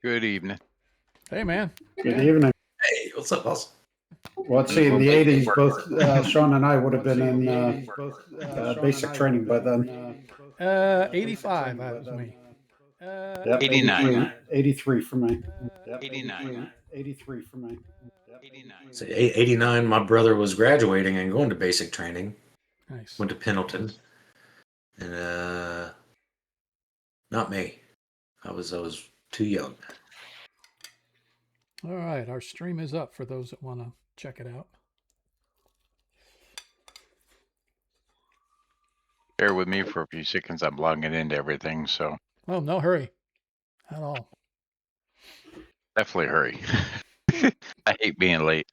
Good evening. Hey, man. Good evening. Hey, what's up, boss? Well, let's see, in the 80s, both Sean and I would have been in basic training by then. 85, that was me. Yep, 89. 83 for me. Yep, 89. 83 for me. Yep, 89. So 89, my brother was graduating and going to basic training. Nice. Went to Pendleton. And not me. I was too young. All right, our stream is up for those that want to check it out. Bear with me for a few seconds. I'm logging into everything, so Oh, no hurry at all. definitely hurry. I hate being late.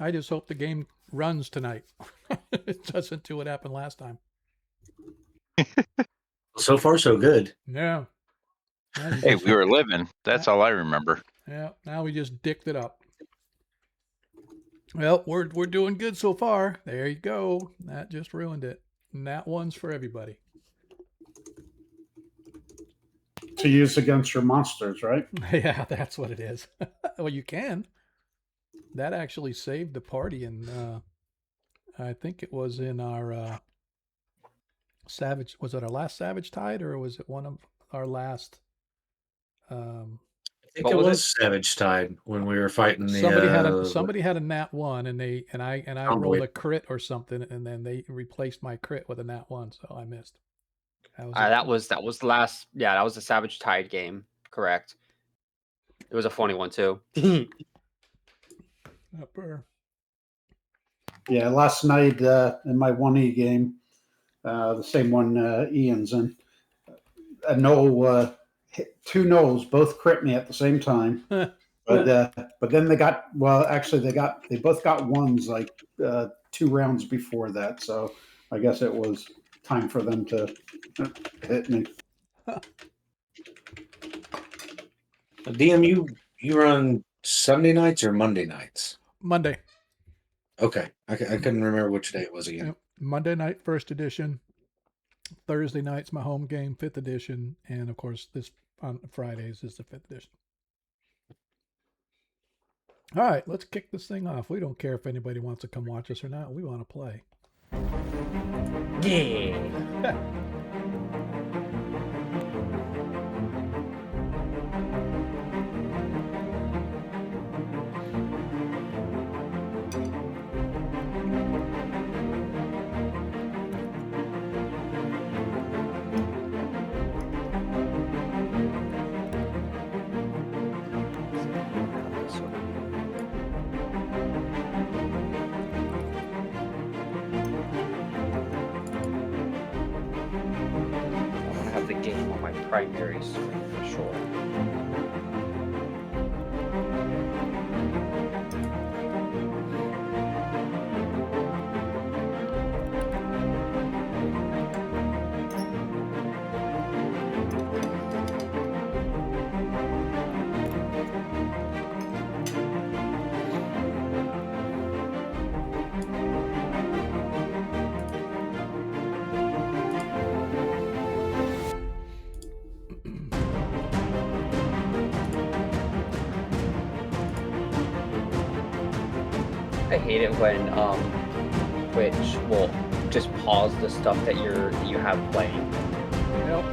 I just hope the game runs tonight. It doesn't do what happened last time. So far, so good. Yeah. Hey, we were living. That's all I remember. Yeah, now we just dicked it up. Well, we're doing good so far. There you go. That just ruined it. And that one's for everybody. To use against your monsters, right? Yeah, that's what it is. Well, you can. That actually saved the party, and I think it was in our Savage. Was it our last Savage Tide, or was it one of our last? I think it was Savage Tide when we were fighting the. Somebody had a nat 1, and I rolled a crit or something, and then they replaced my crit with a nat 1, so I missed. That was the last. Yeah, that was the Savage Tide game. Correct. It was a funny one too. Yeah, last night in my 1E game, the same one Ian's in, a no, two no's both crit me at the same time. But then they both got ones like 2 rounds before that. So I guess it was time for them to hit me. DM, you run Sunday nights or Monday nights? Monday. Okay, I couldn't remember which day it was again. Yep. Monday night, 1st edition. Thursday night's my home game, 5th edition, and of course this on Fridays is the 5th edition. All right, let's kick this thing off. We don't care if anybody wants to come watch us or not. We want to play. Yeah. Primary screen for sure. I hate it when Twitch will just pause the stuff that you have playing. Yep.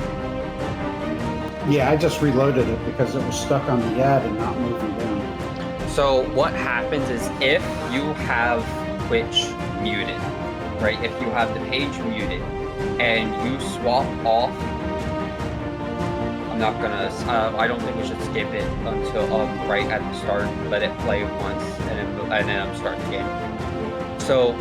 Yeah, I just reloaded it because it was stuck on the ad and not moving down. So what happens is if you have Twitch muted, right? If you have the page muted and you swap off, I'm not gonna. I don't think we should skip it until right at the start. Let it play once, and then start the game. So,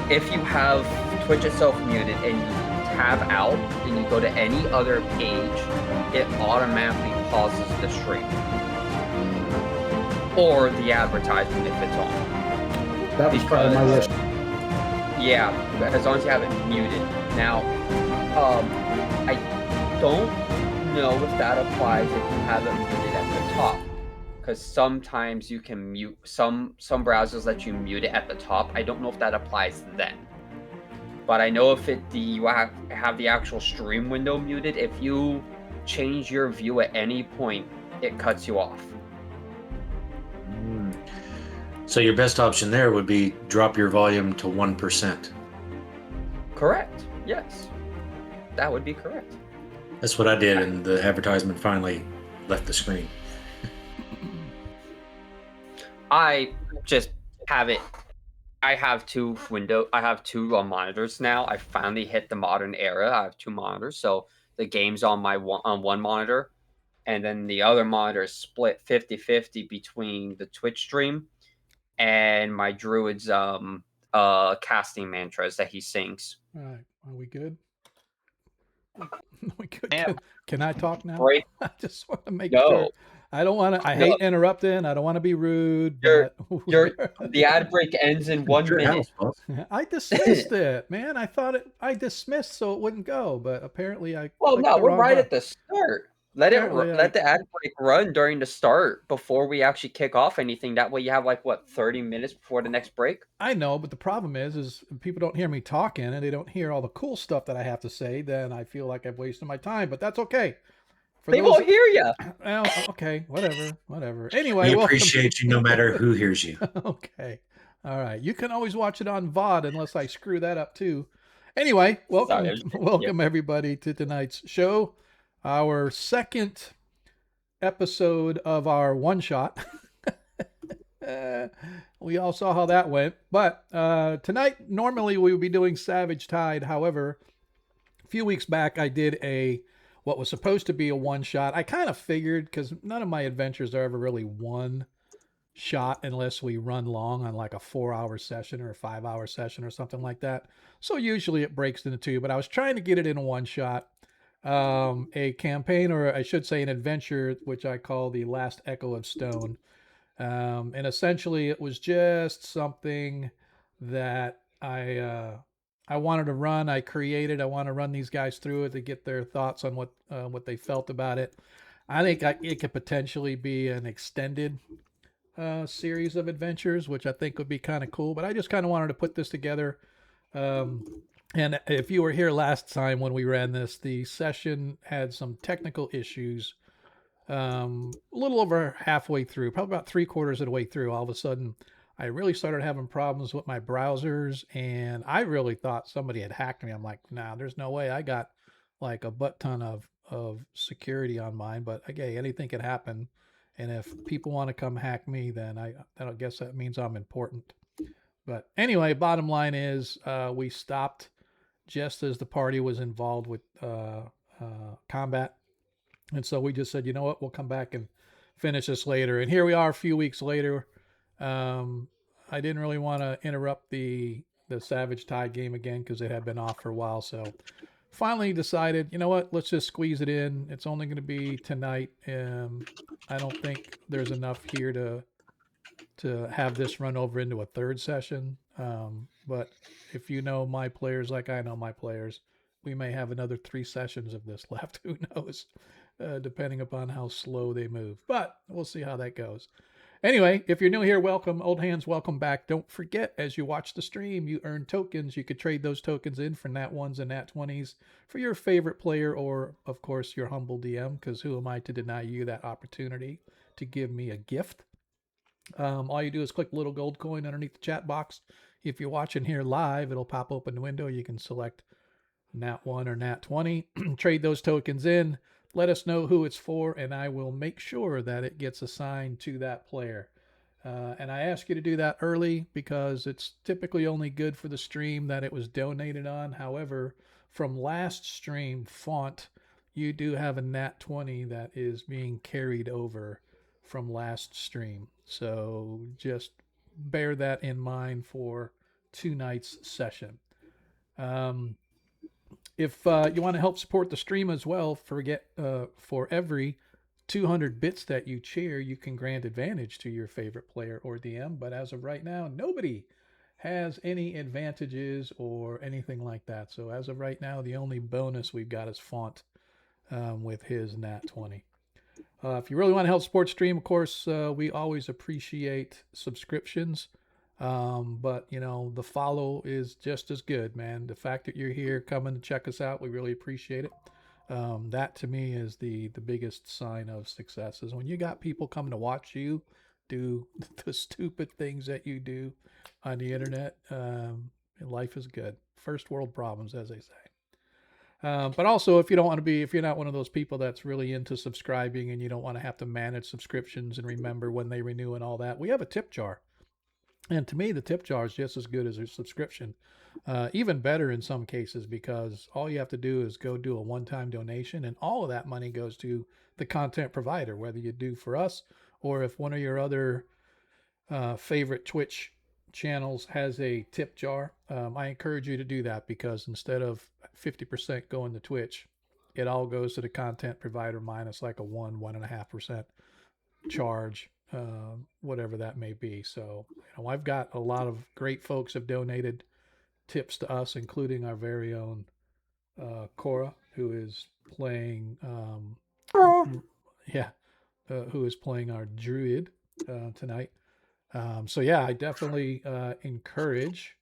if you have Twitch itself muted and you tab out and you go to any other page, it automatically pauses the stream or the advertisement if it's on. That was part of my list. Yeah, as long as you have it muted. Now, I don't know if that applies if you have it muted at the top, because sometimes you can mute some browsers let you mute it at the top. I don't know if that applies then. but I know if you have the actual stream window muted, if you change your view at any point, it cuts you off. So your best option there would be drop your volume to 1%. Correct. Yes. That would be correct. That's what I did, and the advertisement finally left the screen. I just have it. I have two monitors now. I finally hit the modern era. I have two monitors, so the game's on one monitor, and then the other monitor is split 50-50 between the Twitch stream and my druid's casting mantras that he sings. All right. Are we good? We good? Yeah. Can I talk now? Great. I just want to make No. sure. I don't want to. I hate interrupting. I don't want to be rude. You're- but The ad break ends in 1 Your minute. house, boss. I dismissed it, man. I thought I dismissed so it wouldn't go, but apparently I. Well, clicked no, the we're wrong right button. at the start. Let Apparently, the ad break run during the start before we actually kick off anything. That way you have 30 minutes before the next break. I know, but the problem is people don't hear me talking and they don't hear all the cool stuff that I have to say. Then I feel like I've wasted my time, but that's okay. They won't hear you. Well, okay, whatever. Anyway, We welcome. appreciate you no matter who hears you. Okay, all right. You can always watch it on VOD unless I screw that up too. Anyway, welcome everybody to tonight's show, our second episode of our one shot. We all saw how that went, but tonight normally we would be doing Savage Tide. However, a few weeks back I did what was supposed to be a one shot. I kind of figured, because none of my adventures are ever really one shot unless we run long on like a 4-hour session or a 5-hour session or something like that. So usually it breaks into two, but I was trying to get it in a one shot. A campaign, or I should say an adventure, which I call the Last Echo of Stone. And essentially it was just something that I wanted to run. I want to run these guys through it to get their thoughts on what they felt about it. I think it could potentially be an extended series of adventures, which I think would be kind of cool. But I just kind of wanted to put this together. And if you were here last time when we ran this, the session had some technical issues. A little over halfway through, probably about 3/4 of the way through, all of a sudden I really started having problems with my browsers, and I really thought somebody had hacked me. I'm like, nah, there's no way. I got like a butt ton of security on mine, but okay, anything could happen. And if people want to come hack me, then I guess that means I'm important. But anyway, bottom line is we stopped just as the party was involved with combat. And so we just said, you know what, we'll come back and finish this later. And here we are a few weeks later. I didn't really want to interrupt the Savage Tide game again because it had been off for a while. So finally decided, you know what, let's just squeeze it in. It's only going to be tonight. I don't think there's enough here to have this run over into a third session. But if you know my players like I know my players, we may have another 3 sessions of this left. Who knows? Depending upon how slow they move. But we'll see how that goes. Anyway, if you're new here, welcome. Old hands, welcome back. Don't forget, as you watch the stream, you earn tokens. You could trade those tokens in for Nat 1s and Nat 20s for your favorite player or, of course, your humble DM, because who am I to deny you that opportunity to give me a gift? All you do is click the little gold coin underneath the chat box. If you're watching here live, it'll pop open the window. You can select Nat 1 or Nat 20. Trade those tokens in. Let us know who it's for, and I will make sure that it gets assigned to that player. And I ask you to do that early because it's typically only good for the stream that it was donated on. However, from last stream, Font, you do have a Nat 20 that is being carried over from last stream. So just bear that in mind for tonight's session. If you want to help support the stream as well, for every 200 bits that you cheer, you can grant advantage to your favorite player or DM. But as of right now, nobody has any advantages or anything like that. So as of right now, the only bonus we've got is Font with his Nat 20. If you really want to help support stream, of course, we always appreciate subscriptions. But you know, the follow is just as good, man. The fact that you're here coming to check us out, we really appreciate it. That to me is the biggest sign of success, is when you got people coming to watch you do the stupid things that you do on the internet. Life is good. First world problems, as they say. But also, if you don't want to be, if you're not one of those people that's really into subscribing and you don't want to have to manage subscriptions and remember when they renew and all that, we have a tip jar. And to me, the tip jar is just as good as a subscription. Even better in some cases, because all you have to do is go do a one-time donation, and all of that money goes to the content provider, whether you do for us or if one of your other favorite Twitch channels has a tip jar. I encourage you to do that, because instead of 50% going to Twitch, it all goes to the content provider minus like a 1.5% charge, whatever that may be. So, you know, I've got a lot of great folks have donated tips to us, including our very own Cora, who is playing, who is playing our druid tonight. So yeah, I definitely encourage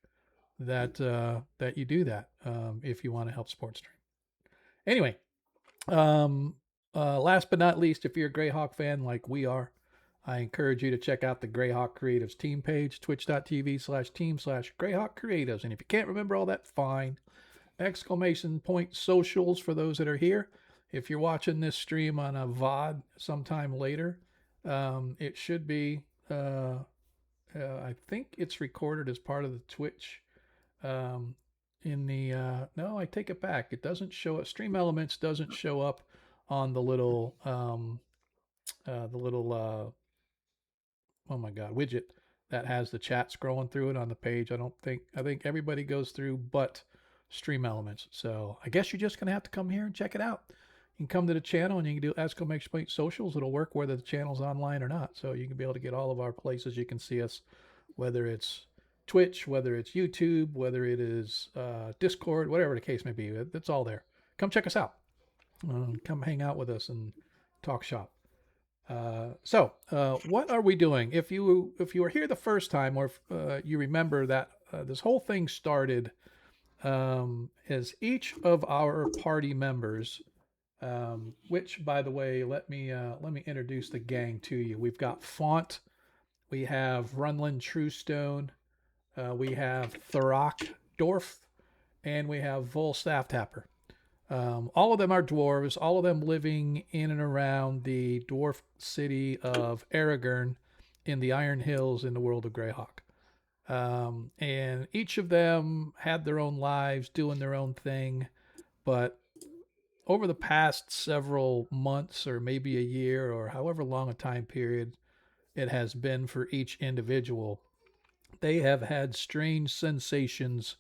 that that you do that if you want to help support stream. Anyway, last but not least, if you're a Greyhawk fan like we are, I encourage you to check out the Greyhawk Creatives team page, twitch.tv/team/Greyhawk Creatives. And if you can't remember all that, fine. ! Socials for those that are here. If you're watching this stream on a VOD sometime later, it should be, I think it's recorded as part of the Twitch. No, I take it back. It doesn't show up. Stream Elements doesn't show up on the little, oh my God, widget that has the chat scrolling through it on the page. I think everybody goes through but Stream Elements. So I guess you're just going to have to come here and check it out. You can come to the channel and you can do ! Socials. It'll work whether the channel's online or not. So you can be able to get all of our places. You can see us, whether it's Twitch, whether it's YouTube, whether it is Discord, whatever the case may be. It's all there. Come check us out. Come hang out with us and talk shop. So what are we doing? If you were here the first time, or if you remember that this whole thing started as each of our party members, which, by the way, let me introduce the gang to you. We've got Font, we have Runlin Truestone, we have Thorak Dorf, and we have Vol Stafftapper. All of them are dwarves, all of them living in and around the dwarf city of Aragorn in the Iron Hills in the world of Greyhawk. And each of them had their own lives, doing their own thing. But over the past several months, or maybe a year, or however long a time period it has been for each individual, they have had strange sensations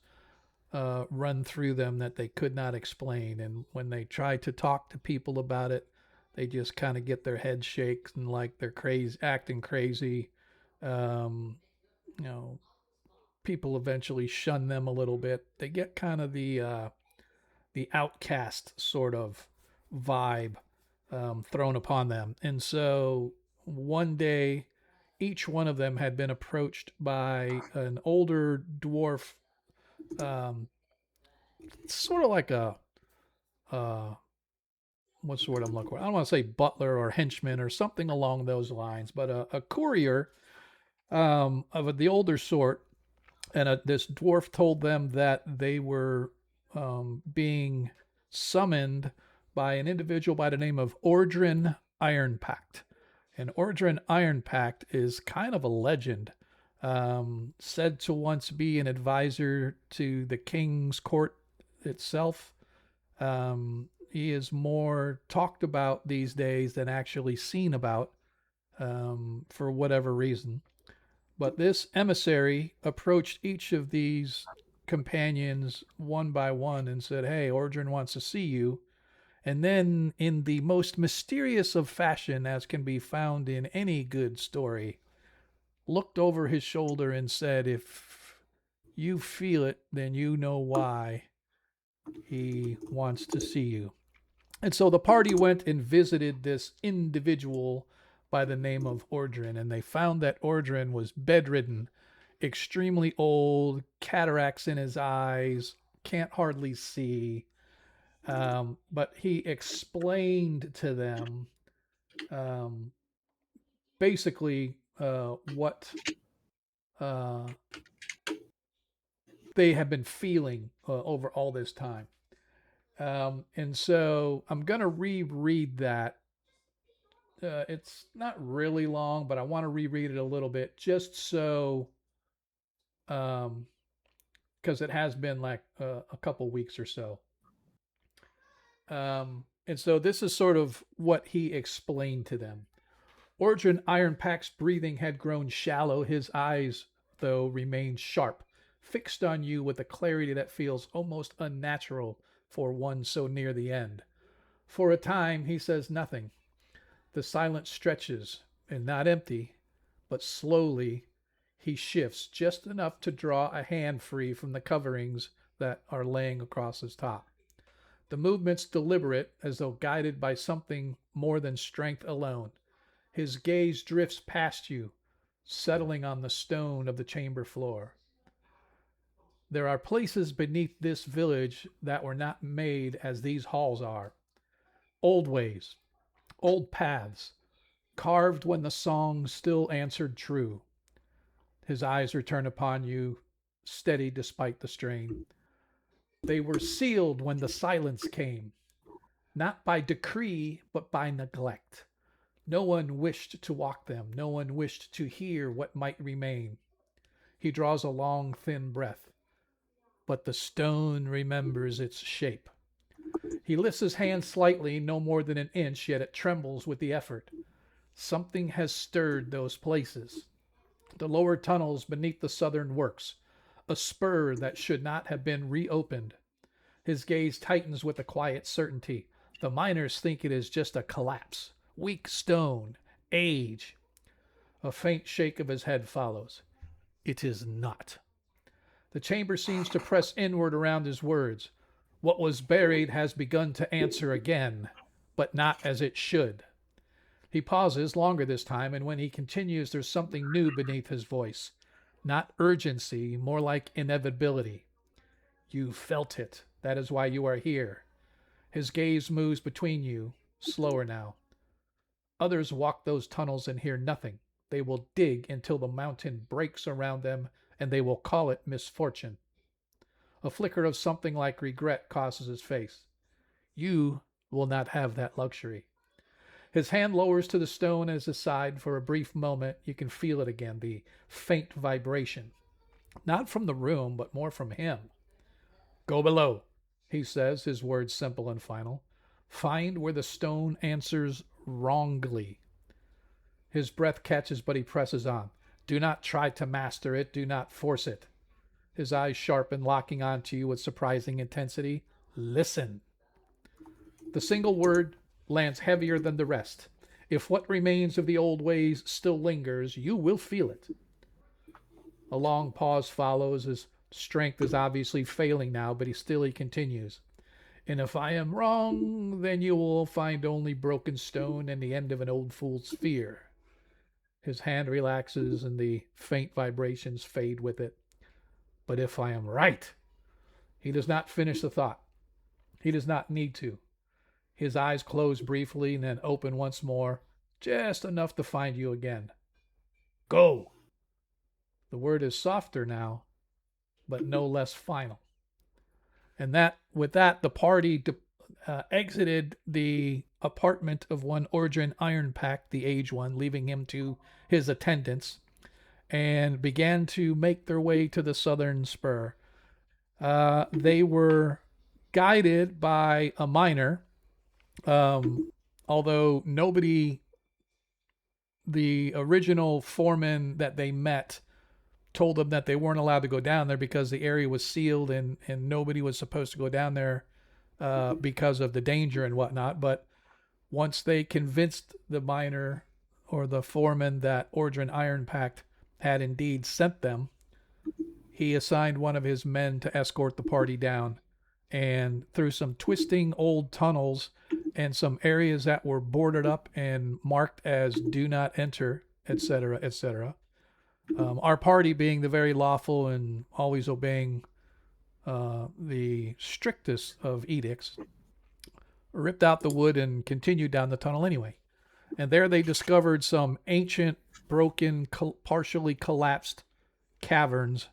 run through them that they could not explain. And when they try to talk to people about it, they just kind of get their head shaken, like they're crazy, acting crazy. You know, people eventually shun them a little bit. They get kind of the outcast sort of vibe thrown upon them. And so one day, each one of them had been approached by an older dwarf, sort of like a what's the word I'm looking for? I don't want to say butler or henchman or something along those lines, but a courier of the older sort. And this dwarf told them that they were being summoned by an individual by the name of Ordrin Ironpact. And Ordrin Ironpact is kind of a legend, said to once be an advisor to the king's court itself. He is more talked about these days than actually seen about, for whatever reason. But this emissary approached each of these companions one by one and said, "Hey, Ordrin wants to see you." And then, in the most mysterious of fashion, as can be found in any good story, looked over his shoulder and said, "If you feel it, then you know why he wants to see you." And so the party went and visited this individual by the name of Ordrin, and they found that Ordrin was bedridden extremely old, cataracts in his eyes, can't hardly see. But he explained to them basically what they have been feeling over all this time. And so I'm going to reread that. It's not really long, but I want to reread it a little bit just so, because it has been like a couple weeks or so. And so this is sort of what he explained to them. Ordrin Ironpact's breathing had grown shallow. His eyes, though, remained sharp, fixed on you with a clarity that feels almost unnatural for one so near the end. For a time, he says nothing. The silence stretches, and not empty, but slowly he shifts just enough to draw a hand free from the coverings that are laying across his top. The movement's deliberate, as though guided by something more than strength alone. His gaze drifts past you, settling on the stone of the chamber floor. There are places beneath this village that were not made as these halls are. Old ways, old paths, carved when the song still answered true. His eyes return upon you, steady despite the strain. They were sealed when the silence came, not by decree, but by neglect. No one wished to walk them. No one wished to hear what might remain. He draws a long, thin breath, but the stone remembers its shape. He lifts his hand slightly, no more than an inch, yet it trembles with the effort. Something has stirred those places. The lower tunnels beneath the southern works, a spur that should not have been reopened. His gaze tightens with a quiet certainty. The miners think it is just a collapse. Weak stone, age. A faint shake of his head follows. It is not. The chamber seems to press inward around his words. What was buried has begun to answer again, but not as it should. He pauses longer this time, and when he continues, there's something new beneath his voice. Not urgency, more like inevitability. You felt it. That is why you are here. His gaze moves between you, slower now. Others walk those tunnels and hear nothing. They will dig until the mountain breaks around them, and they will call it misfortune. A flicker of something like regret crosses his face. You will not have that luxury. His hand lowers to the stone at his side. For a brief moment, you can feel it again, the faint vibration. Not from the room, but more from him. Go below, he says, his words simple and final. Find where the stone answers wrongly. His breath catches, but he presses on. Do not try to master it. Do not force it. His eyes sharpen, locking onto you with surprising intensity. Listen. The single word lands heavier than the rest. If what remains of the old ways still lingers, you will feel it. A long pause follows. His strength is obviously failing now, but he continues. And if I am wrong, then you will find only broken stone and the end of an old fool's fear. His hand relaxes and the faint vibrations fade with it. But if I am right, he does not finish the thought. He does not need to. His eyes close briefly and then open once more, just enough to find you again. Go! The word is softer now, but no less final. And with that, the party exited the apartment of one Ordrin Ironpact, the aged one, leaving him to his attendants, and began to make their way to the southern spur. They were guided by a miner, although the original foreman that they met told them that they weren't allowed to go down there because the area was sealed and nobody was supposed to go down there because of the danger and whatnot. But once they convinced the miner or the foreman that Ordrin Ironpact had indeed sent them, he assigned one of his men to escort the party down, and through some twisting old tunnels and some areas that were boarded up and marked as do not enter, etc., etc., Our party, being the very lawful and always obeying the strictest of edicts, ripped out the wood and continued down the tunnel anyway. And there they discovered some ancient, broken, partially collapsed caverns,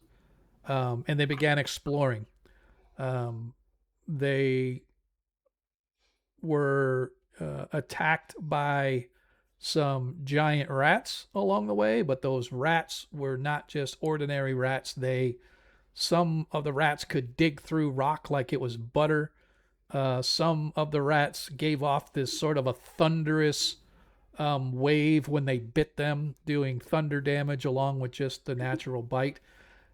and they began exploring. They were attacked by some giant rats along the way, but those rats were not just ordinary rats. Some of the rats could dig through rock like it was butter. Some of the rats gave off this sort of a thunderous wave when they bit them, doing thunder damage along with just the natural bite.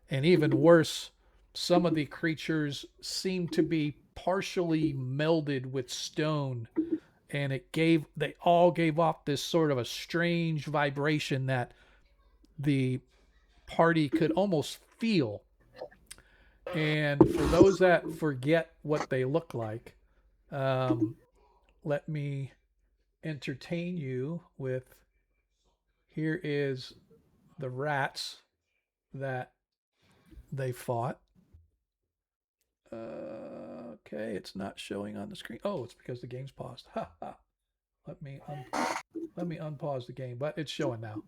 And even worse, some of the creatures seemed to be partially melded with stone, and they all gave off this sort of a strange vibration that the party could almost feel. And for those that forget what they look like, let me entertain you with, here is the rats that they fought. Okay, it's not showing on the screen. Oh, it's because the game's paused. Ha ha. Let me unpause the game, but it's showing now.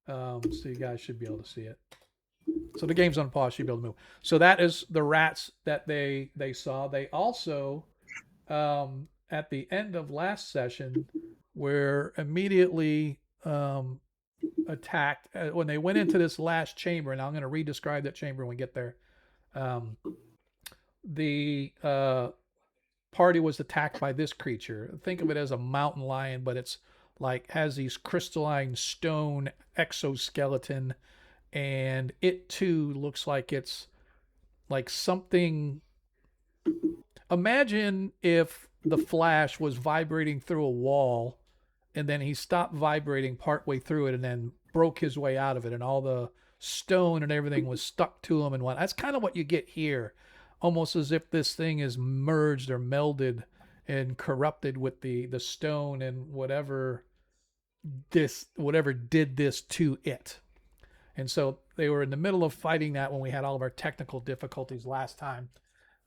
So you guys should be able to see it. So the game's unpaused, you'll be able to move. So that is the rats that they saw. They also, at the end of last session, were immediately attacked when they went into this last chamber. And I'm going to re-describe that chamber when we get there. The party was attacked by this creature. Think of it as a mountain lion, but it's like has these crystalline stone exoskeleton, and it too looks like it's like something. Imagine if the Flash was vibrating through a wall, and then he stopped vibrating partway through it, and then broke his way out of it, and all the stone and everything was stuck to him and what. That's kind of what you get here. Almost as if this thing is merged or melded and corrupted with the stone and whatever did this to it. And so they were in the middle of fighting that when we had all of our technical difficulties last time.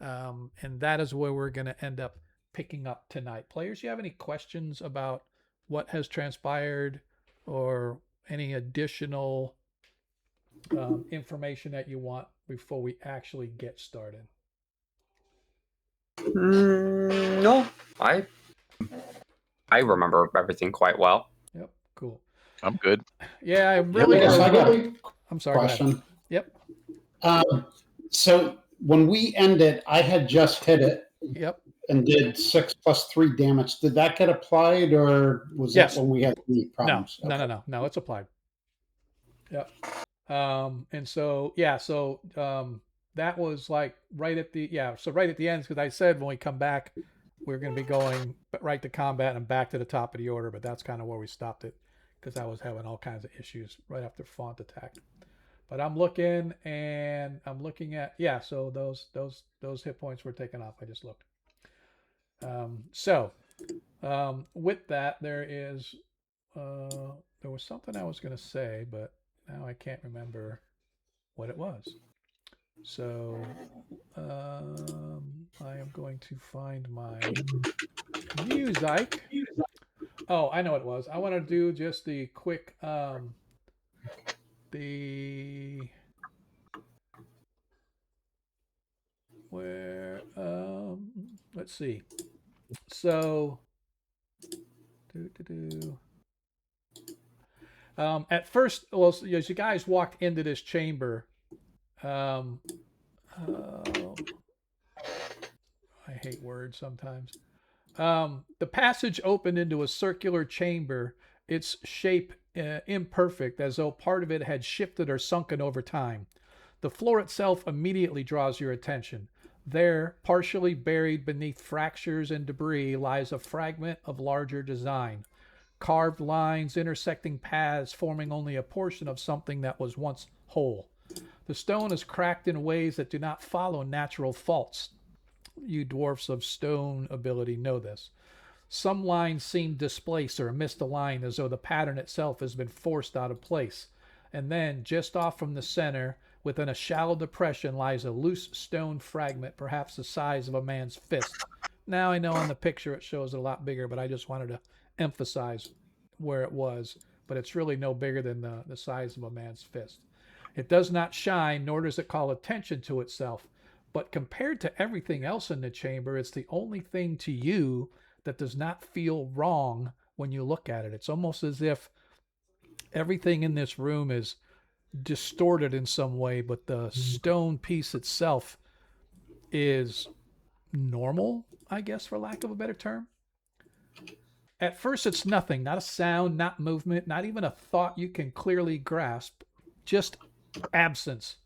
And that is where we're going to end up picking up tonight. Players, you have any questions about what has transpired or any additional information that you want before we actually get started? No, I remember everything quite well. Yep, cool. I'm good. Yeah, I'm really. Yes, I got a I'm sorry. question. Yep. So when we ended, I had just hit it. Yep. And did 6 + 3 damage. Did that get applied, or was Yes. that when we had the problems? No, it's applied. Yep. And so yeah, that was like right at the end, because I said when we come back we're going to be going right to combat and back to the top of the order, but that's kind of where we stopped it because I was having all kinds of issues right after Font attacked. But I'm looking at so those hit points were taken off. I just looked. With that, there was something I was going to say, but now I can't remember what it was. So I am going to find my music. Oh, I know what it was. I want to do just the quick let's see. So at first, well, as you guys walked into this chamber, I hate words sometimes. The passage opened into a circular chamber, its shape imperfect, as though part of it had shifted or sunken over time. The floor itself immediately draws your attention. There, partially buried beneath fractures and debris, lies a fragment of larger design. Carved lines intersecting paths forming only a portion of something that was once whole. The stone is cracked in ways that do not follow natural faults. You dwarfs of stone ability know this. Some lines seem displaced or misaligned, as though the pattern itself has been forced out of place. And then, just off from the center, within a shallow depression, lies a loose stone fragment, perhaps the size of a man's fist. Now, I know on the picture it shows it a lot bigger, but I just wanted to emphasize where it was. But it's really no bigger than the size of a man's fist. It does not shine, nor does it call attention to itself. But compared to everything else in the chamber, it's the only thing to you that does not feel wrong when you look at it. It's almost as if everything in this room is distorted in some way, but the stone piece itself is normal, I guess, for lack of a better term. At first, it's nothing, not a sound, not movement, not even a thought you can clearly grasp, just absence.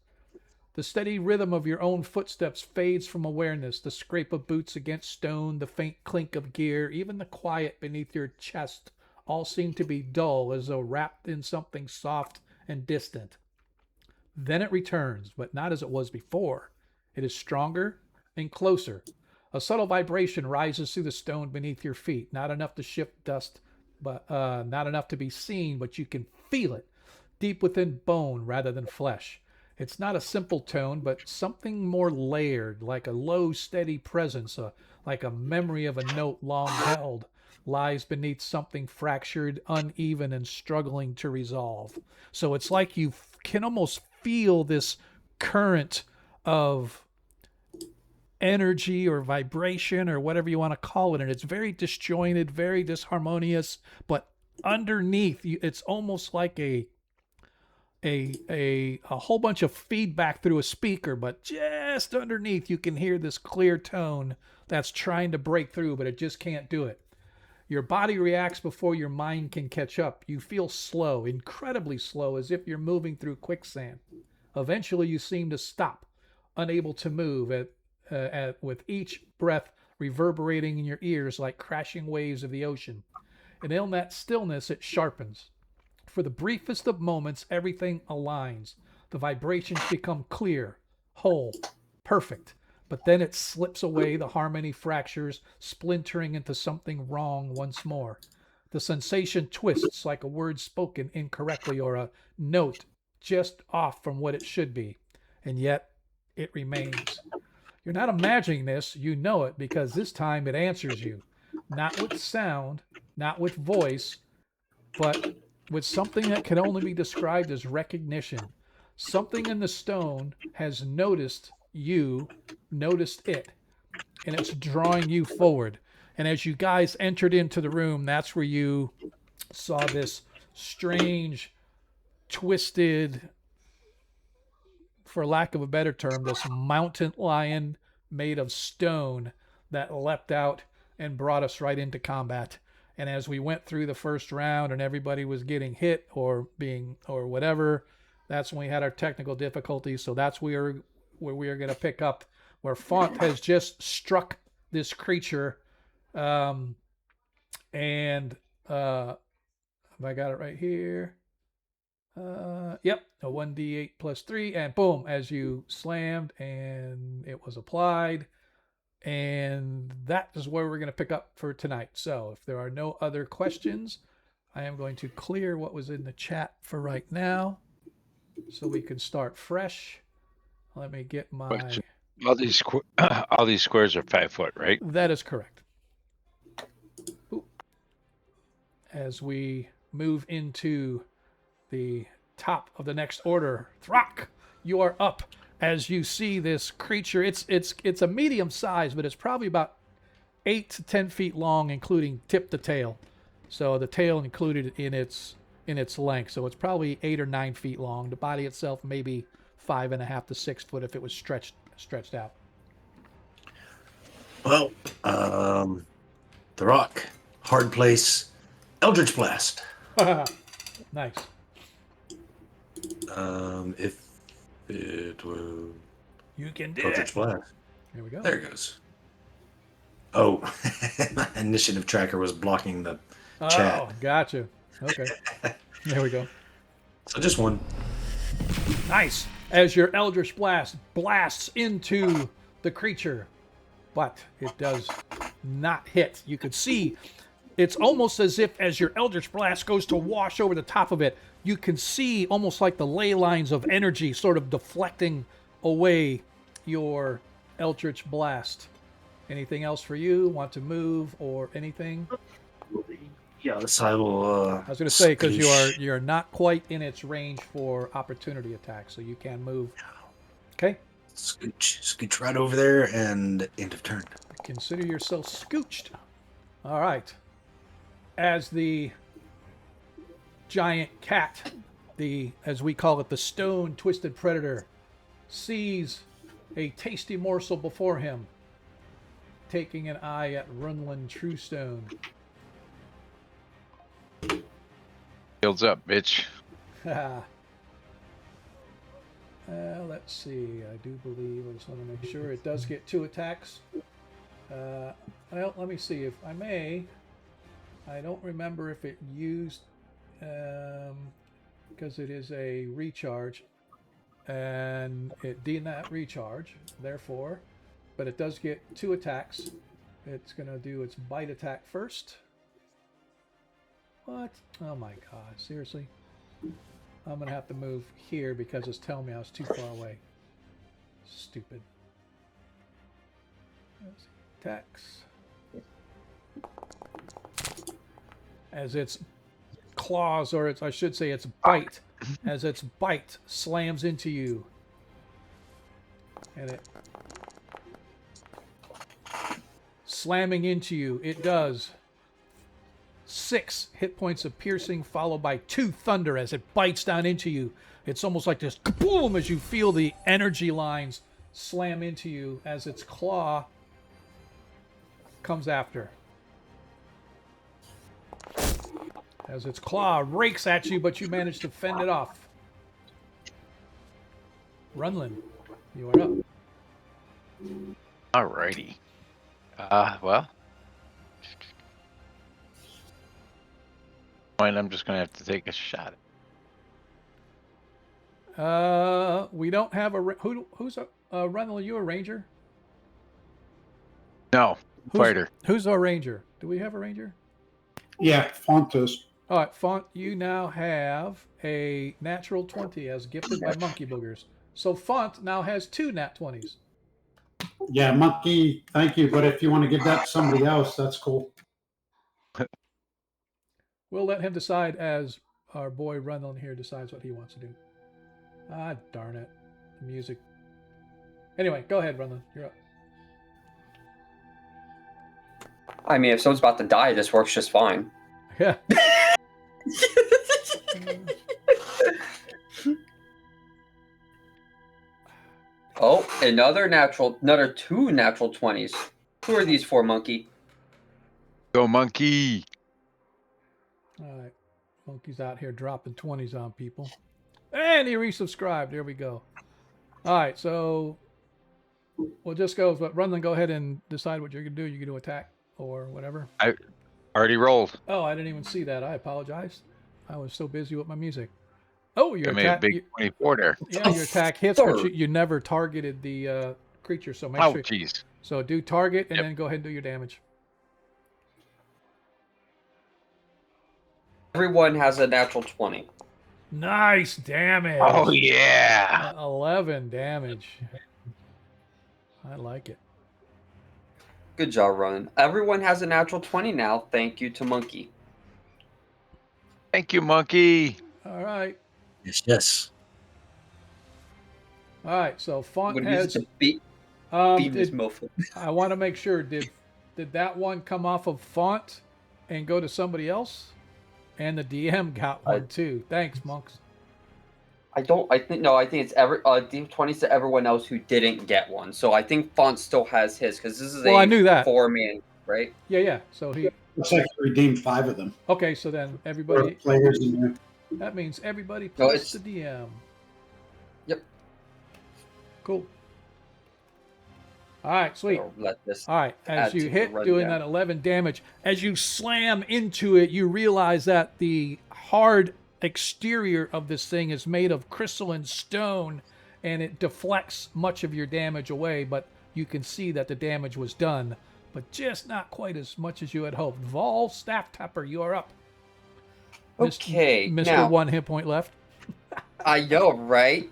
The steady rhythm of your own footsteps fades from awareness, the scrape of boots against stone, the faint clink of gear, even the quiet beneath your chest, all seem to be dull, as though wrapped in something soft and distant. Then it returns, but not as it was before. It is stronger and closer. A subtle vibration rises through the stone beneath your feet, not enough to shift dust, but not enough to be seen, but you can feel it, deep within bone rather than flesh. It's not a simple tone, but something more layered, like a low, steady presence, like a memory of a note long held, lies beneath something fractured, uneven, and struggling to resolve. So it's like you can almost feel this current of energy or vibration or whatever you want to call it, and it's very disjointed, very disharmonious, but underneath it's almost like a whole bunch of feedback through a speaker, but just underneath you can hear this clear tone that's trying to break through, but it just can't do it. Your body reacts before your mind can catch up. You feel slow, incredibly slow, as if you're moving through quicksand. Eventually you seem to stop, unable to move, with each breath reverberating in your ears like crashing waves of the ocean. And in that stillness it sharpens. For the briefest of moments, everything aligns. The vibrations become clear, whole, perfect. But then it slips away, the harmony fractures, splintering into something wrong once more. The sensation twists like a word spoken incorrectly or a note just off from what it should be. And yet, it remains. You're not imagining this, you know it, because this time it answers you. Not with sound, not with voice, but with something that can only be described as recognition. Something in the stone has noticed you, noticed it, and it's drawing you forward. And as you guys entered into the room, that's where you saw this strange, twisted, for lack of a better term, this mountain lion made of stone that leapt out and brought us right into combat. And as we went through the first round and everybody was getting hit or whatever, that's when we had our technical difficulties. So that's where we are going to pick up, where Font has just struck this creature. And if I got it right here, yep, a 1d8 plus 3, and boom, as you slammed and it was applied. And that is where we're going to pick up for tonight. So if there are no other questions, I am going to clear what was in the chat for right now so we can start fresh. Let me get my... Question. All these squares are 5 foot, right? That is correct. Ooh. As we move into the top of the next order, Thrak, you are up. As you see this creature, it's a medium size, but it's probably about 8 to 10 feet long, including tip to tail. So the tail included in its length. So it's probably 8 or 9 feet long. The body itself maybe 5.5 to 6 foot if it was stretched out. Well, the rock, hard place, Eldritch Blast. Nice. If it will... You can do Eldritch it. Blast. Here we go. There it goes. Oh, my initiative tracker was blocking the chat. Oh, gotcha. Okay. There we go. So just one. Nice. As your Eldritch Blast blasts into the creature, but it does not hit. You could see it's almost as if as your Eldritch Blast goes to wash over the top of it, you can see almost like the ley lines of energy sort of deflecting away your Eldritch Blast. Anything else for you? Want to move or anything? Yes, I will. I was going to say, because you're not quite in its range for opportunity attacks, so you can move. Okay. Scooch right over there and end of turn. Consider yourself scooched. All right. As the giant cat, as we call it, the stone twisted predator, sees a tasty morsel before him, taking an eye at Runlin Truestone. Shields up, bitch. Let's see. I do believe, I just want to make sure it does get 2 attacks. Well, let me see if I may. I don't remember if it used, because it is a recharge, and it did not recharge, therefore, but it does get 2 attacks. It's going to do its bite attack first. What? Oh my god, seriously? I'm going to have to move here because it's telling me I was too far away. Stupid. Attacks. As its claws, or I should say its bite, as its bite slams into you. And it... slamming into you, it does 6 hit points of piercing, followed by 2 thunder as it bites down into you. It's almost like this kaboom as you feel the energy lines slam into you as its claw comes after. As its claw rakes at you, but you manage to fend it off. Runlin, you are up. Alrighty. Well. Point, I'm just gonna have to take a shot. We don't have a who's a Runlin? Are you a ranger? No, fighter. Who's our ranger? Do we have a ranger? Yeah, Fontos. All right, Font, you now have a natural 20 as gifted by Monkey Boogers. So Font now has 2 nat 20s. Yeah, Monkey, thank you. But if you want to give that to somebody else, that's cool. We'll let him decide as our boy Runlin here decides what he wants to do. Ah, darn it. The music. Anyway, go ahead, Runlin. You're up. I mean, if someone's about to die, this works just fine. Yeah. Oh, another 2 natural 20s. Who are these for, Monkey? Go monkey. All right. Monkey's out here dropping 20s on people. And he resubscribed. There we go. All right, so we'll just go. But Runlin, go ahead and decide what you're going to do. You're going to attack or whatever. I already rolled. Oh, I didn't even see that. I apologize. I was so busy with my music. Oh, your I made a attack. big 24 there. Yeah, your attack hits, but you never targeted the creature. So make Oh, sure. jeez. So do target and Yep. then go ahead and do your damage. Everyone has a natural 20. Nice damage. Oh, yeah. 11 damage. I like it. Good job, Ronan. Everyone has a natural 20 now. Thank you to Monkey. Thank you, monkey. All right. Yes. All right. So Font I'm gonna use has. it to beat this Did, mofo. I want to make sure. Did that one come off of Font and go to somebody else? And the DM got one too. Thanks, monks. I think it's D20 to everyone else who didn't get one. So I think Font still has his because this is I knew that. 4-man, right? Yeah. So he. Looks like you redeemed 5 of them. Okay, so then Or everybody. players in there. That means everybody No, plus it's- the DM. Yep. Cool. All right, sweet. So let this. All right, as add you to the hit rundown. doing that 11 damage, as you slam into it, you realize that the hard exterior of this thing is made of crystalline stone, and it deflects much of your damage away, but you can see that the damage was done but just not quite as much as you had hoped. Vol Staff Tapper, you are up. Mis- Okay, Mr. now 1 hit point left. I know, right?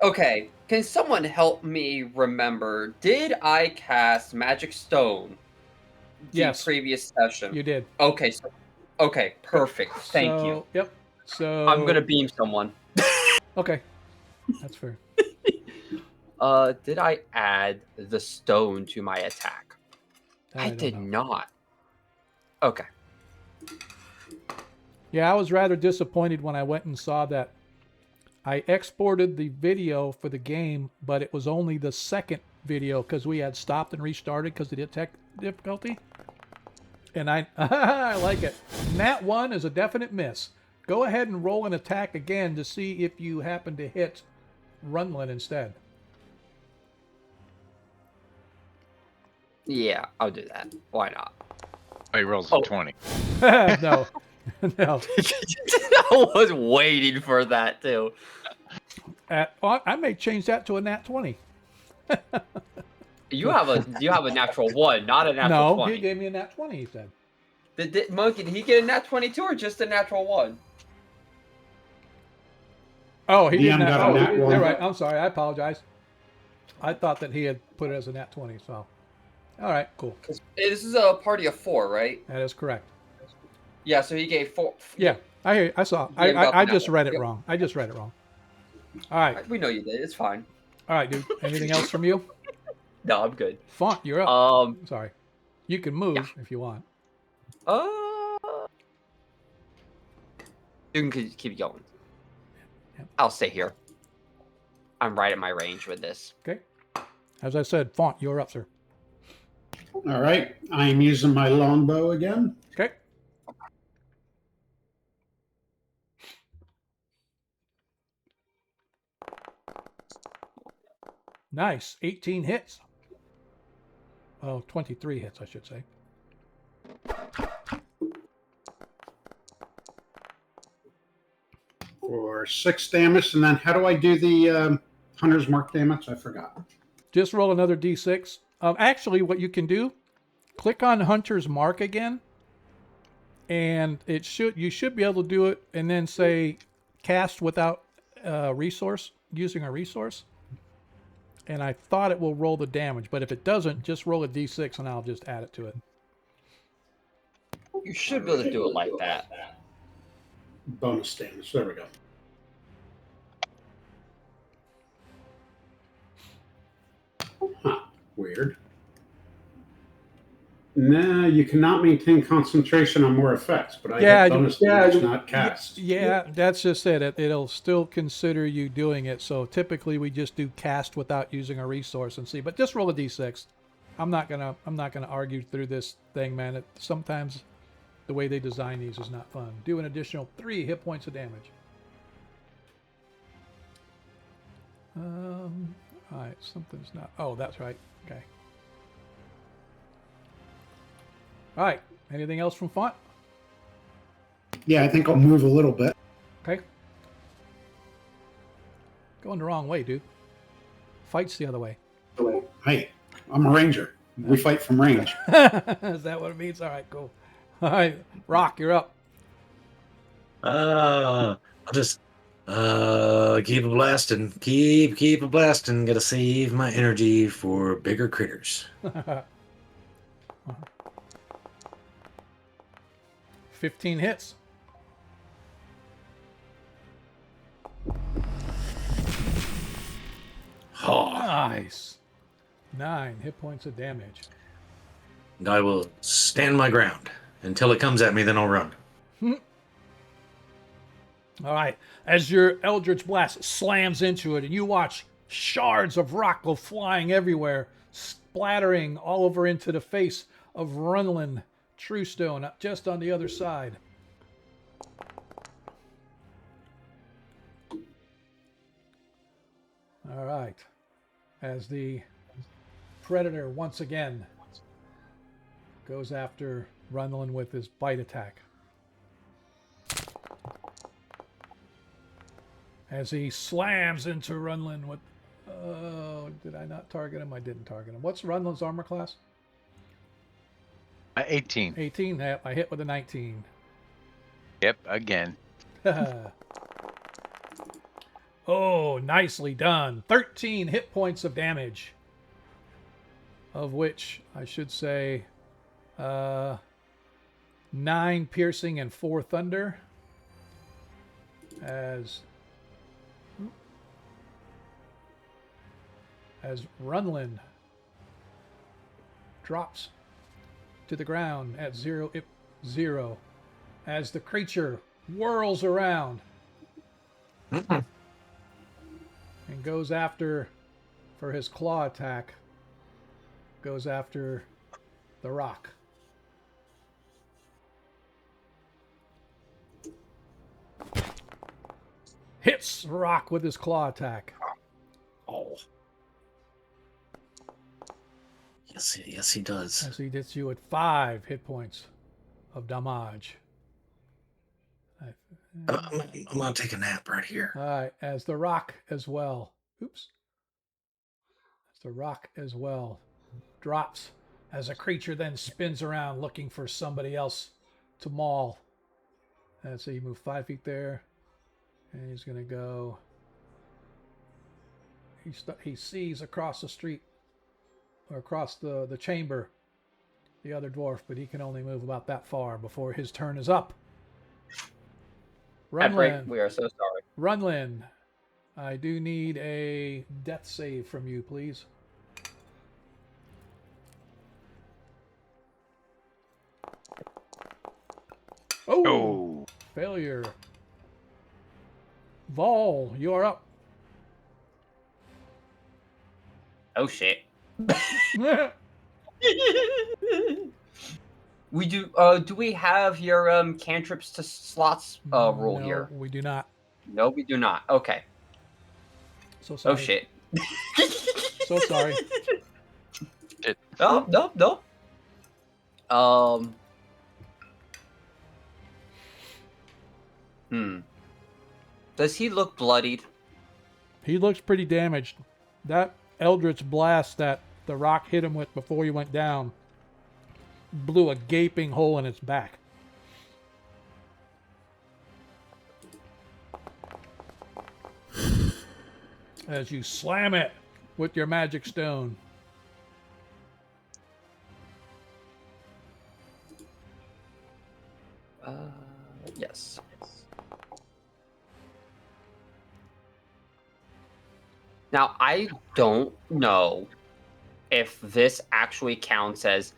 Okay, can someone help me remember? Did I cast Magic Stone the Yes. previous session? You did. Okay, okay, perfect. Thank you. Yep. So I'm gonna beam someone. Okay, that's fair. Did I add the stone to my attack? That I don't did know. not. Okay. Yeah, I was rather disappointed when I went and saw that I exported the video for the game, but it was only the second video because we had stopped and restarted because of the tech difficulty. And I like it. Nat 1 is a definite miss. Go ahead and roll an attack again to see if you happen to hit Runlin instead. Yeah, I'll do that. Why not? Oh, he rolls a 20. No. No. I was waiting for that too. I may change that to a nat 20. You have a natural 1, not a natural No, 20. he gave me a nat 20, he said. Did Monkey, did he get a nat 22 or just a natural 1? Oh, he DM did got a nat You're 1. right. I'm sorry. I apologize. I thought that he had put it as a nat 20, so. All right, cool. This is a party of 4, right? That is correct. Yeah, so he gave 4. Yeah, I hear you. I saw. Yeah, got I the just nat read one. it Yep. wrong. I just read it wrong. All right. We know you did. It's fine. All right, dude. Anything else from you? No, I'm good. Font, you're up. Um, Sorry. You can move yeah. if you want. You can keep going. Yeah. I'll stay here. I'm right at my range with this. Okay. As I said, Font, you're up, sir. All right. I'm using my longbow again. Okay. Nice. 18 hits. Oh, 23 hits, I should say. For 6 damage. And then how do I do the Hunter's Mark damage? I forgot. Just roll another d6. Actually, what you can do, click on Hunter's Mark again, and you should be able to do it, and then say cast without resource, using a resource. And I thought it will roll the damage, but if it doesn't, just roll a d6 and I'll just add it to it. You should be able to do it like that. Bonus damage. There we go. Huh. Weird. Nah, you cannot maintain concentration on more effects, but I Yeah, get bonus damage, not cast. Yeah, that's just it. It'll still consider you doing it. So typically we just do cast without using a resource and see. But just roll a d6. I'm not gonna argue through this thing, man. Sometimes the way they design these is not fun. Do an additional 3 hit points of damage. All right, something's not. Oh, that's right. Okay. All right. Anything else from Font? Yeah, I think I'll move a little bit. Okay. Going the wrong way, dude. Fight's the other way. Hey, I'm a ranger. We fight from range. Is that what it means? All right, cool. All right, Rock, you're up. I'll just keep a blasting, keep a blasting. Gotta save my energy for bigger critters. 15 hits. Oh, Nice. 9 hit points of damage. I will stand my ground until it comes at me. Then I'll run. All right. As your Eldritch Blast slams into it, and you watch shards of rock go flying everywhere, splattering all over into the face of Runlin Truestone, just on the other side. All right. As the Predator once again goes after Runlin with his bite attack. As he slams into Runlin with... Oh, did I not target him? I didn't target him. What's Runlin's armor class? 18. 18. I hit with a 19. Yep, again. Oh, nicely done. 13 hit points of damage. Of which, I should say, 9 piercing and 4 thunder. As Runlin drops to the ground at 0. As the creature whirls around and goes after, for his claw attack, goes after the rock. Hits rock with his claw attack. Oh. Yes, he does. As he hits you at 5 hit points of damage. I'm gonna take a nap right here. All right, as the rock as well. Oops. As the rock as well drops, as a creature then spins around looking for somebody else to maul. And so you move 5 feet there, and he's gonna go. He sees across the street, or across the chamber, the other dwarf, but he can only move about that far before his turn is up. Runlin. We are so sorry. Runlin, I do need a death save from you, please. Oh, failure. Vol, you are up. Oh shit. We do. Do we have your cantrips to slots rule No, here? we do not. No, we do not. Okay. So sorry. Oh shit. So sorry. No. Does he look bloodied? He looks pretty damaged. That Eldritch blast that the rock hit him with before he went down blew a gaping hole in its back. As you slam it with your magic stone. Yes. Now, I don't know if this actually counts as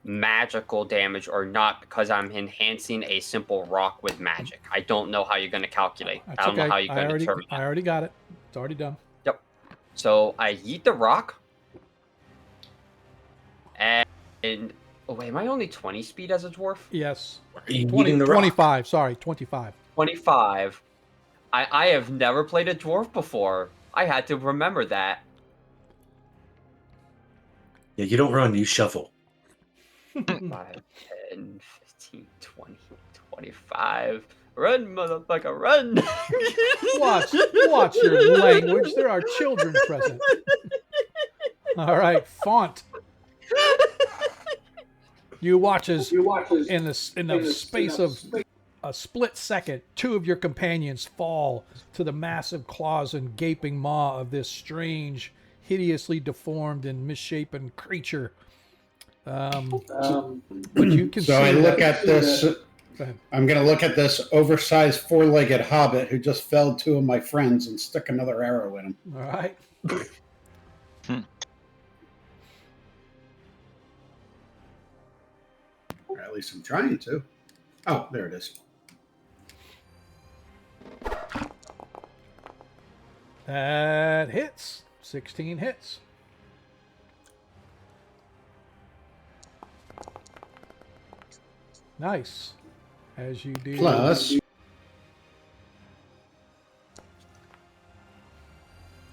magical damage or not because I'm enhancing a simple rock with magic. I don't know how you're going to calculate. That's I don't know okay. how you're going to determine that. I already got it. It's already done. Yep. So I yeet the rock. And oh wait, am I only 20 speed as a dwarf? Yes. Are you 20, eating the rock? 25. Sorry, 25. 25. I have never played a dwarf before. I had to remember that. Yeah, you don't run, you shuffle. 5, 10, 15, 20, 25. Run, motherfucker, run! Watch your language. There are children present. All right, Font. You watch as in the space of a split second, 2 of your companions fall to the massive claws and gaping maw of this strange, hideously deformed and misshapen creature. But you can So see I look that- at this. Go ahead. I'm going to look at this oversized 4-legged hobbit who just felled 2 of my friends and stuck another arrow in him. All right. Or at least I'm trying to. Oh, there it is. That hits. 16 hits. Nice. As you do. Plus,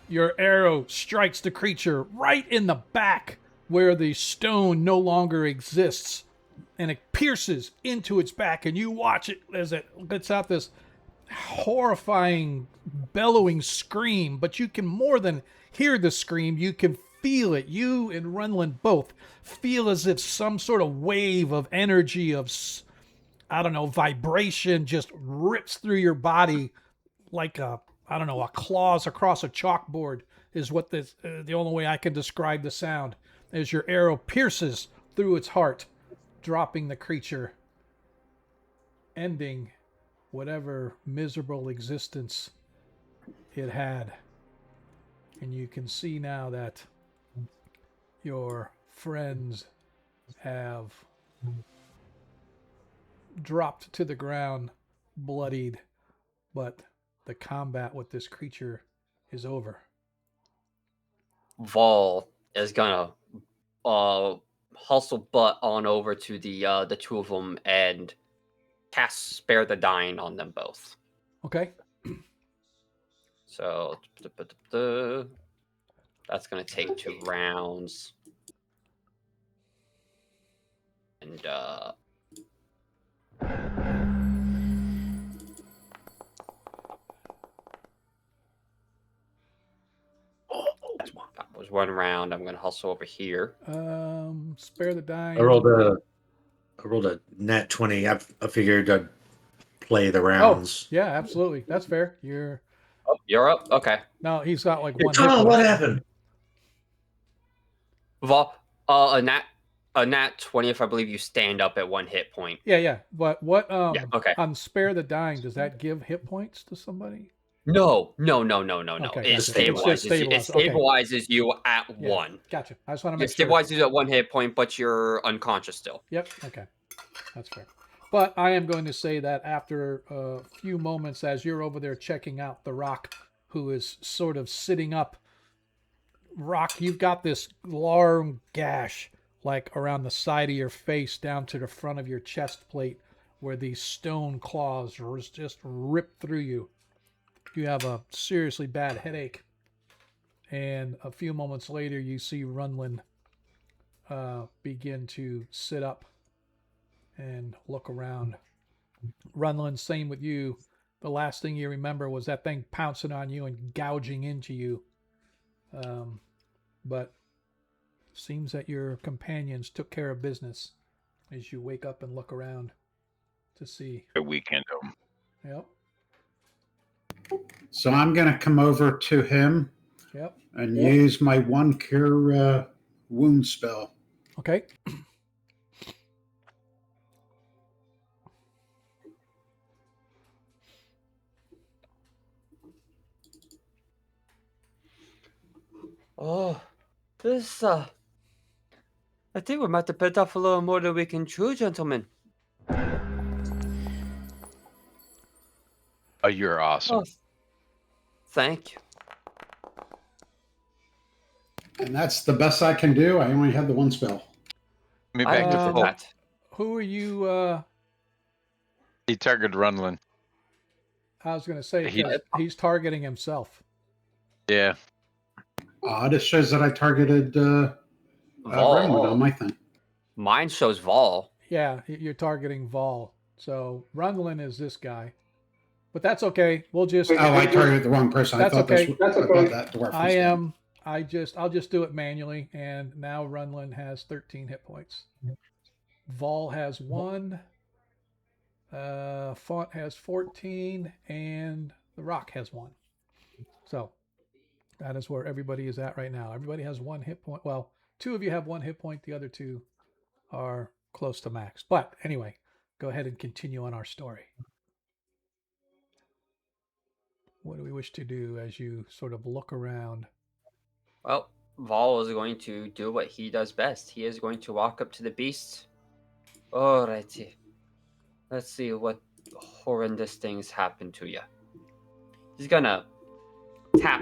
Your arrow strikes the creature right in the back where the stone no longer exists. And it pierces into its back. And you watch it as it lets out this horrifying, bellowing scream. But you can more than hear the scream. You can feel it. You and Runlin both feel as if some sort of wave of energy, of, I don't know, vibration just rips through your body like a claws across a chalkboard is what this, the only way I can describe the sound, as your arrow pierces through its heart, dropping the creature, ending whatever miserable existence it had. And you can see now that your friends have dropped to the ground, bloodied, but the combat with this creature is over. Vol is gonna hustle butt on over to the two of them and cast Spare the Dying on them both. Okay. So that's gonna take 2 rounds. And that was 1 round. I'm gonna hustle over here. Spare the dying. I rolled a nat 20. I figured I'd play the rounds. Yeah, absolutely. That's fair. You're up. Okay. no. He's got like one. Oh, hit what point. happened? Vol, a nat 20 if I believe you stand up at 1 hit point. Yeah. But what? Yeah, okay. On spare the dying, does that give hit points to somebody? No. Okay, It gotcha. stabilizes you at Yeah. 1. Gotcha. I just want to It make sure. stabilizes you at 1 hit point, but you're unconscious still. Yep. Okay. That's fair. But I am going to say that after a few moments, as you're over there checking out the Rock, who is sort of sitting up, Rock, you've got this large gash like around the side of your face down to the front of your chest plate where these stone claws just rip through you. You have a seriously bad headache. And a few moments later, you see Runlin begin to sit up and look around. Runlin, same with you. The last thing you remember was that thing pouncing on you and gouging into you. But seems that your companions took care of business as you wake up and look around to see. A weekend home. Yep. So I'm going to come over to him Yep. and use my 1 cure wound spell. Okay. Oh, this, I think we might have bit off a little more than we can chew, gentlemen. Oh, you're awesome. Oh, thank you. And that's the best I can do. I only had the 1 spell. Me I back to did full. that. Who are you? He targeted Runlin. I was going to say He- 'cause he's targeting himself. Yeah. This shows that I targeted Renwood Vol. on my thing. Mine shows Vol. Yeah, you're targeting Vol. So Runlin is this guy, but that's okay. We'll just. Oh, I targeted the wrong person. That's I thought okay. this. I thought that dwarf was I dead. am. I'll just do it manually, and now Runlin has 13 hit points. Vol has 1. Font has 14, and the Rock has 1. So that is where everybody is at right now. Everybody has 1 hit point. Well, 2 of you have 1 hit point. The other 2 are close to max. But anyway, go ahead and continue on our story. What do we wish to do as you sort of look around? Well, Vol is going to do what he does best. He is going to walk up to the beast. Alrighty. Let's see what horrendous things happen to you. He's gonna tap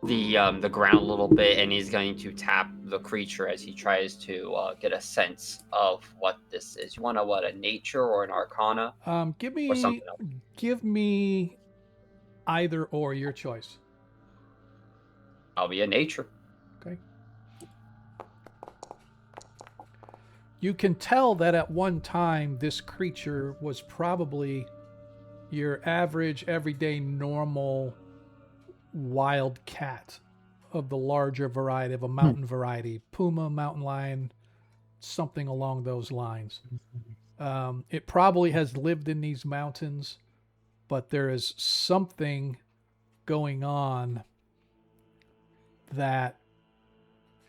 the ground a little bit, and he's going to tap the creature as he tries to get a sense of what this is. You want a nature or an arcana? Give Or something me either or, your choice. I'll be a nature. Okay. You can tell that at one time this creature was probably your average, everyday, normal wild cat. of the larger variety, of a mountain variety, puma, mountain lion, something along those lines. It probably has lived in these mountains, but there is something going on that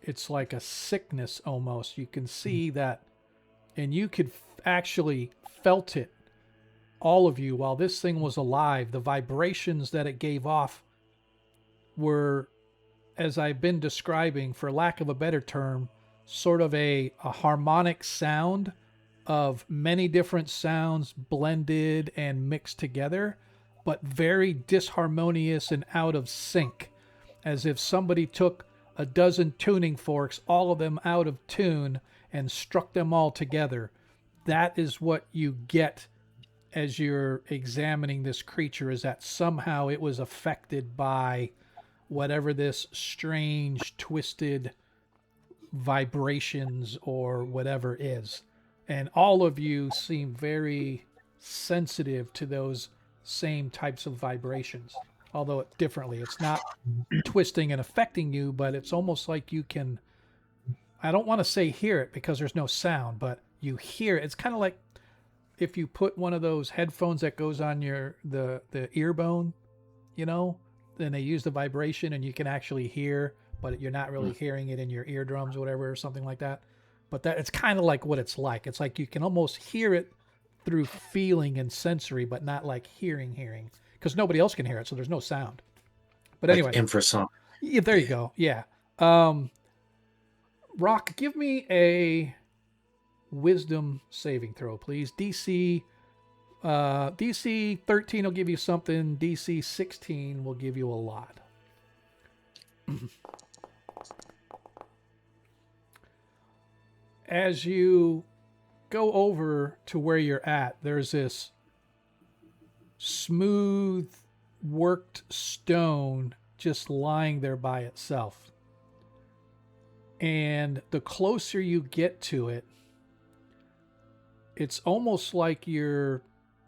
it's like a sickness almost. You can see that, and you could actually felt it, all of you, while this thing was alive. The vibrations that it gave off were, as I've been describing, for lack of a better term, sort of a harmonic sound of many different sounds blended and mixed together, but very disharmonious and out of sync, as if somebody took a dozen tuning forks, all of them out of tune, and struck them all together. That is what you get as you're examining this creature, is that somehow it was affected by whatever this strange, twisted vibrations or whatever is. And all of you seem very sensitive to those same types of vibrations, although differently. It's not twisting and affecting you, but it's almost like you can, I don't want to say hear it because there's no sound, but you hear it. It's kind of like if you put one of those headphones that goes on the ear bone, you know, then they use the vibration and you can actually hear, but you're not really hearing it in your eardrums or whatever, or something like that. But that, it's kind of like what it's like. It's like you can almost hear it through feeling and sensory, but not like hearing, because nobody else can hear it, so there's no sound. But anyway, Like infrasound. yeah, there you go. Yeah. Rock, give me a wisdom saving throw, please. DC 13 will give you something. DC 16 will give you a lot. As you go over to where you're at, there's this smooth worked stone just lying there by itself. And the closer you get to it, it's almost like you're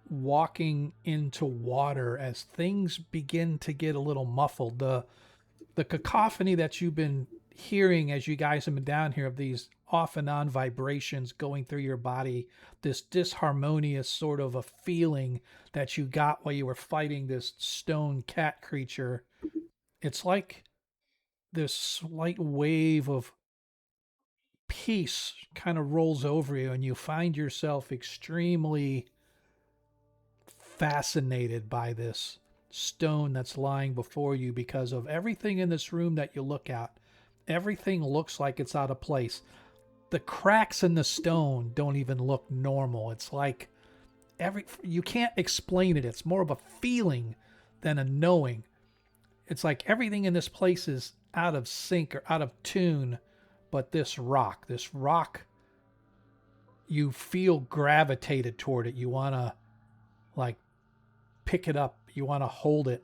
walking into water as things begin to get a little muffled. The cacophony that you've been hearing as you guys have been down here, of these off and on vibrations going through your body, this disharmonious sort of a feeling that you got while you were fighting this stone cat creature. It's like this slight wave of peace kind of rolls over you, and you find yourself extremely fascinated by this stone that's lying before you, because of everything in this room that you look at. Everything looks like it's out of place. The cracks in the stone don't even look normal. It's like you can't explain it. It's more of a feeling than a knowing. It's like everything in this place is out of sync or out of tune, but this rock, you feel gravitated toward it. You want to like pick it up. You want to hold it,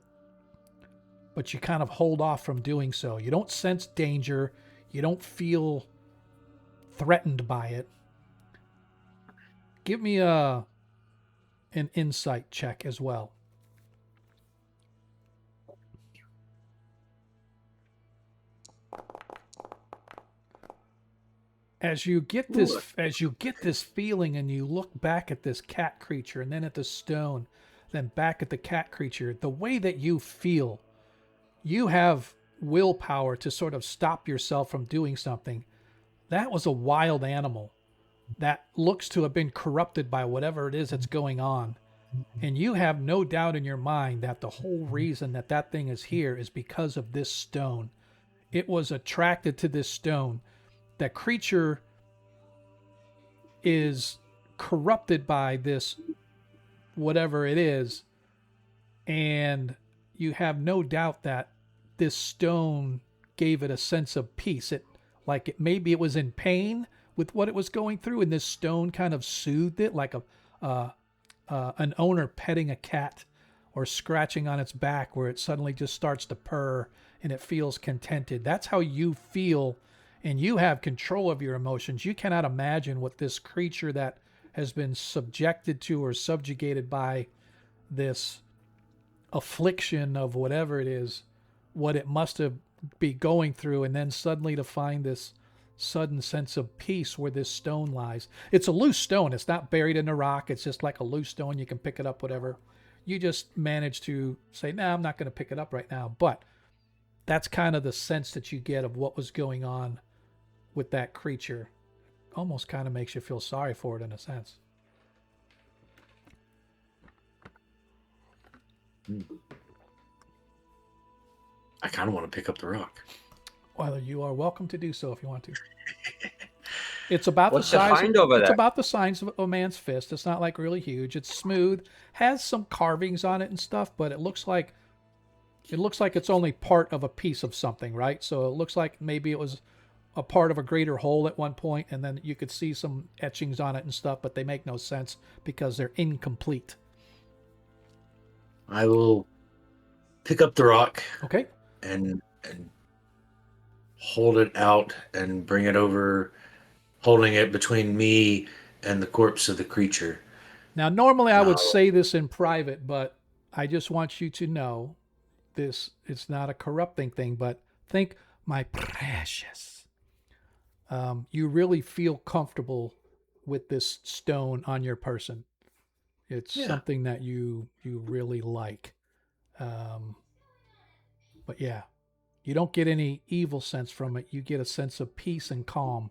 but you kind of hold off from doing so. You don't sense danger. You don't feel threatened by it. Give me an insight check as well. As you get this feeling, and you look back at this cat creature, and then at the stone, then back at the cat creature, the way that you feel, you have willpower to sort of stop yourself from doing something. That was a wild animal that looks to have been corrupted by whatever it is that's going on. And you have no doubt in your mind that the whole reason that that thing is here is because of this stone. It was attracted to this stone. That creature is corrupted by this, whatever it is, and you have no doubt that this stone gave it a sense of peace. Maybe it was in pain with what it was going through, and this stone kind of soothed it, like an owner petting a cat or scratching on its back, where it suddenly just starts to purr and it feels contented. That's how you feel. And you have control of your emotions. You cannot imagine what this creature that has been subjected to or subjugated by this affliction of whatever it is, what it must have be going through, and then suddenly to find this sudden sense of peace where this stone lies. It's a loose stone. It's not buried in the rock. It's just like a loose stone. You can pick it up, whatever. You just manage to say, nah, I'm not going to pick it up right now. But that's kind of the sense that you get of what was going on with that creature. Almost kind of makes you feel sorry for it in a sense. I kind of want to pick up the rock. Well, you are welcome to do so if you want to. It's about What's the the size. find over It's there? about the size of a man's fist. It's not like really huge. It's smooth, has some carvings on it and stuff, but it looks like it's only part of a piece of something, right? So it looks like maybe it was a part of a greater whole at one point, and then you could see some etchings on it and stuff, but they make no sense because they're incomplete. I will pick up the rock Okay. and hold it out and bring it over, holding it between me and the corpse of the creature. Now, normally I would No. say this in private, but I just want you to know this, it's not a corrupting thing, but think, my precious. You really feel comfortable with this stone on your person. It's Yeah. something that you really like. But yeah, you don't get any evil sense from it. You get a sense of peace and calm.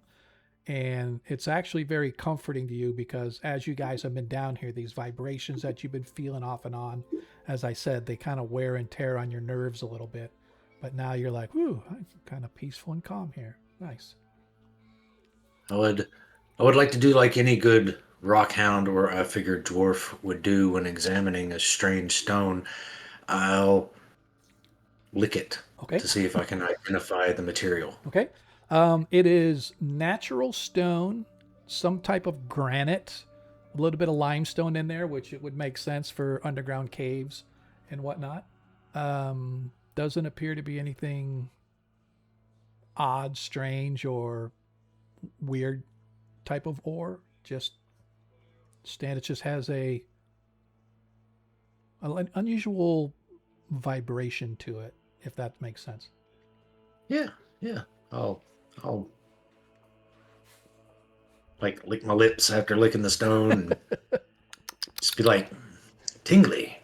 And it's actually very comforting to you because as you guys have been down here, these vibrations that you've been feeling off and on, as I said, they kind of wear and tear on your nerves a little bit. But now you're like, whoo, I'm kind of peaceful and calm here. Nice. I would like to do like any good rockhound or I figured dwarf would do when examining a strange stone. I'll lick it Okay. to see if I can identify the material. Okay. It is natural stone, some type of granite, a little bit of limestone in there, which it would make sense for underground caves and whatnot. Doesn't appear to be anything odd, strange, or weird type of ore. It just has an unusual vibration to it, if that makes sense. Yeah. I'll like lick my lips after licking the stone and just be like tingly.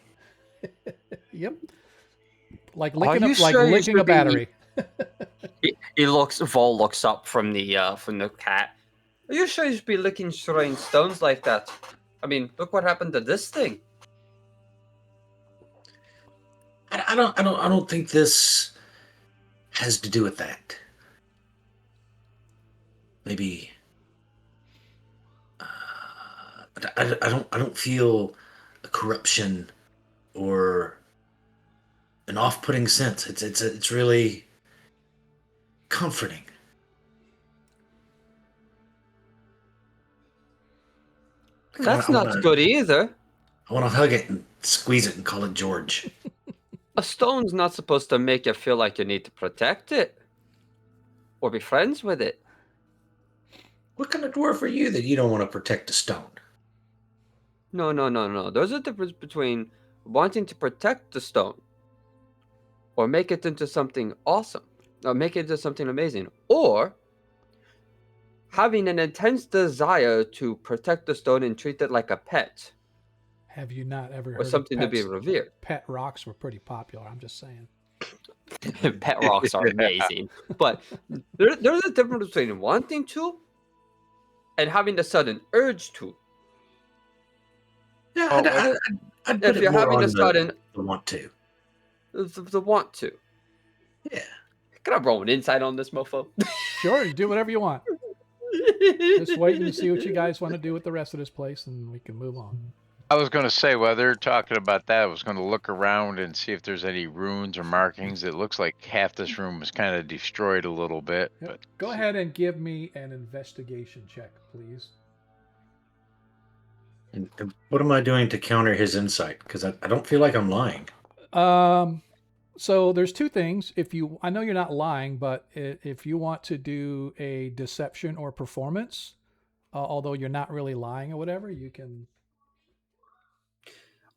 Yep. Like Are licking you up, like sure you licking a should be- battery. Vol looks up from the cat. Are you sure you should be licking strange stones like that? I mean, look what happened to this thing. I don't think this has to do with that. Maybe I don't feel a corruption or an off-putting sense. It's really comforting. That's not good either. I want to hug it and squeeze it and call it George. A stone's not supposed to make you feel like you need to protect it or be friends with it. What kind of dwarf are you that you don't want to protect a stone? No. There's a difference between wanting to protect the stone or make it into something awesome, or make it into something amazing, or having an intense desire to protect the stone and treat it like a pet Have you not ever or heard something of to be pets? revered. Pet rocks were pretty popular. I'm just saying. Pet rocks are amazing, but there's a difference between wanting to and having the sudden urge to. Yeah, Oh, I'd put If it you're more having on a sudden the want to. the want to. Yeah. Can I roll an insight on this mofo? Sure, you do whatever you want. Just waiting to see what you guys want to do with the rest of this place, and we can move on. I was going to say, while they're talking about that, I was going to look around and see if there's any runes or markings. It looks like half this room was kind of destroyed a little bit. Yep. But Go ahead and give me an investigation check, please. And what am I doing to counter his insight? Because I don't feel like I'm lying. So there's two things. I know you're not lying, but if you want to do a deception or performance, although you're not really lying or whatever, you can.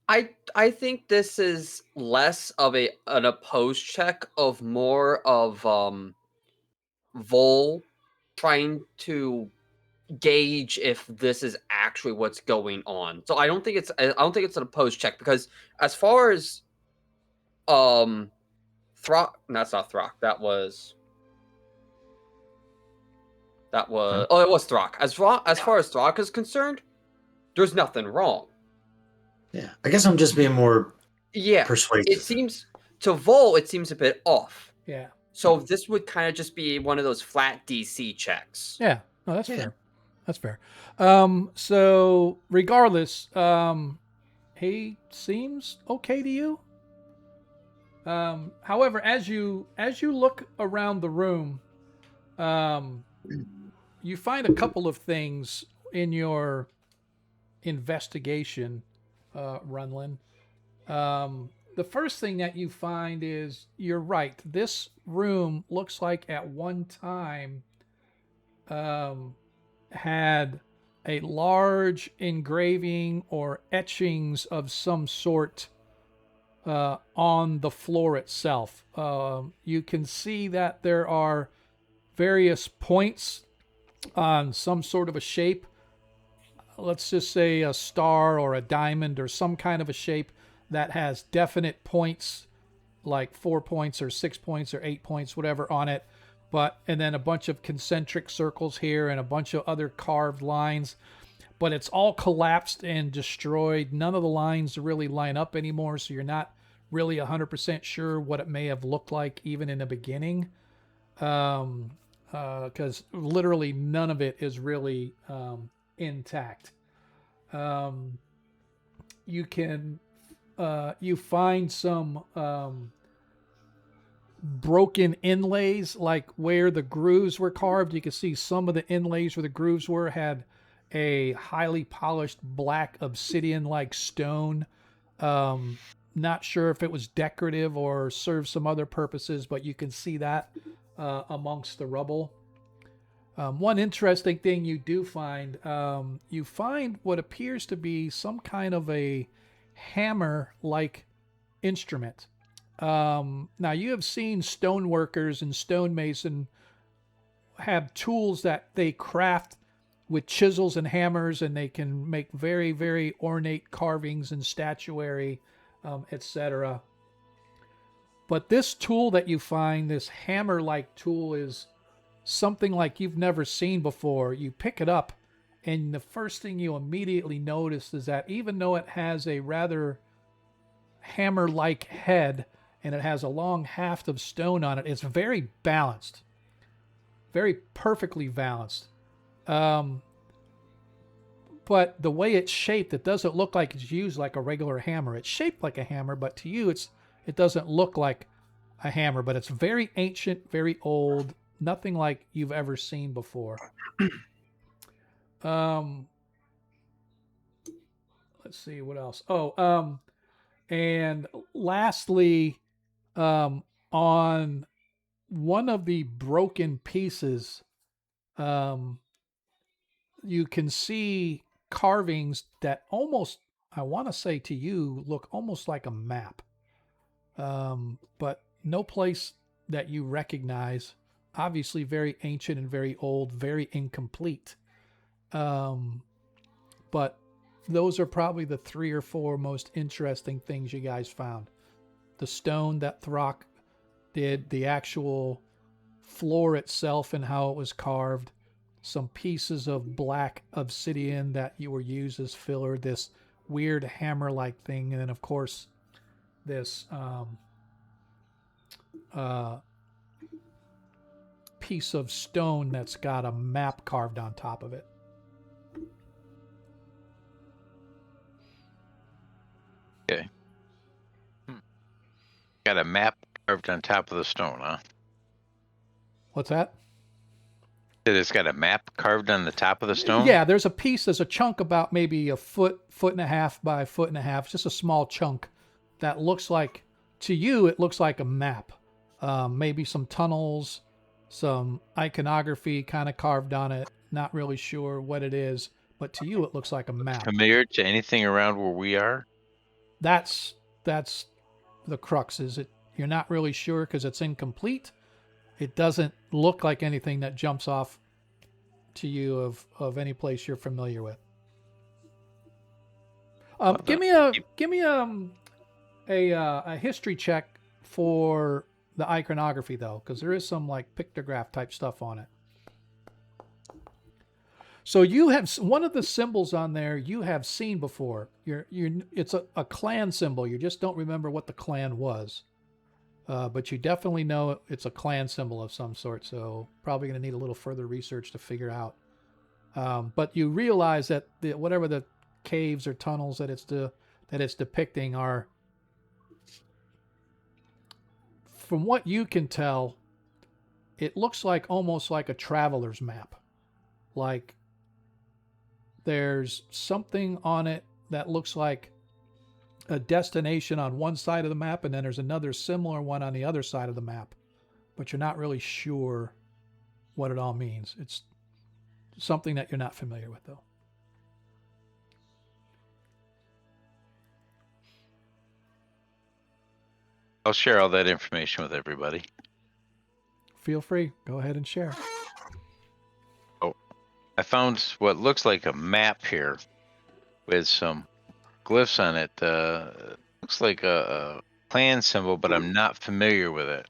I think this is less of an opposed check of more of Vol trying to gauge if this is actually what's going on. So I don't think it's an opposed check, because as far as Throck, that's not Throck. That was it was Throck. As far as Throck is concerned, there's nothing wrong. Yeah, I guess I'm just being more Yeah, persuasive. it seems to Vol, it seems a bit off. Yeah. So this would kind of just be one of those flat DC checks. Yeah. No, that's fair. That's fair. So regardless, he seems okay to you. However, as you look around the room, you find a couple of things in your investigation, Runlin. The first thing that you find is, you're right. This room looks like at one time had a large engraving or etchings of some sort on the floor itself. You can see that there are various points on some sort of a shape. Let's just say a star or a diamond or some kind of a shape that has definite points, like 4 points or 6 points or 8 points, whatever, on it. And then a bunch of concentric circles here and a bunch of other carved lines. But it's all collapsed and destroyed. None of the lines really line up anymore, so you're not really 100% sure what it may have looked like even in the beginning. Because literally none of it is really intact. You find some broken inlays, like where the grooves were carved. You can see some of the inlays where the grooves were had a highly polished black obsidian-like stone. Not sure if it was decorative or served some other purposes, but you can see that amongst the rubble. One interesting thing you do find, you find what appears to be some kind of a hammer-like instrument. Now, you have seen stoneworkers and stonemason have tools that they craft with chisels and hammers, and they can make very, very ornate carvings and statuary, etc. But this tool that you find, this hammer-like tool, is something like you've never seen before. You pick it up, and the first thing you immediately notice is that even though it has a rather hammer-like head and it has a long haft of stone on it, it's very balanced, very perfectly balanced. But the way it's shaped, it doesn't look like it's used like a regular hammer. It's shaped like a hammer, but to you, it doesn't look like a hammer. But it's very ancient, very old, nothing like you've ever seen before. Let's see what else. And lastly, on one of the broken pieces, you can see carvings that almost, I want to say to you, look almost like a map. But no place that you recognize. Obviously very ancient and very old, very incomplete. But those are probably the 3 or 4 most interesting things you guys found. The stone that Throck did, the actual floor itself and how it was carved, some pieces of black obsidian that you were used as filler, this weird hammer-like thing, and then of course this piece of stone that's got a map carved on top of it. Okay. Got a map carved on top of the stone, huh? What's that? It's got a map carved on the top of the stone? Yeah, there's a chunk about maybe a foot and a half by a foot and a half, just a small chunk that looks like, to you, it looks like a map. Maybe some tunnels, some iconography kind of carved on it. Not really sure what it is, but to you, it looks like a map. Familiar to anything around where we are? that's the crux. Is it? You're not really sure because it's incomplete. It doesn't look like anything that jumps off to you of any place you're familiar with. Give me a history check for the iconography though, because there is some like pictograph type stuff on it. So you have one of the symbols on there you have seen before. It's a clan symbol. You just don't remember what the clan was. But you definitely know it's a clan symbol of some sort, so probably going to need a little further research to figure out. But you realize that whatever the caves or tunnels that it's depicting are, from what you can tell, it looks like almost like a traveler's map. Like there's something on it that looks like a destination on one side of the map, and then there's another similar one on the other side of the map, but you're not really sure what it all means. It's something that you're not familiar with though. I'll share all that information with everybody. Feel free, go ahead and share. I found what looks like a map here with some glyphs on it. Looks like a clan symbol, but I'm not familiar with it.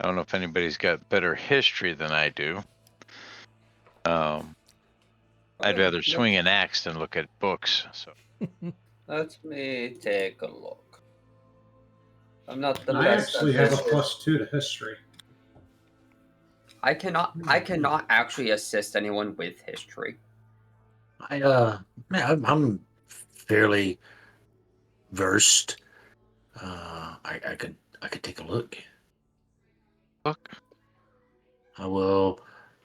I don't know if anybody's got better history than I do. I'd rather swing an axe than look at books. So Let me take a look. I'm not the I best actually at have a history. +2 to history. I cannot actually assist anyone with history. I'm fairly versed. I could take a look. look, I will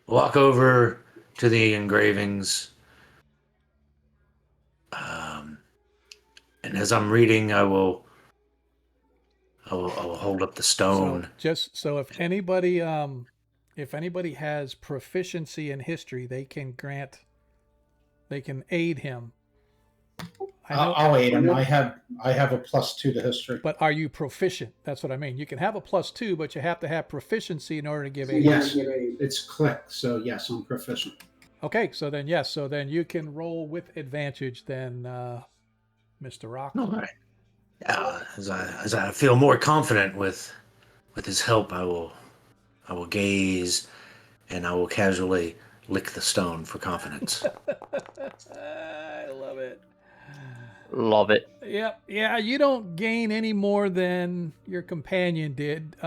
walk over to the engravings. And as I'm reading, I will hold up the stone. So just so if anybody has proficiency in history, they can aid him. I'll aid him. I have a +2 to history. But are you proficient? That's what I mean. You can have a +2, but you have to have proficiency in order to give aid. Yes, it's click. So yes, I'm proficient. Okay, so then yes, so then you can roll with advantage then, Mr. Rock. All right. As I feel more confident with his help, I will gaze, and I will casually lick the stone for confidence. I love it. Love it. Yep. Yeah, you don't gain any more than your companion did.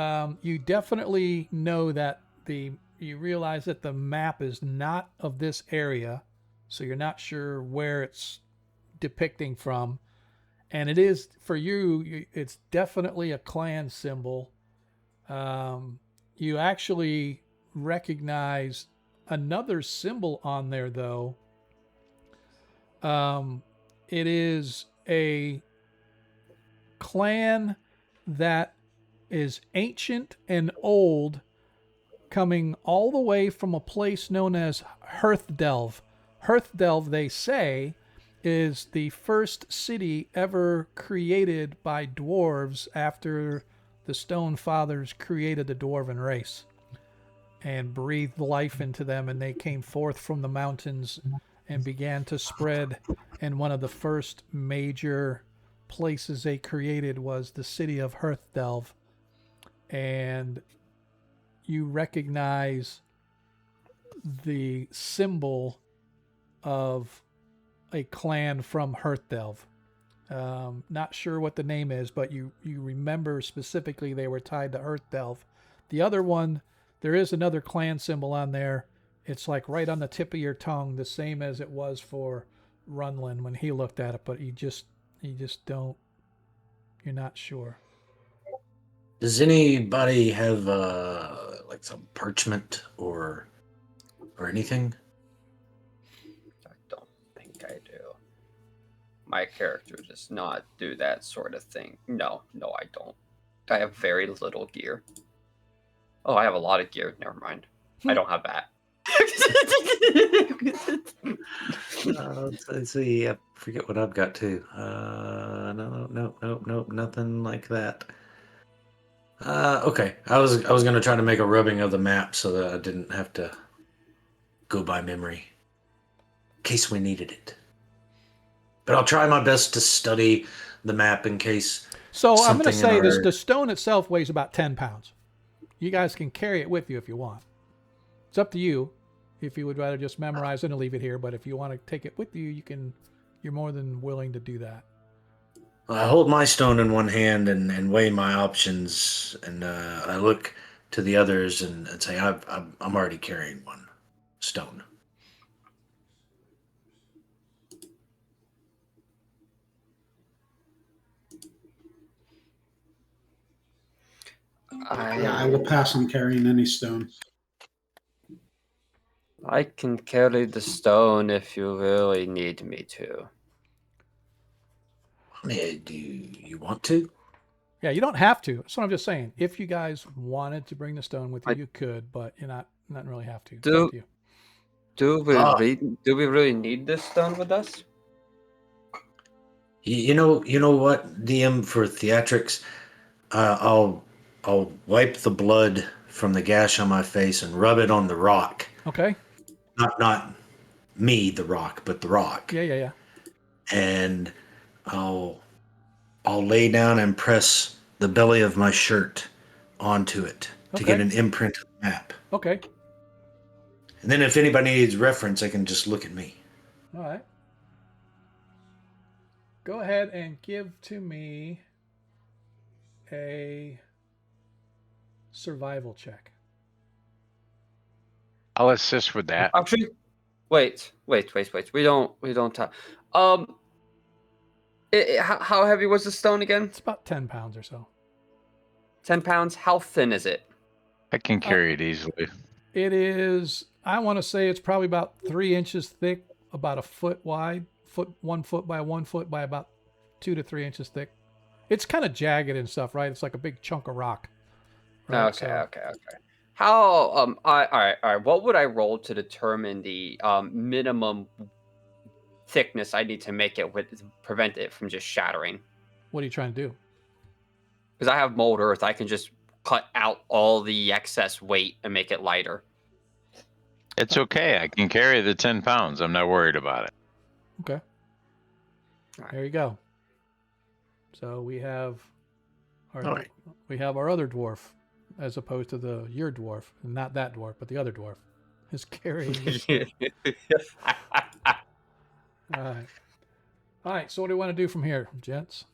You definitely know that you realize that the map is not of this area, so you're not sure where it's depicting from. And it is, for you, it's definitely a clan symbol. You actually recognize another symbol on there, though. It is a clan that is ancient and old, coming all the way from a place known as Hearthdelve. Hearthdelve, they say, is the first city ever created by dwarves after the Stone Fathers created the dwarven race and breathed life into them, and they came forth from the mountains and began to spread. And one of the first major places they created was the city of Hearthdelve. And you recognize the symbol of a clan from Hearthdelve. Not sure what the name is, but you remember specifically they were tied to Hearthdelve. The other one, there is another clan symbol on there. It's like right on the tip of your tongue, the same as it was for Runlin when he looked at it, but you just don't, you're not sure. Does anybody have like some parchment or anything? I don't think I do. My character does not do that sort of thing. No, I don't. I have very little gear. Oh, I have a lot of gear. Never mind. I don't have that. Let's see. I forget what I've got too. No, no, nothing like that. Okay. I was gonna try to make a rubbing of the map so that I didn't have to go by memory, in case we needed it. But I'll try my best to study the map in case. So I'm going to something in say this: our- the stone itself weighs about 10 pounds. You guys can carry it with you if you want. It's up to you. If you would rather just memorize it and leave it here, but if you want to take it with you, you can. You're more than willing to do that. I hold my stone in one hand and weigh my options, and I look to the others and say, I'm already carrying one stone. I will pass on carrying any stone. I can carry the stone if you really need me to. Do you want to? Yeah, you don't have to. That's what I'm just saying. If you guys wanted to bring the stone with you, you could, but you're not really have to. It's up to you. Do we really need this stone with us? You know what, DM, for theatrics, I'll wipe the blood from the gash on my face and rub it on the rock. Okay. Not me, the rock, but the rock. Yeah. And I'll lay down and press the belly of my shirt onto it to get an imprint of the map. Okay. And then if anybody needs reference, they can just look at me. All right. Go ahead and give to me a survival check. I'll assist with that. Actually, wait. We don't talk. How heavy was the stone again? It's about 10 pounds or so. 10 pounds. How thin is it? I can carry it easily. It is, I want to say it's probably about 3 inches thick, about a foot wide, 1 foot by 1 foot by about 2 to 3 inches thick. It's kind of jagged and stuff, right? It's like a big chunk of rock. Right? Okay. How all right. What would I roll to determine the minimum thickness I need to make it with prevent it from just shattering? What are you trying to do? Because I have mold earth, I can just cut out all the excess weight and make it lighter. It's okay. I can carry the 10 pounds. I'm not worried about it. Okay. Right. There you go. So we have our All right. other dwarf, as opposed to your dwarf, not that dwarf, but the other dwarf, is carrying. All right. So what do you want to do from here, gents?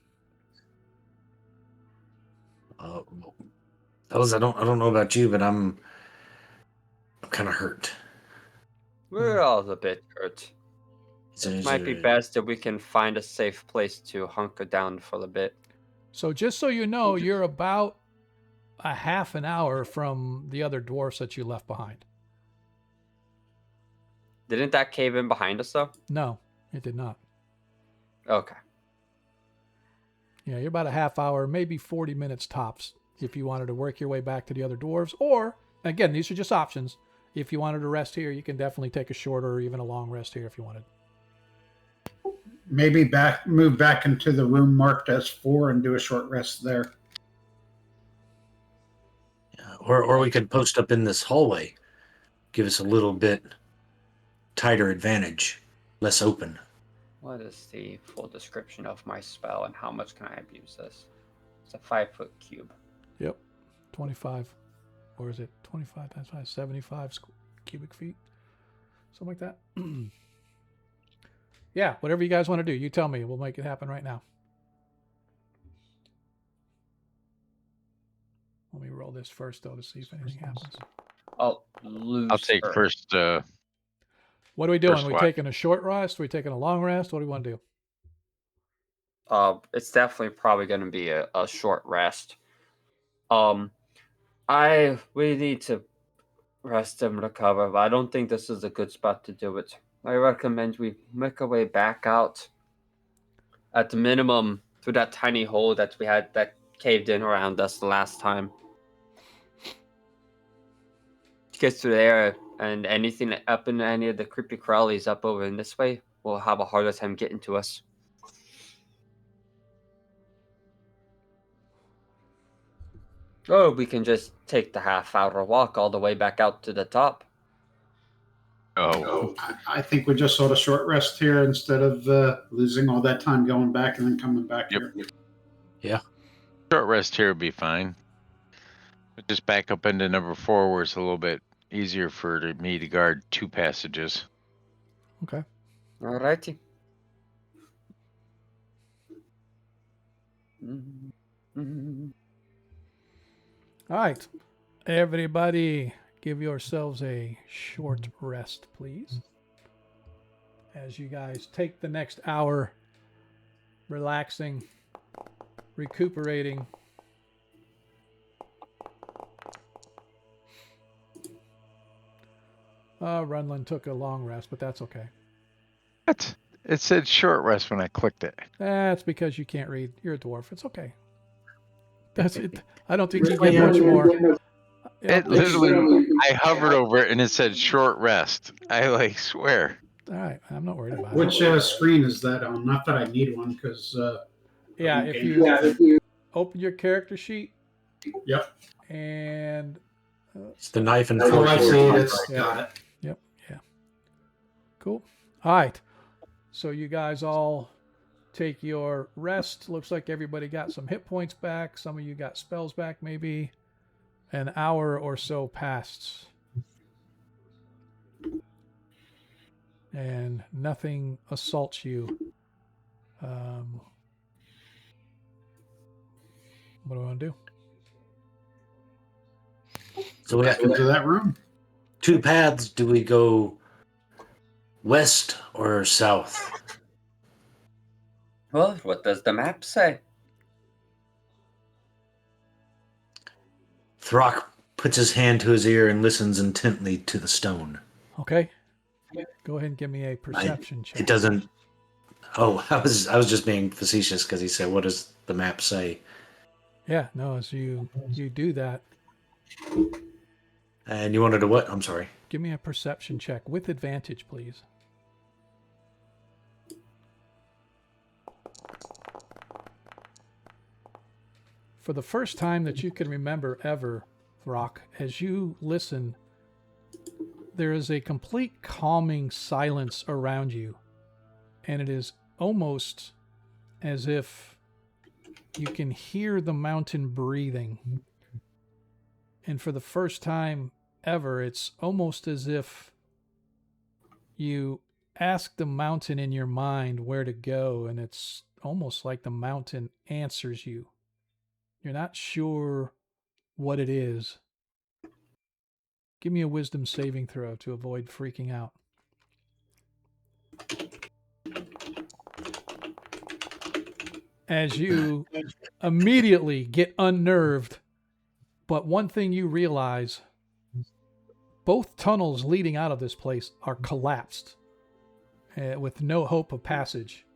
Fellas, I don't know about you, but I'm kind of hurt. We're all a bit hurt. It might be best if we can find a safe place to hunker down for a bit. So just so you know, you're about a half an hour from the other dwarfs that you left behind. Didn't that cave in behind us, though? No, it did not. Okay. Yeah, you're about a half hour, maybe 40 minutes tops, if you wanted to work your way back to the other dwarves. Or, again, these are just options. If you wanted to rest here, you can definitely take a shorter or even a long rest here if you wanted. Maybe move back into the room marked as 4 and do a short rest there. Or we could post up in this hallway. Give us a little bit tighter advantage. Less open. What is the full description of my spell and how much can I abuse this? It's a 5-foot cube. Yep. 25. Or is it 25 times 5? 75 cubic feet. Something like that. Yeah, whatever you guys want to do, you tell me. We'll make it happen right now. Let me roll this first, though, to see if anything happens. I'll take first. What are we doing? First Are we watch. taking a short rest? Are we taking a long rest? What do we want to do? It's definitely probably going to be a short rest. We need to rest and recover, but I don't think this is a good spot to do it. I recommend we make our way back out, at the minimum, through that tiny hole that we had that caved in around us the last time. Get through there, and anything up in any of the creepy crawlies up over in this way will have a harder time getting to us. Or we can just take the half-hour walk all the way back out to the top. Oh, I think we just sort of short rest here instead of losing all that time going back and then coming back Yep. here. Yeah. short rest here would be fine. But just back up into number 4 where it's a little bit easier for me to guard 2 passages. Okay. Alrighty. All right. Everybody, give yourselves a short rest, please. As you guys take the next hour relaxing, recuperating. Runlin took a long rest, but that's okay. What? It said short rest when I clicked it. That's because you can't read. You're a dwarf. It's okay. That's it. I don't think you get much more. It literally, I hovered over it and it said short rest. I swear. All right. I'm not worried about it. Which screen is that on? Not that I need one because. Yeah, if you open your character sheet. Yep. And It's the knife and Oh, fork. I see it. It's Yeah. got it. Yep. Yeah. Cool. All right. So you guys all take your rest. Looks like everybody got some hit points back. Some of you got spells back, maybe. An hour or so passed. And nothing assaults you. What do I want to do? So we got Into that room. 2 paths. Do we go west or south? Well, what does the map say? Throck puts his hand to his ear and listens intently to the stone. Okay. Go ahead and give me a perception check. It doesn't. Oh, I was just being facetious because he said, "What does the map say?" Yeah, no, as you do that, And you wanted to what? I'm sorry. give me a perception check with advantage, please. For the first time that you can remember ever, Rock, as you listen, there is a complete calming silence around you. And it is almost as if you can hear the mountain breathing. And for the first time ever, it's almost as if you ask the mountain in your mind where to go, and it's almost like the mountain answers you. You're not sure what it is. Give me a wisdom saving throw to avoid freaking out. As you immediately get unnerved, but one thing you realize, both tunnels leading out of this place are collapsed with no hope of passage.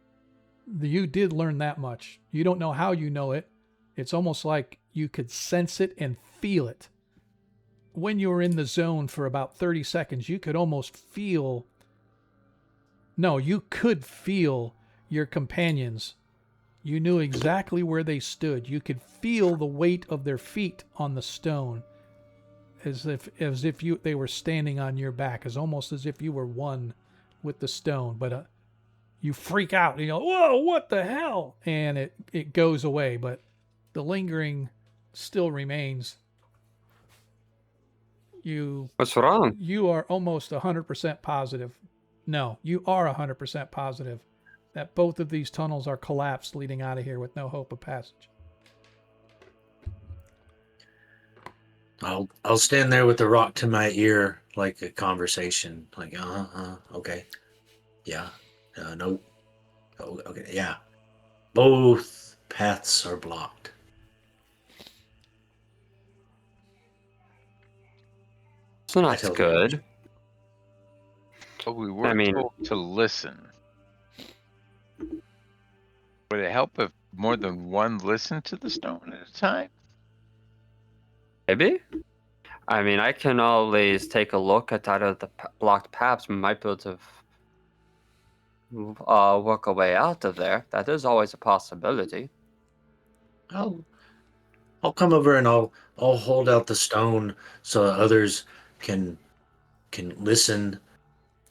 You did learn that much. You don't know how you know it. It's almost like you could sense it and feel it. When you were in the zone for about 30 seconds, you could almost feel... No, you could feel your companions. You knew exactly where they stood. You could feel the weight of their feet on the stone, as if they were standing on your back, almost as if you were one with the stone. But you freak out and you go, "Whoa, what the hell?" And it goes away, but the lingering still remains. What's wrong? You are almost 100% positive. No, you are 100% positive that both of these tunnels are collapsed leading out of here with no hope of passage. I'll stand there with the rock to my ear, like a conversation, like okay, yeah, no, oh, okay, yeah. Both paths are blocked. So that's good. But we were told to listen. Would it help if more than one listened to the stone at a time? Maybe. I mean, I can always take a look at either of the blocked paths. We might be able to work a way out of there. That is always a possibility. I'll I'll come over and I'll hold out the stone so that others can listen.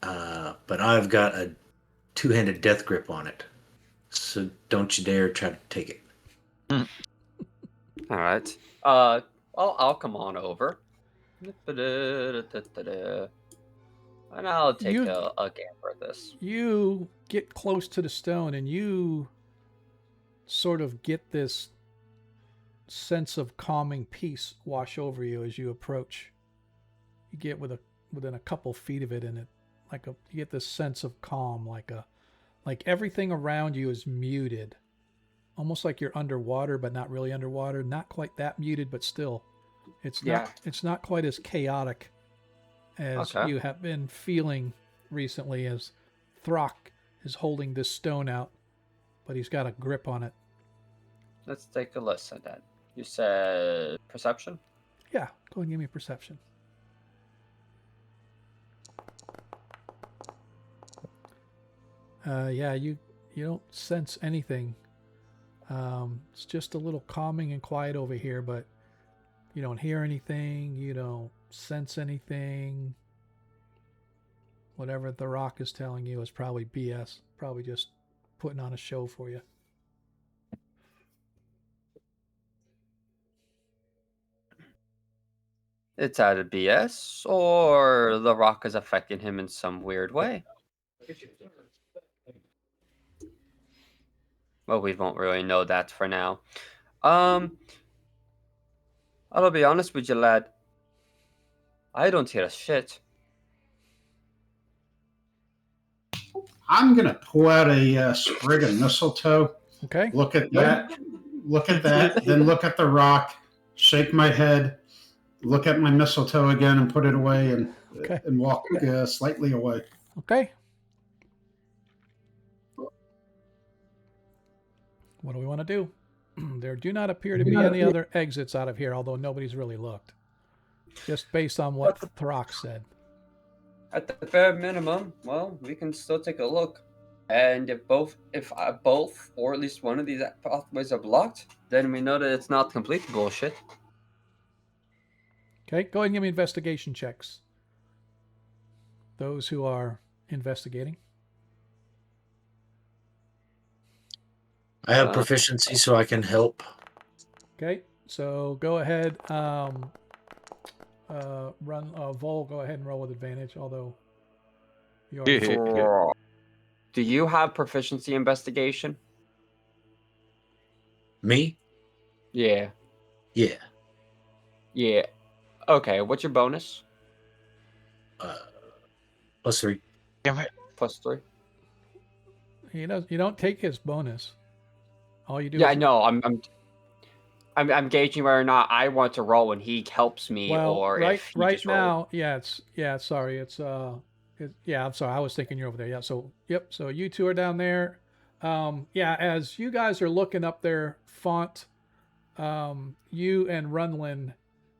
But I've got a two-handed death grip on it, so don't you dare try to take it. All right. I'll come on over. And I'll take a gamble at this. You get close to the stone and you sort of get this sense of calming peace wash over you as you approach. You get within a couple feet of it, and you get this sense of calm, like everything around you is muted, almost like you're underwater, but not really underwater. Not quite that muted, but still, it's not quite as chaotic as you have been feeling recently, as Throck is holding this stone out, but he's got a grip on it. Let's take a listen then. You said perception? Yeah, go ahead and give me a perception. Yeah, you don't sense anything. It's just a little calming and quiet over here, but you don't hear anything. You don't sense anything. Whatever the rock is telling you is probably BS. Probably just putting on a show for you. It's either BS or the rock is affecting him in some weird way. Well, we won't really know that for now. I'll be honest with you, lad. I don't hear a shit. I'm going to pull out a sprig of mistletoe. Okay. Look at that. Then look at the rock. Shake my head. Look at my mistletoe again and put it away and walk slightly away. Okay. What do we want to do? There do not appear to be any other exits out of here, although nobody's really looked. Just based on what Throck said. At the bare minimum, well, we can still take a look. And if both, or at least one of these pathways are blocked, then we know that it's not complete bullshit. Okay, go ahead and give me investigation checks. Those who are investigating. I have proficiency, so I can help. Okay, so go ahead. Vol, go ahead and roll with advantage, although you are... Do you have proficiency investigation? Me? Yeah. Yeah. Yeah. Okay, what's your bonus? +3. Damn it. +3. You don't take his bonus. All you do. Yeah, I know. I'm gauging whether or not I want to roll when he helps me, or if he right just now. Sorry. I'm sorry. I was thinking you're over there. Yeah. So So you two are down there. As you guys are looking up there, Font, you and Runlin,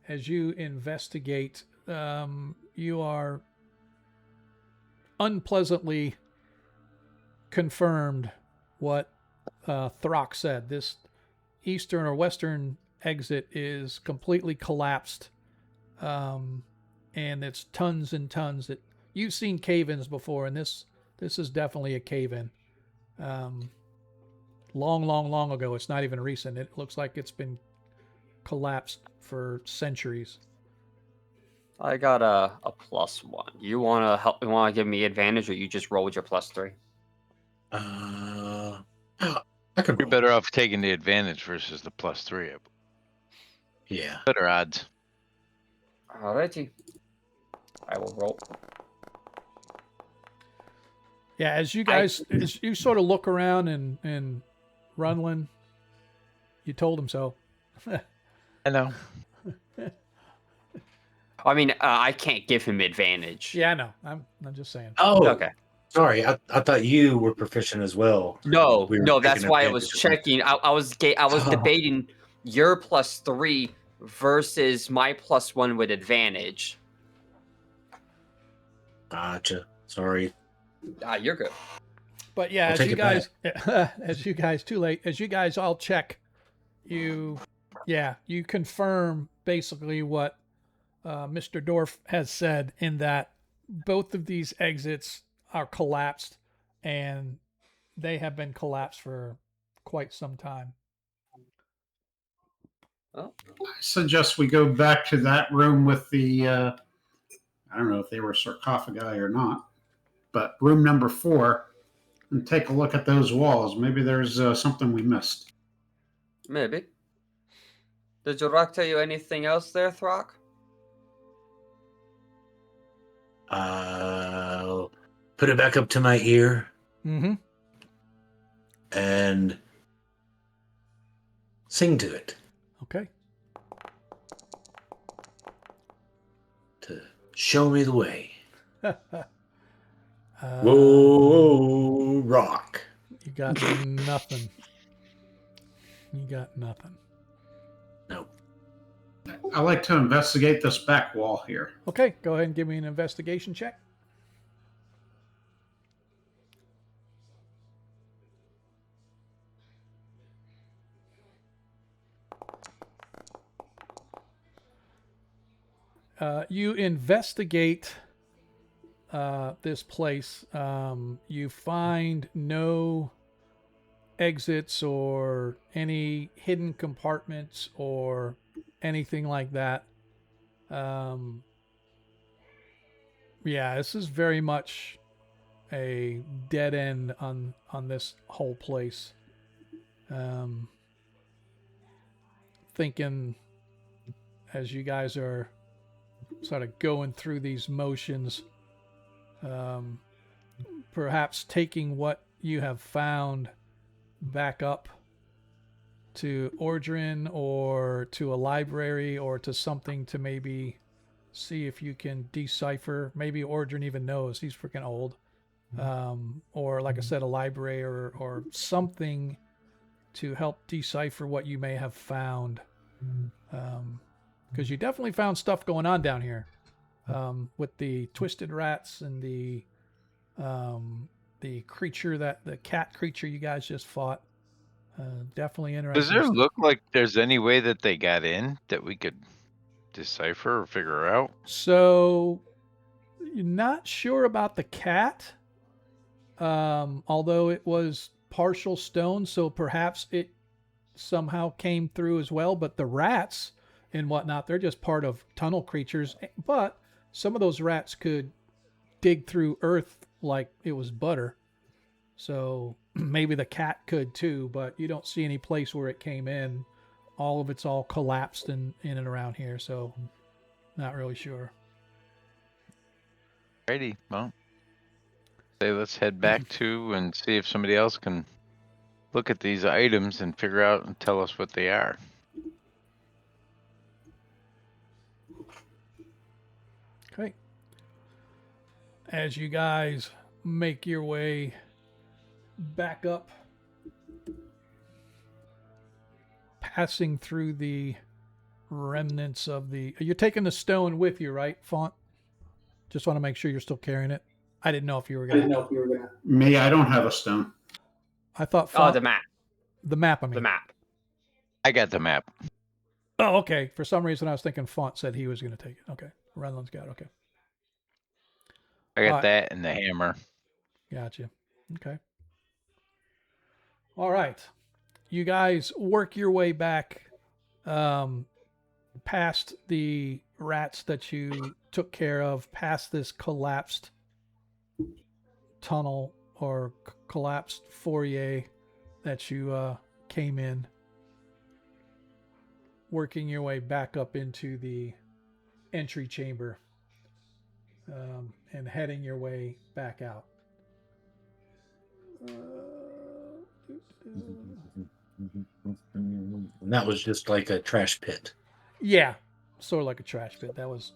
as you investigate, you are unpleasantly confirmed what Throck said. This eastern or western exit is completely collapsed, and it's tons and tons. You've seen cave-ins before, and this is definitely a cave-in. Long ago. It's not even recent. It looks like it's been collapsed for centuries. I got a +1. You want to help? You want to give me advantage, or you just roll with your +3? I could. You're better off taking the advantage versus the +3. Yeah. Better odds. Alrighty. I will roll. Yeah, as you guys, as you sort of look around and Runlin, you told him so. I know. I mean, I can't give him advantage. Yeah, I know. I'm just saying. Oh, Okay. Sorry, I thought you were proficient as well. No, We were no, that's taking why I was advantage of checking. I was debating your +3 versus my +1 with advantage. Gotcha. Sorry. You're good. But yeah, I'll as take you it back. guys, as you guys all check, you Yeah, you confirm basically what Mr. Dorf has said in that both of these exits are collapsed, and they have been collapsed for quite some time. Oh, I suggest we go back to that room with the, I don't know if they were sarcophagi or not, but room number 4, and take a look at those walls. Maybe there's something we missed. maybe. Did Jorak tell you anything else there, Throck? I'll put it back up to my ear Mm-hmm. and sing to it Okay. to show me the way. Uh, Whoa, rock. You got nothing. You got nothing. Nope. I like to investigate this back wall here. Okay, go ahead and give me an investigation check. You investigate this place. You find no exits or any hidden compartments or anything like that. Yeah, this is very much a dead end on this whole place. Thinking as you guys are sort of going through these motions, perhaps taking what you have found back up to Ordrin or to a library or to something to maybe see if you can decipher. Maybe Ordrin even knows, he's freaking old. Or like I said, a library or something to help decipher what you may have found. Because you definitely found stuff going on down here, with the twisted rats and the creature, the cat creature you guys just fought. Definitely interesting. Does there stuff. look like there's any way that they got in that we could decipher or figure out? So, you're not sure about the cat, although it was partial stone, so perhaps it somehow came through as well. But the rats and whatnot, they're just part of tunnel creatures. But some of those rats could dig through earth like it was butter. So maybe the cat could too, but you don't see any place where it came in. All of it's all collapsed in and around here, so not really sure. Alrighty, well, say let's head back to and see if somebody else can look at these items and figure out and tell us what they are. Okay. As you guys make your way back up, passing through the remnants of the... You're taking the stone with you, right, Font? Just want to make sure you're still carrying it. I didn't know if you were going to... Me, I don't have a stone. I thought Oh, Font... the map. The map, I mean. The map. I got the map. Oh, okay. For some reason, I was thinking Font said he was going to take it. Okay. Renland's got it. Okay. I got Alright. that and the hammer. Gotcha. Okay. All right. You guys work your way back past the rats that you took care of, past this collapsed tunnel or collapsed foyer that you came in, working your way back up into the entry chamber, and heading your way back out. And that was just like a trash pit. Yeah, sort of like a trash pit. That was,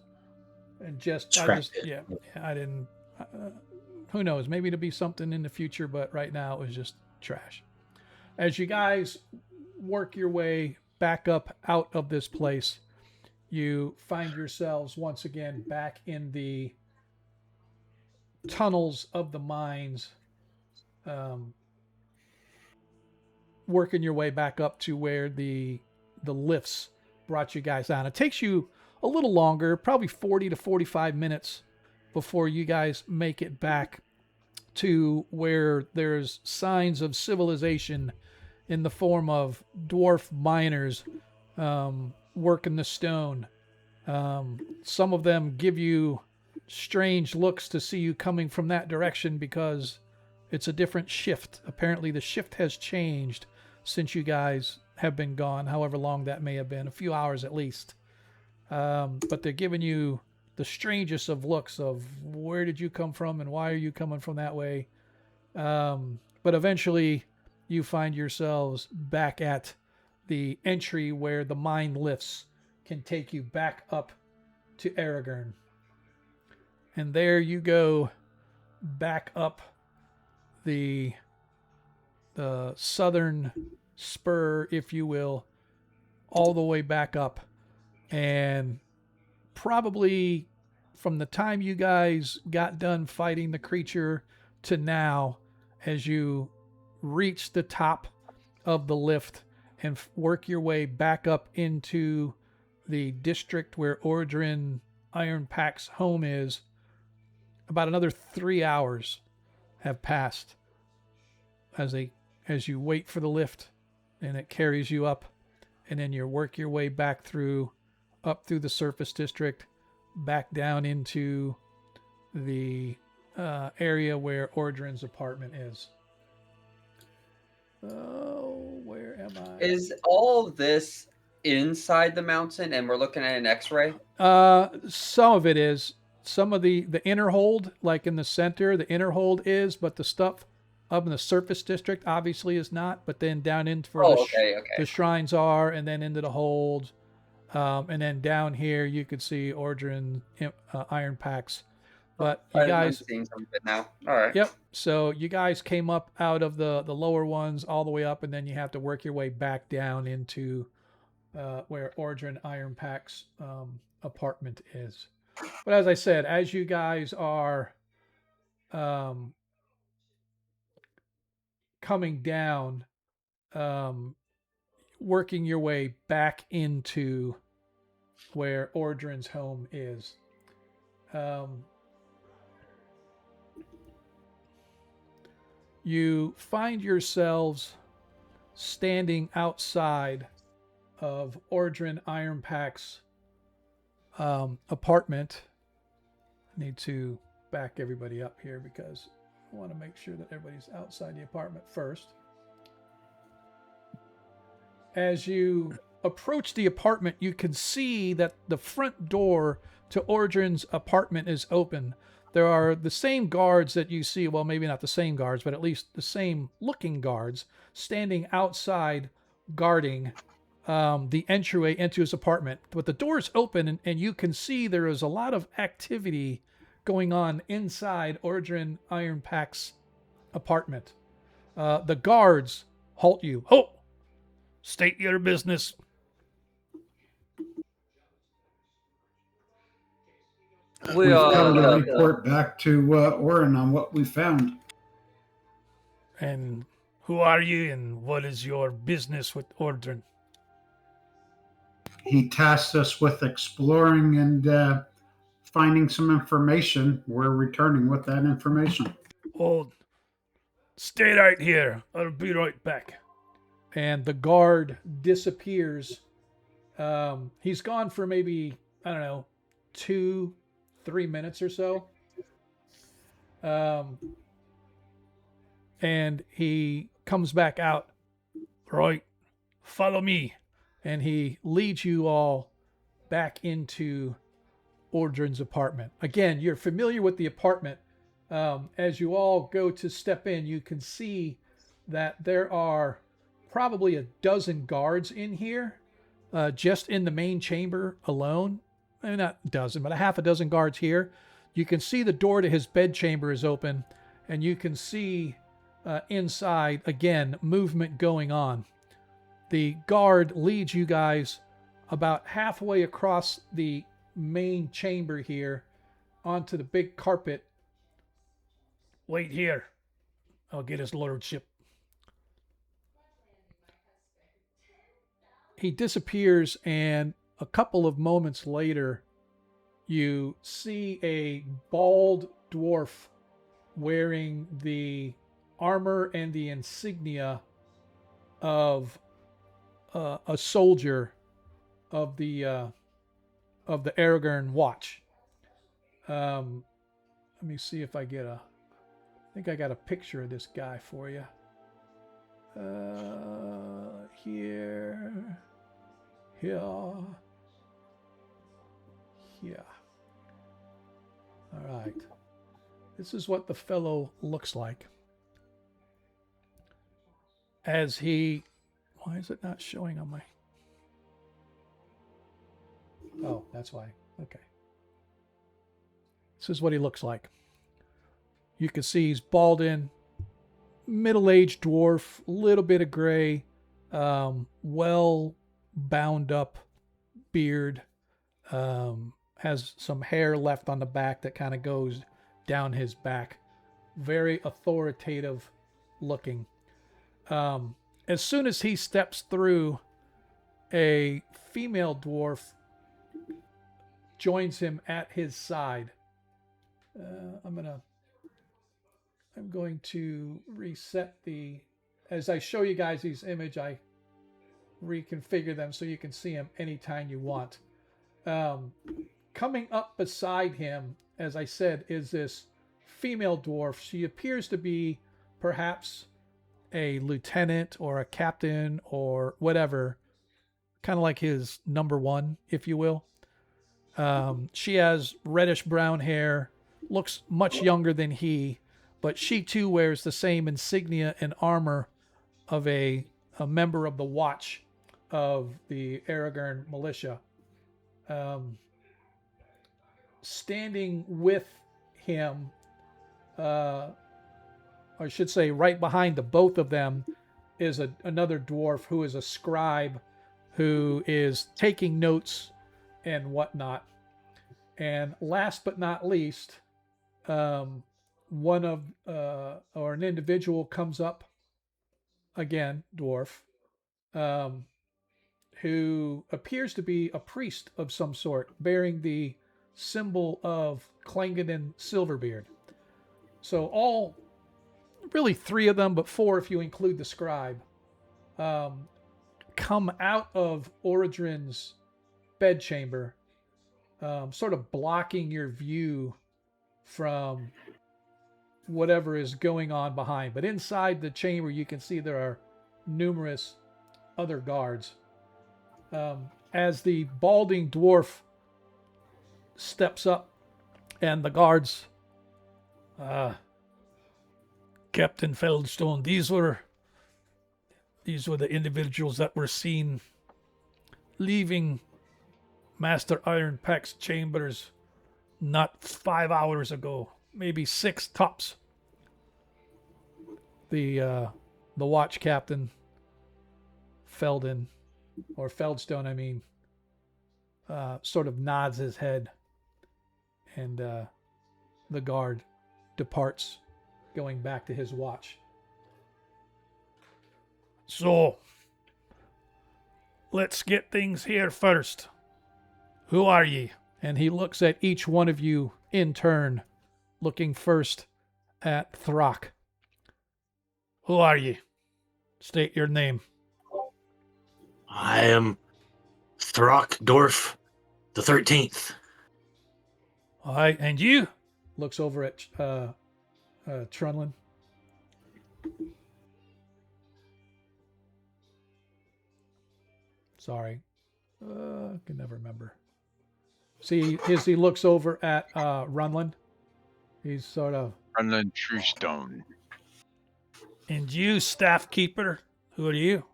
and Scrap pit. yeah, I didn't. Who knows? Maybe it'll be something in the future, but right now it was just trash. As you guys work your way back up out of this place, you find yourselves once again back in the tunnels of the mines, working your way back up to where the the lifts brought you guys down. It takes you a little longer, probably 40 to 45 minutes before you guys make it back to where there's signs of civilization in the form of dwarf miners working the stone. Some of them give you strange looks to see you coming from that direction because it's a different shift. Apparently the shift has changed since you guys have been gone, however long that may have been, a few hours at least. But they're giving you the strangest of looks of where did you come from and why are you coming from that way? But eventually you find yourselves back at the entry where the mine lifts can take you back up to Aragorn. And there you go back up the southern spur, if you will, all the way back up. And probably from the time you guys got done fighting the creature to now, as you reach the top of the lift and work your way back up into the district where Ordrin Ironpact's home is, about another 3 hours have passed as you wait for the lift and it carries you up, and then you work your way back up through the surface district, back down into the area where Ordrin's apartment is. Oh, where am I? Is all of this inside the mountain and we're looking at an X-ray? Some of it is. Some of the inner hold, like in the center, the inner hold is, but the stuff up in the surface district obviously is not. But then down into where the shrines are, and then into the hold, and then down here you could see Ordrin Ironpact's. But you guys, I'm seeing some of it now. All right. Yep. So you guys came up out of the lower ones all the way up, and then you have to work your way back down into where Ordrin Ironpact's apartment is. But as I said, as you guys are coming down, working your way back into where Ordrin's home is, you find yourselves standing outside of Ordrin Ironpact's apartment. I need to back everybody up here because I want to make sure that everybody's outside the apartment first. As you approach the apartment, you can see that the front door to Ordrin's apartment is open. There are the same guards that you see, well, maybe not the same guards, but at least the same looking guards standing outside guarding the entryway into his apartment. But the door is open, and you can see there is a lot of activity going on inside Ordrin Ironpact's apartment. The guards halt you. Oh, state your business. We've come to report back to Orin on what we found. And who are you, and what is your business with Ordrin? He tasked us with exploring and finding some information. We're returning with that information. Oh, stay right here. I'll be right back. And the guard disappears. He's gone for maybe, 2-3 minutes or so. And he comes back out. Right, follow me. And he leads you all back into Ordrin's apartment. Again, you're familiar with the apartment. As you all go to step in, you can see that there are probably a dozen guards in here, just in the main chamber alone. Maybe not a dozen, but a half a dozen guards here. You can see the door to his bedchamber is open, and you can see inside, again, movement going on. The guard leads you guys about halfway across the main chamber here onto the big carpet. Wait here. I'll get his lordship. he disappears, and a couple of moments later, you see a bald dwarf wearing the armor and the insignia of a soldier of the Aragorn Watch. Let me see if I get I think I got a picture of this guy for you. Here. All right. This is what the fellow looks like. As he... Why is it not showing on my... Oh, that's why. Okay. This is what he looks like. You can see he's bald in, middle-aged dwarf, little bit of gray, well bound up beard, has some hair left on the back that kind of goes down his back. Very authoritative looking. As soon as he steps through, a female dwarf joins him at his side. I'm going to reset as I show you guys these image, I reconfigure them so you can see them anytime you want. Coming up beside him, as I said, is this female dwarf. She appears to be perhaps a lieutenant or a captain or whatever, kind of like his number one, if you will. She has reddish brown hair, looks much younger than he, but she too wears the same insignia and armor of a member of the Watch of the Aragorn militia. Standing with him, or I should say right behind the both of them, is another dwarf who is a scribe who is taking notes and whatnot. And last but not least, an individual comes up, again, dwarf, who appears to be a priest of some sort, bearing the symbol of Clangeddin Silverbeard. So all, really 3 of them, but 4 if you include the scribe, come out of Ordrin's bedchamber, sort of blocking your view from whatever is going on behind. But inside the chamber, you can see there are numerous other guards. As the balding dwarf steps up, and the guards, Captain Feldstone, these were the individuals that were seen leaving Master Ironpact's chambers not 5 hours ago, maybe 6 tops. The watch captain, Feldstone, I mean, sort of nods his head, and the guard departs, going back to his watch. So, let's get things here first. Who are ye? And he looks at each one of you in turn, looking first at Throck. Who are ye? State your name. I am Throckdorf the 13th. All right, and you? Looks over at Trunlin. Sorry. I can never remember. See, as he looks over at Runlin, he's sort of... Runlin Truestone. And you, staff keeper, who are you?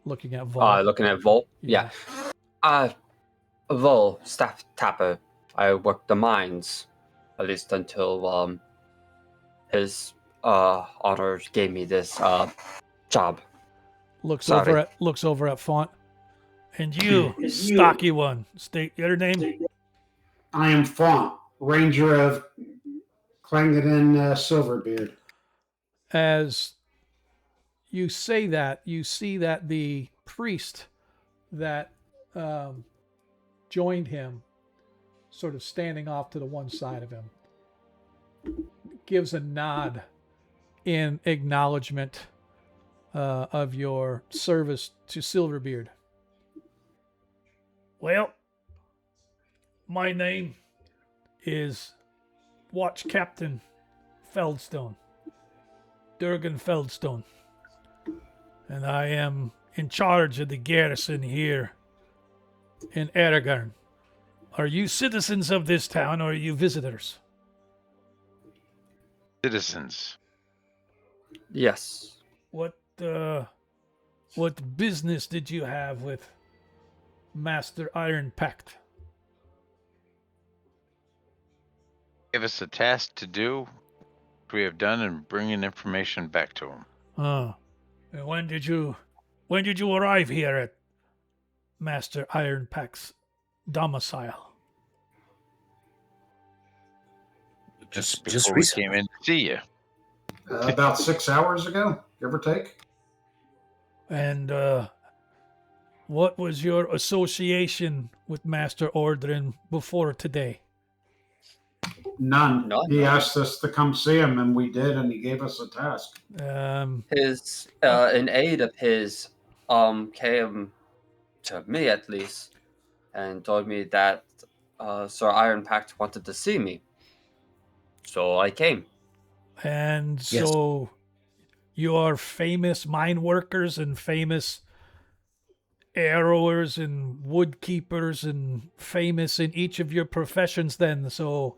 Looking at Vol. Looking at Vol? Yeah. Vol, staff tapper. I work the mines, at least until his honor gave me this job. Looks over at Font. And you, stocky one, state your name. I am Font, Ranger of Clangeddin Silverbeard. As you say that, you see that the priest that joined him, sort of standing off to the one side of him, gives a nod in acknowledgement of your service to Silverbeard. Well, my name is Watch Captain Feldstone, Durgan Feldstone, and I am in charge of the garrison here in Aragorn. Are you citizens of this town, or are you visitors? Citizens. Yes. What business did you have with Master Ironpact? Give us a task to do, which we have done, and bringing information back to him. And when did you arrive here at Master Ironpact's domicile? Just Before we recently. came in to see you. About 6 hours ago, give or take. And what was your association with Master Ordrin before today? None. None. He asked us to come see him, and we did, and he gave us a task. His an aide of his came to me at least and told me that Sir Ironpact wanted to see me. So I came. And Yes. so you are famous mine workers and famous arrowers and woodkeepers and famous in each of your professions then. So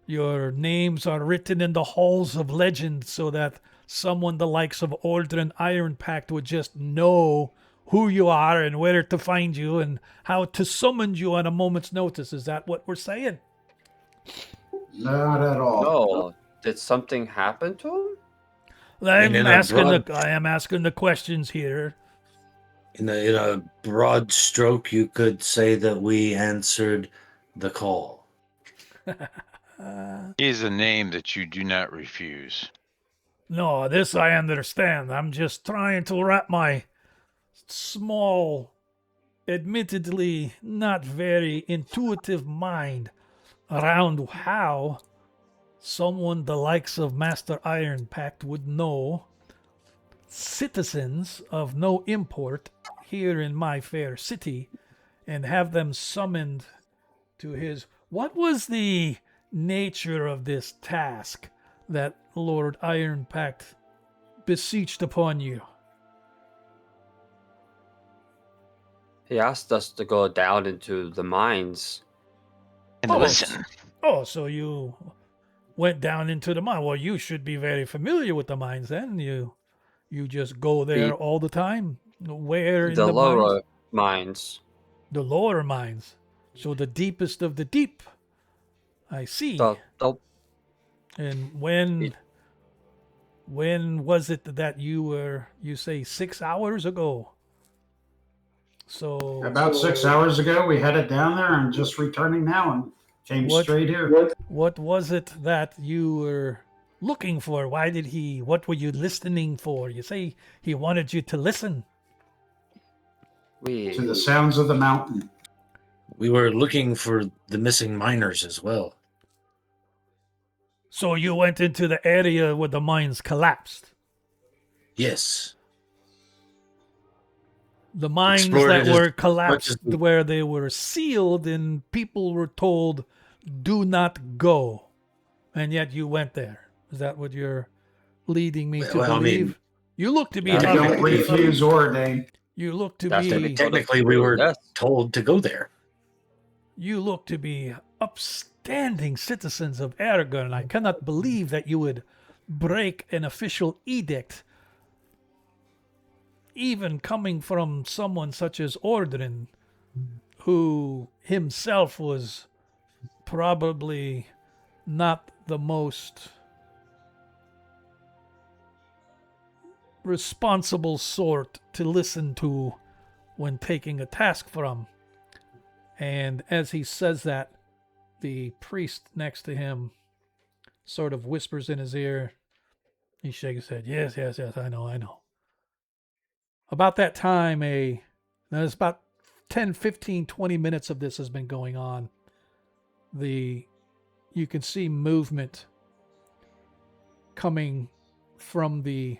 your names are written in the halls of legend so that someone the likes of Ordrin Ironpact would just know who you are and where to find you and how to summon you on a moment's notice. Is that what we're saying? Not at all. No, did something happen to him? I And in am asking the questions here. In a broad stroke, you could say that we answered the call. He is a name that you do not refuse. No, this I understand. I'm just trying to wrap my small, admittedly not very intuitive mind around how someone the likes of Master Ironpact would know citizens of no import here in my fair city and have them summoned to his... What was the nature of this task that Lord Ironpact beseeched upon you? He asked us to go down into the mines. And Oh, listen, Oh, so you went down into the mine. Well, you should be very familiar with the mines then. You just go there The- all the time. Where in The the lower mines? mines. The lower mines. So the deepest of the deep. I see. The And when was it that you say 6 hours ago? So About 6 hours ago, we headed down there and just returning now and came What- straight here. what was it that you were looking for? What were you listening for? You say he wanted you to listen. we To the sounds of the mountain. We were looking for the missing miners as well. So you went into the area where the mines collapsed. Yes. The mines Explored that it as were much collapsed as we- where they were sealed and people were told, do not go. And yet you went there. Is that what you're leading me to Well, I believe? mean- You look to be... Yeah, Don't Technically- refuse ordain. You look to That's what be... they told us Technically, to we do, were yes. told to go there. You look to be upstanding citizens of Aragorn. I cannot believe that you would break an official edict, even coming from someone such as Ordrin, who himself was probably not the most responsible sort to listen to when taking a task from. And as he says that, the priest next to him sort of whispers in his ear. He shakes his head. Yes, I know. About that time, now it's about 10, 15, 20 minutes of this has been going on. You can see movement coming from the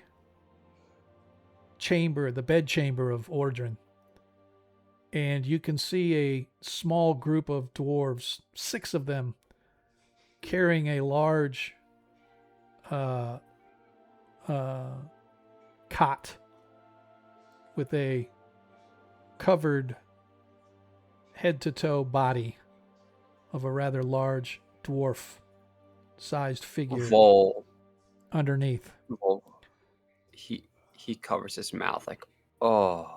chamber, the bed chamber of Ordrin. And you can see a small group of dwarves, 6 of them, carrying a large cot with a covered head-to-toe body of a rather large dwarf-sized figure Vol. underneath. Vol. He covers his mouth like, oh.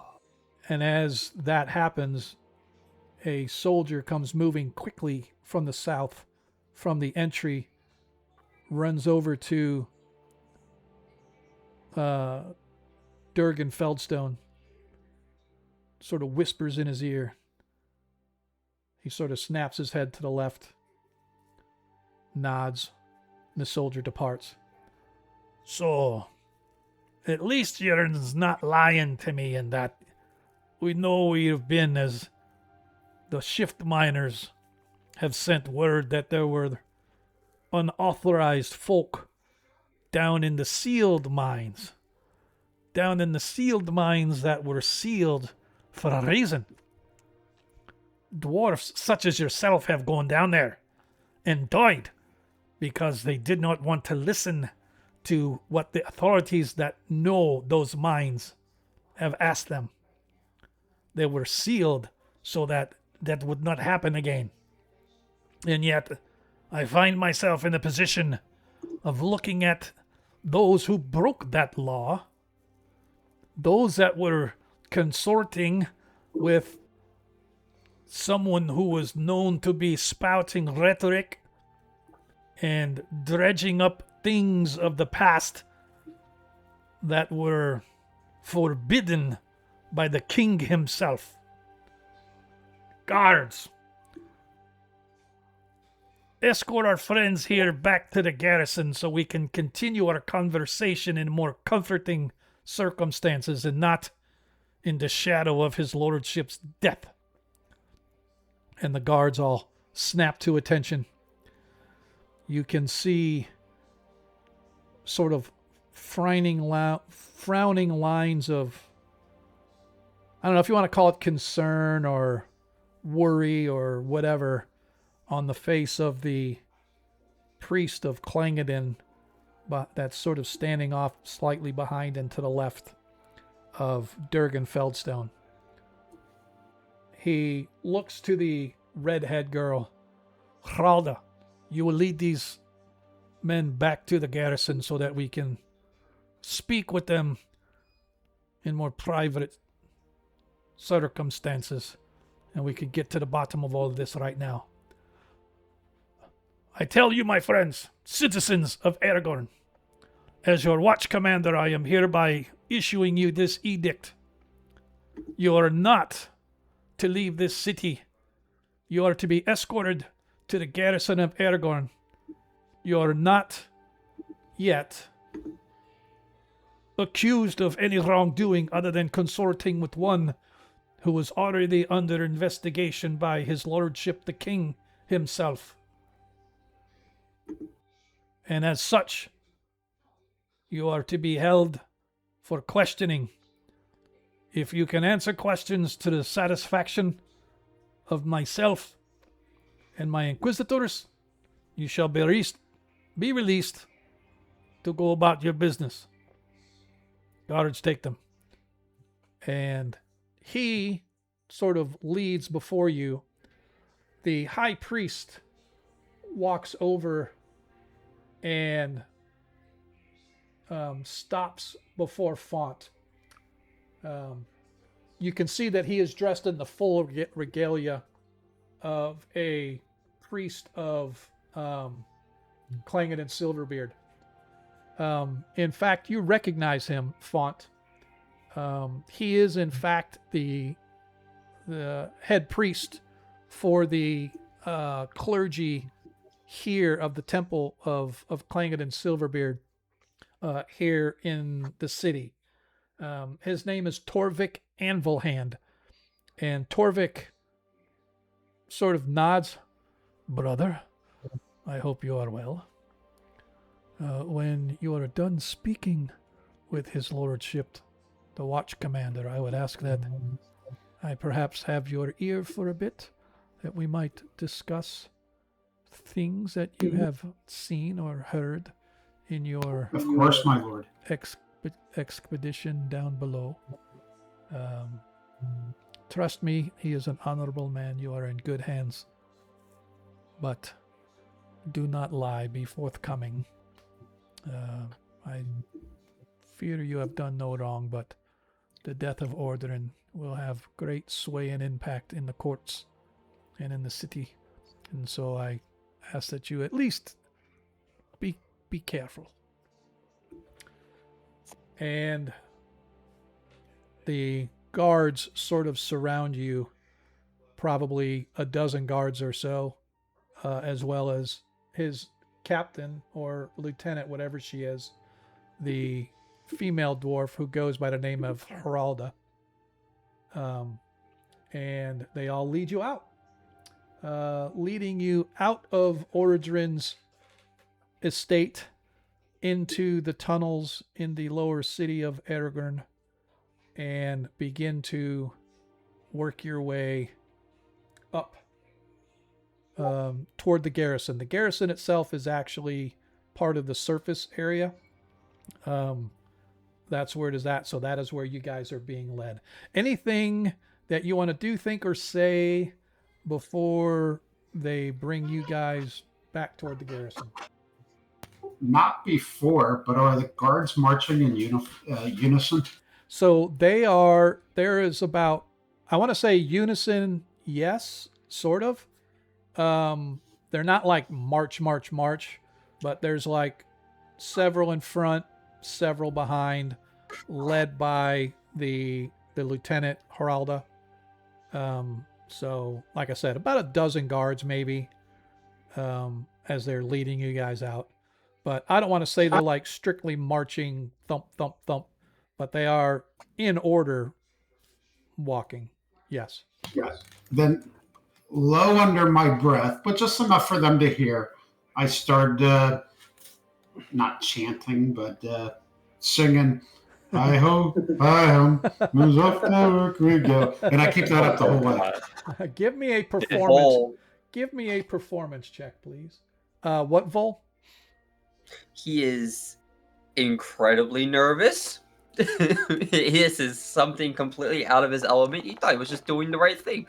And as that happens, a soldier comes moving quickly from the south, from the entry, runs over to Durgan Feldstone, sort of whispers in his ear. He sort of snaps his head to the left, nods, and the soldier departs. So, at least you're not lying to me in that we know where you've been, as the shift miners have sent word that there were unauthorized folk down in the sealed mines. Down in the sealed mines that were sealed for a reason. Dwarfs such as yourself have gone down there and died because they did not want to listen to what the authorities that know those mines have asked them. They were sealed so that that would not happen again. And yet, I find myself in a position of looking at those who broke that law, those that were consorting with someone who was known to be spouting rhetoric and dredging up things of the past that were forbidden by the king himself. Guards, escort our friends here back to the garrison so we can continue our conversation in more comforting circumstances and not in the shadow of his lordship's death. And the guards all snap to attention. You can see sort of frowning lines of, I don't know if you want to call it concern or worry or whatever, on the face of the priest of Clangeddin, but that's sort of standing off slightly behind and to the left of Durgan Feldstone. He looks to the redhead girl. Hralda, you will lead these men back to the garrison so that we can speak with them in more private circumstances, and we can get to the bottom of all of this right now. I tell you, my friends, citizens of Aragorn, as your watch commander, I am hereby issuing you this edict. You are not to leave this city. You are to be escorted to the garrison of Aragorn. You are not yet accused of any wrongdoing other than consorting with one who was already under investigation by his lordship the king himself. And as such, you are to be held for questioning. If you can answer questions to the satisfaction of myself and my inquisitors, you shall be released to go about your business. Guards, take them. And he sort of leads before you. The high priest walks over and stops before Font. You can see that he is dressed in the full regalia of a priest of Clangeddin Silverbeard. In fact, you recognize him, Font. He is, in fact, the head priest for the clergy here of the temple of Clangeddin Silverbeard here in the city. His name is Torvik Anvilhand. And Torvik sort of nods. Brother, I hope you are well. When you are done speaking with his lordship, the watch commander, I would ask that I perhaps have your ear for a bit, that we might discuss things that you have seen or heard in your Of course, my lord. expedition down below. Trust me, he is an honorable man. You are in good hands. But do not lie. Be forthcoming. I fear you have done no wrong, but the death of Ordrin will have great sway and impact in the courts and in the city. And so I ask that you at least be careful. And the guards sort of surround you, probably a dozen guards or so, as well as his captain or lieutenant, whatever she is, the female dwarf who goes by the name of Heralda. And they all lead you out, leading you out of Ordrin's estate into the tunnels in the lower city of Aragorn, and begin to work your way up toward the garrison. The garrison itself is actually part of the surface area. That's where it is at. So that is where you guys are being led. Anything that you want to do, think, or say before they bring you guys back toward the garrison? Not before, but are the guards marching in unison? So there is about, I want to say unison, yes, sort of. They're not like march, but there's like several in front, several behind, led by the lieutenant Heralda. So like I said, about a dozen guards maybe, as they're leading you guys out. But I don't want to say they're like strictly marching thump, thump, thump, but they are in order walking. Yes. Yes. Then low under my breath, but just enough for them to hear, I started not chanting, but singing, I hope I am, moves off the work we go. And I keep that up the whole way. Give me a performance. Give me a performance check, please. What, Vol? He is incredibly nervous. This is something completely out of his element. He thought he was just doing the right thing.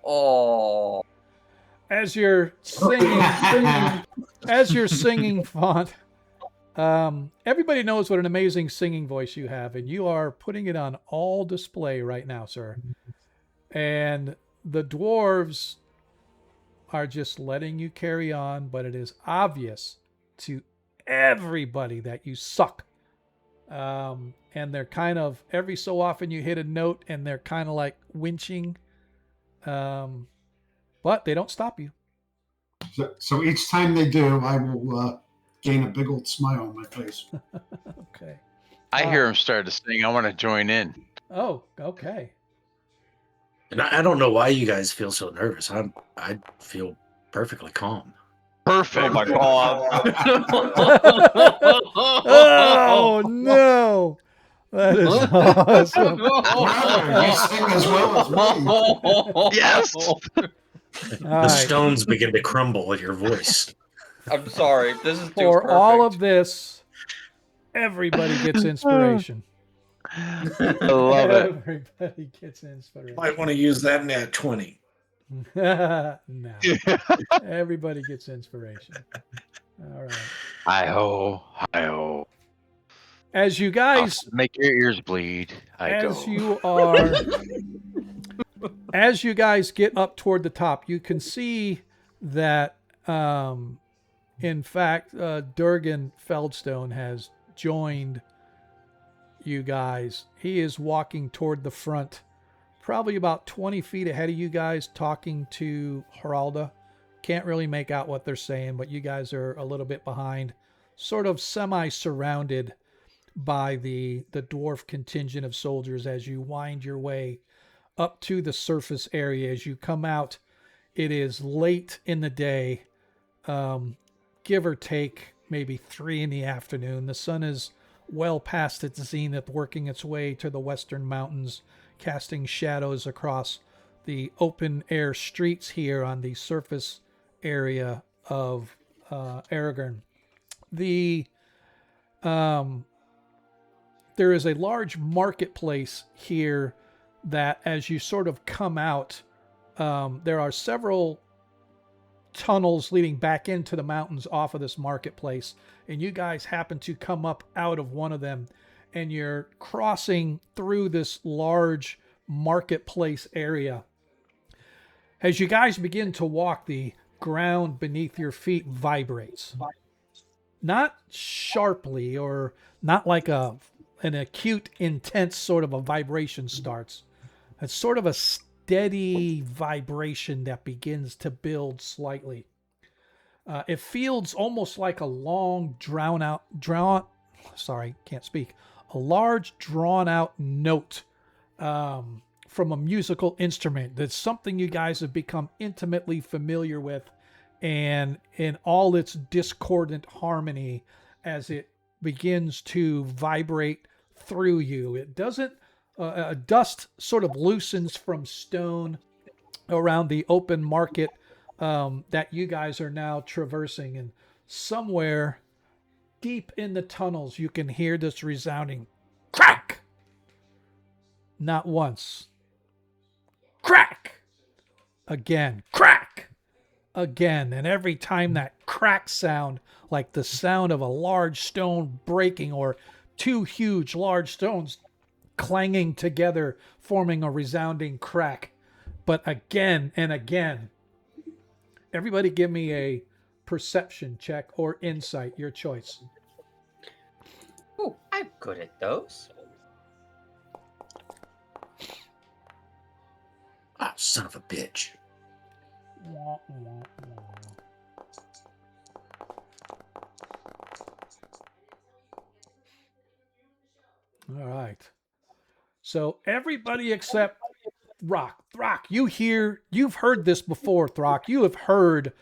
Oh. As you're singing, Font, everybody knows what an amazing singing voice you have, and you are putting it on all display right now, sir. And the dwarves are just letting you carry on, but it is obvious to everybody that you suck. And they're kind of, every so often you hit a note and they're kind of like winching. But they don't stop you. So each time they do, I will gain a big old smile on my face. Okay. I hear him start to sing. I want to join in. Oh, okay. And I don't know why you guys feel so nervous. I feel perfectly calm. Perfect. Oh my god. Oh no. That is awesome. Brother, you sing as well as me. Yes. All The right. stones begin to crumble at your voice. I'm sorry. This is too For perfect. all of this, everybody gets inspiration. I love it. Everybody gets inspiration. Might want to use that net 20. No. Everybody gets inspiration. All right. Hi-ho, hi-ho. As you guys Make your ears bleed. As you guys get up toward the top, you can see that in fact Durgan Feldstone has joined you guys. He is walking toward the front, probably about 20 feet ahead of you guys, talking to Heralda. Can't really make out what they're saying, but you guys are a little bit behind, sort of semi-surrounded by the dwarf contingent of soldiers as you wind your way up to the surface area. As you come out, it is late in the day, give or take maybe 3 in the afternoon. The sun is well past its zenith, working its way to the western mountains, casting shadows across the open air streets here on the surface area of Aragorn. There is a large marketplace here that, as you sort of come out, there are several tunnels leading back into the mountains off of this marketplace, and you guys happen to come up out of one of them, and you're crossing through this large marketplace area. As you guys begin to walk, the ground beneath your feet vibrates. Not sharply, or not like an acute, intense sort of a vibration starts. It's sort of a steady vibration that begins to build slightly. It feels almost like a long, a large, drawn out note from a musical instrument. That's something you guys have become intimately familiar with, and in all its discordant harmony as it begins to vibrate through you. It doesn't, dust sort of loosens from stone around the open market that you guys are now traversing, and somewhere deep in the tunnels you can hear this resounding crack. Not once. Crack! Again. Crack! Again. And every time that crack sound, like the sound of a large stone breaking, or two huge large stones clanging together, forming a resounding crack. But again and again. Everybody give me a perception check or insight, your choice. Oh, I'm good at those. Ah, son of a bitch. All right. So everybody except Throck. Throck, you've heard this before, Throck. You have heard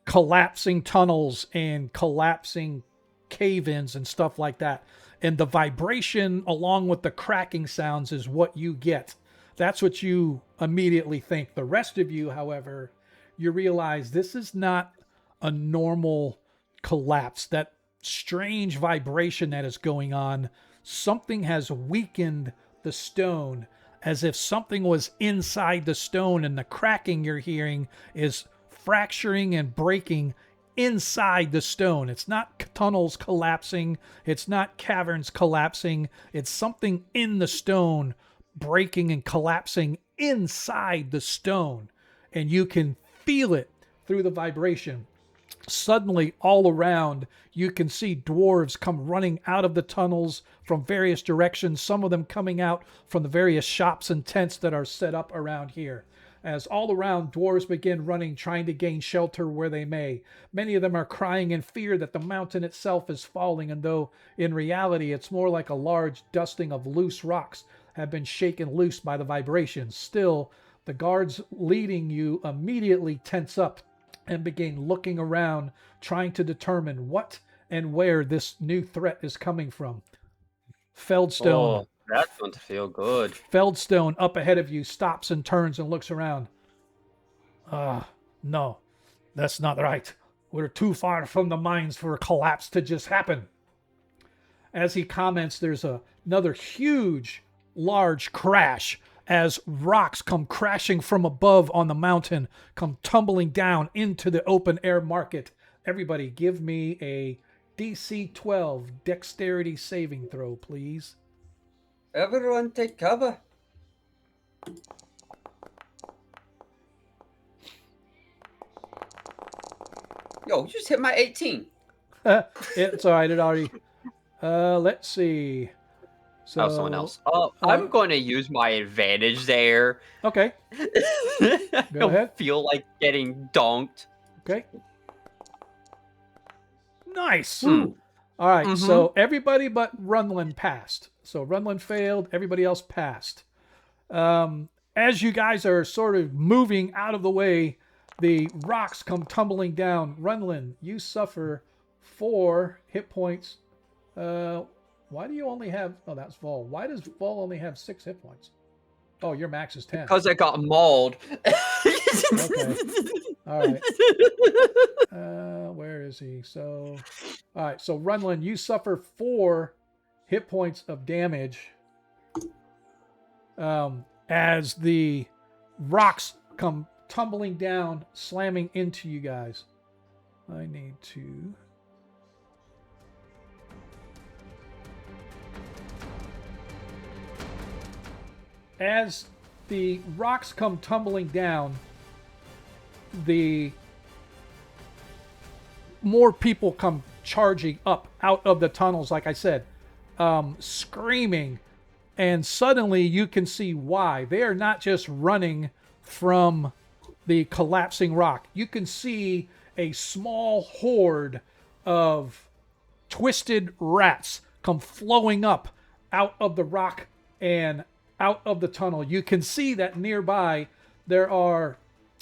collapsing tunnels and collapsing cave-ins and stuff like that. And the vibration along with the cracking sounds is what you get. That's what you immediately think. The rest of you, however, you realize this is not a normal collapse. That strange vibration that is going on, something has weakened the stone, as if something was inside the stone, and the cracking you're hearing is fracturing and breaking inside the stone. It's not tunnels collapsing. It's not caverns collapsing. It's something in the stone breaking and collapsing inside the stone. And you can feel it through the vibration. Suddenly, all around, you can see dwarves come running out of the tunnels from various directions, some of them coming out from the various shops and tents that are set up around here. As all around, dwarves begin running, trying to gain shelter where they may. Many of them are crying in fear that the mountain itself is falling, and though in reality it's more like a large dusting of loose rocks have been shaken loose by the vibrations. Still, the guards leading you immediately tense up and begin looking around, trying to determine what and where this new threat is coming from. Feldstone. Oh, that's going to feel good. Feldstone, up ahead of you, stops and turns and looks around. No, that's not right. We're too far from the mines for a collapse to just happen. As he comments, there's another huge, large crash as rocks come crashing from above on the mountain, come tumbling down into the open air market. Everybody give me a DC 12 dexterity saving throw, please. Everyone take cover. Yo, you just hit my 18. It's all right. It already... let's see. So, Oh, someone else. I'm going to use my advantage there. Okay. I don't ahead. feel like getting donked. Okay. Nice. All right, Mhm. so everybody but Runlin passed. So Runlin failed. Everybody else passed. As you guys are sort of moving out of the way, the rocks come tumbling down. Runlin, you suffer 4 hit points. Why do you only have... Oh, that's Vol. Why does Vol only have 6 hit points? Oh, your max is 10. Because I got mauled. Okay. All right. Where is he? So, all right. So, Runlin, you suffer 4 hit points of damage as the rocks come tumbling down, slamming into you guys. I need to... As the rocks come tumbling down, the more people come charging up out of the tunnels, like I said, screaming, and suddenly you can see why. They are not just running from the collapsing rock. You can see a small horde of twisted rats come flowing up out of the rock and out of the tunnel. You can see that nearby there are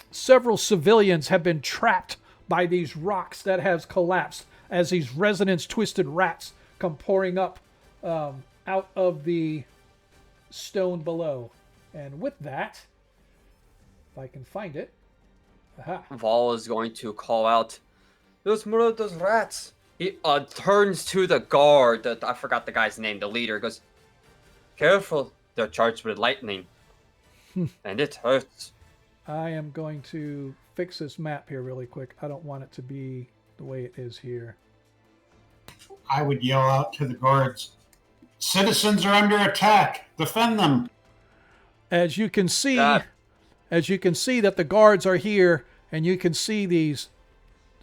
several civilians have been trapped by these rocks that has collapsed as these resonance twisted rats come pouring up out of the stone below. And with that, if I can find it, aha. Vol is going to call out, "There's more of those rats." He turns to the guard. I forgot the guy's name. The leader goes, "Careful, they're charged with lightning, and it hurts." I am going to fix this map here really quick. I don't want it to be the way it is here. I would yell out to the guards, "Citizens are under attack. Defend them." As you can see, God. that the guards are here, and you can see these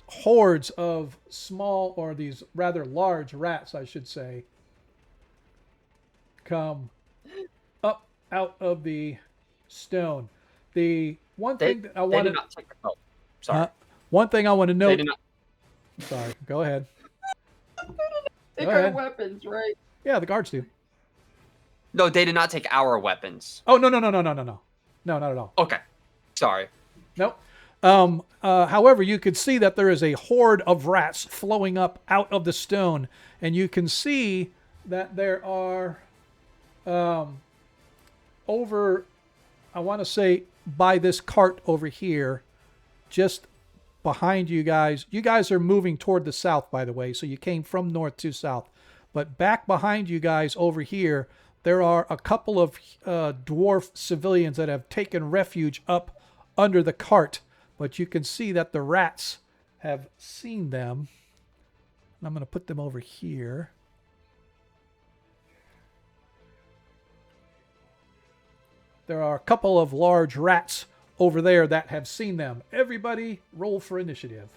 hordes of small, or these rather large rats, I should say, come up out of the stone. The one thing that I They want did to... not take the boat. Sorry. one thing I want to They note... did not Sorry, go ahead. take Go our ahead. weapons, right? Yeah, the guards do. No, they did not take our weapons. Oh, no. No, not at all. Okay. Sorry. Nope. However, you could see that there is a horde of rats flowing up out of the stone, and you can see that there are over, I want to say, by this cart over here, just behind you guys. You guys are moving toward the south, by the way, so you came from north to south. But back behind you guys over here, there are a couple of dwarf civilians that have taken refuge up under the cart. But you can see that the rats have seen them. And I'm going to put them over here. There are a couple of large rats over there that have seen them. Everybody roll for initiative.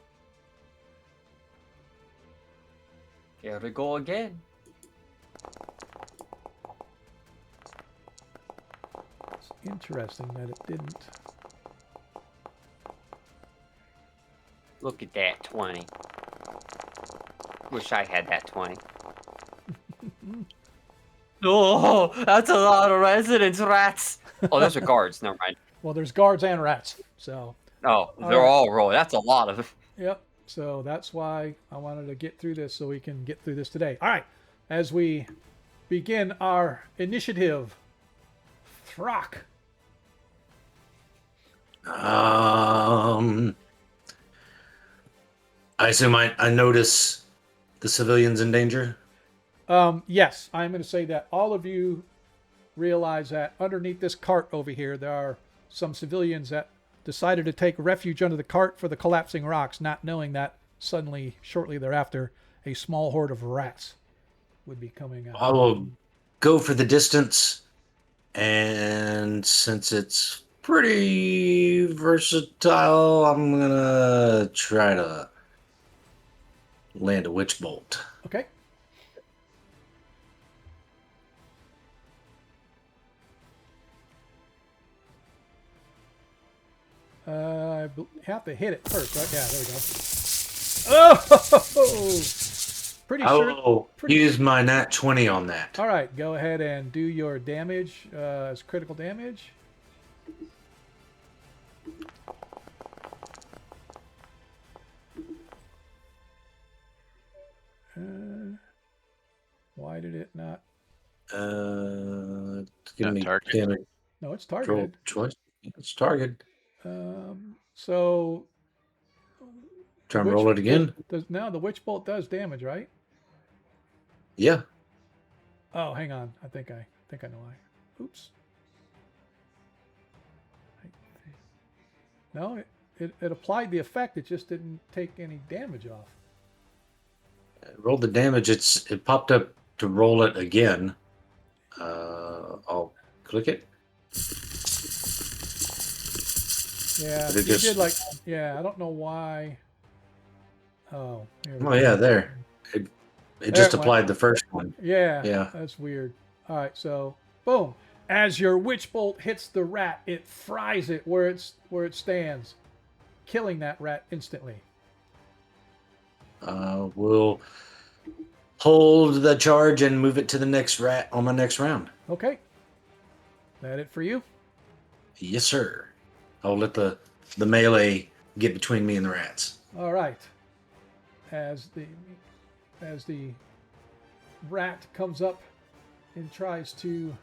Here we go again. It's interesting that it didn't. Look at that 20. Wish I had that 20. Oh, that's a lot of residence rats. Oh, those are guards. Never mind. Well, there's guards and rats. So, Oh, they're right. all rolling. That's a lot of. yep. So that's why I wanted to get through this so we can get through this today. All right. As we begin our initiative, Throck. I assume I notice the civilians in danger. Yes, I'm going to say that all of you realize that underneath this cart over here, there are some civilians that decided to take refuge under the cart for the collapsing rocks, not knowing that suddenly, shortly thereafter, a small horde of rats would be coming out. I will go for the distance, and since it's pretty versatile, I'm gonna try to land a witch bolt. Okay. I have to hit it first, right? Yeah, there we go. Oh, pretty I sure. will pretty use my nat 20 on that. All right, go ahead and do your damage as critical damage. Why did it not? Give Not me target. damage. No, it's Roll targeted. choice. It's target. So. Try and roll it again. No, the witch bolt does damage, right? Yeah. Oh, hang on. I think I know why. Oops. No, it applied the effect. It just didn't take any damage off. Roll the damage. It popped up to roll it again. I'll click it. Yeah, But it you just- did like. Yeah, I don't know why. Oh. Here we Oh go. yeah, there. It just it went. applied the first one. Yeah. Yeah. That's weird. All right, so boom. As your witch bolt hits the rat, it fries it where it stands, killing that rat instantly. We'll hold the charge and move it to the next rat on my next round. Okay. That it for you? Yes, sir. I'll let the melee get between me and the rats. All right. As the rat comes up and tries to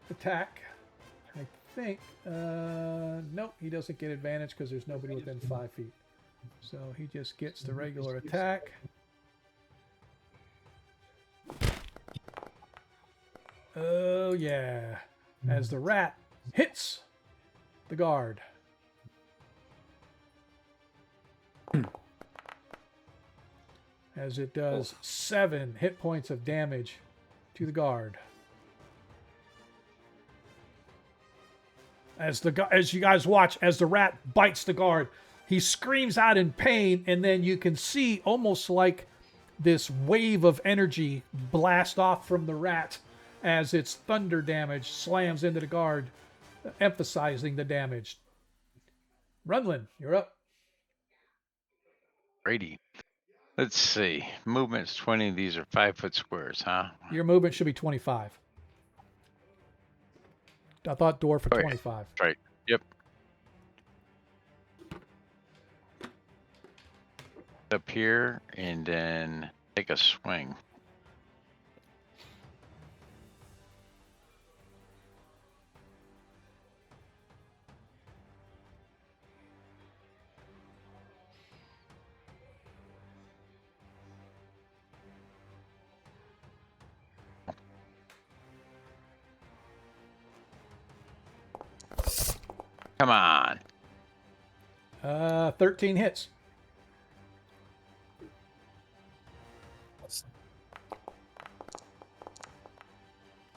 attack, I think nope, he doesn't get advantage because there's nobody within 5 feet. So he just gets the regular attack. Oh yeah. As the rat hits the guard. As it does 7 hit points of damage to the guard. As you guys watch, as the rat bites the guard, he screams out in pain, and then you can see almost like this wave of energy blast off from the rat as its thunder damage slams into the guard, emphasizing the damage. Runlin, you're up. Brady. Let's see. Movement's 20. These are 5-foot squares, huh? Your movement should be 25. I thought dwarf for Oh, yeah. 25. Right. Yep. Up here and then take a swing. Come on. 13 hits.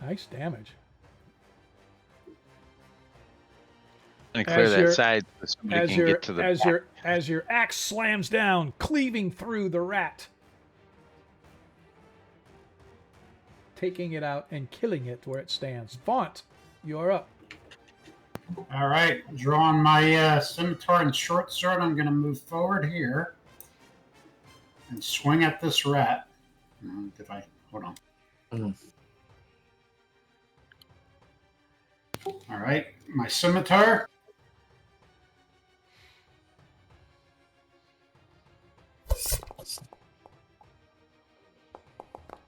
Nice damage. And clear As that your- side so somebody can get to the back. As your axe slams down, cleaving through the rat, taking it out and killing it where it stands. Font, you're up. All right, drawing my scimitar and short sword, I'm going to move forward here and swing at this rat. Hold on. Mhm. All right, my scimitar.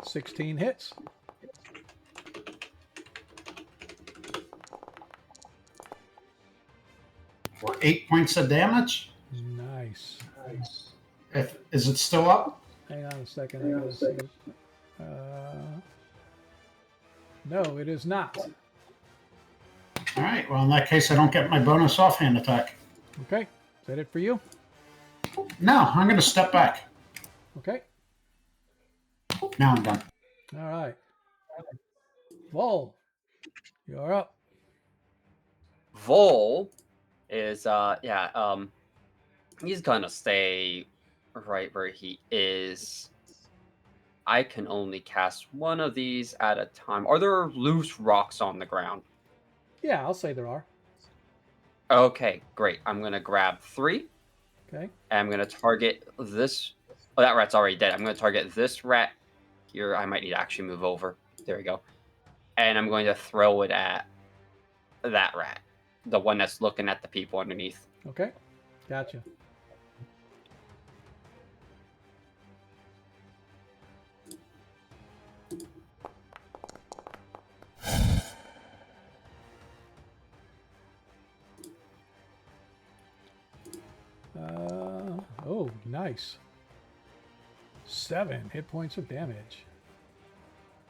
$16 hits. For 8 points of damage. Nice. Is it still up? Hang on a second. I gotta see. No, it is not. All right. Well, in that case, I don't get my bonus offhand attack. Okay. Is that it for you? No, I'm going to step back. Okay. Now I'm done. All right. Vol, you're up. Vol is he's gonna stay right where he is. I can only cast one of these at a time. Are there loose rocks on the ground? Yeah, I'll say there are. Okay, great. I'm gonna grab 3. Okay. And I'm gonna target this Oh, that rat's already dead. I'm going to target this rat here. I might need to actually move over. There we go. And I'm going to throw it at that rat, the one that's looking at the people underneath. Okay, gotcha. Oh, nice. 7 hit points of damage.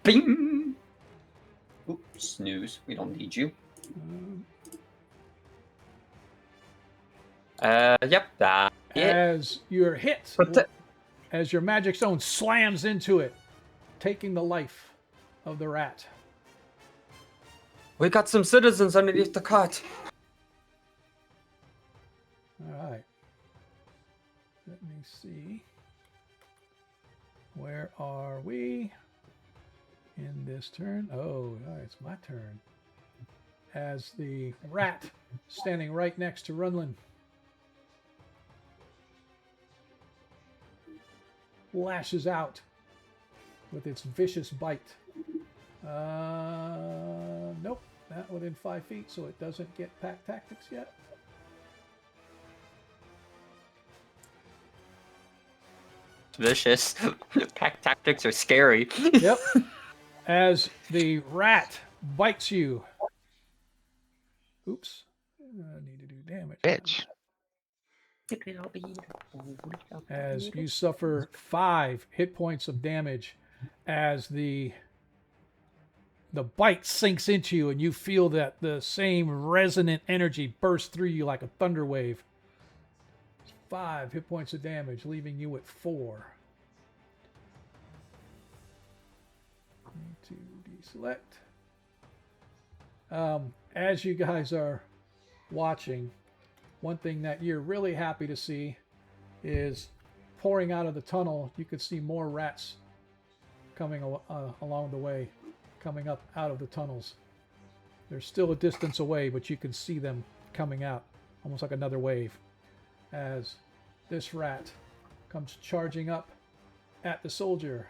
Bing! Oops, snooze. We don't need you. Yep, that. As you're hit, But as your magic stone slams into it, taking the life of the rat. we got some citizens underneath the cot. All right. Let me see. Where are we in this turn? Oh, all right, it's my turn. As the rat standing right next to Runlin lashes out with its vicious bite. Nope, not within 5 feet, so it doesn't get pack tactics yet. Vicious. Pack tactics are scary. Yep. As the rat bites you. Oops. I need to do damage. Bitch. As you suffer 5 hit points of damage as the bite sinks into you and you feel that the same resonant energy bursts through you like a thunder wave. 5 hit points of damage, leaving you at 4. Need to deselect. As you guys are watching, one thing that you're really happy to see is pouring out of the tunnel. You could see more rats coming along the way, coming up out of the tunnels. They're still a distance away, but you can see them coming out, almost like another wave. As this rat comes charging up at the soldier.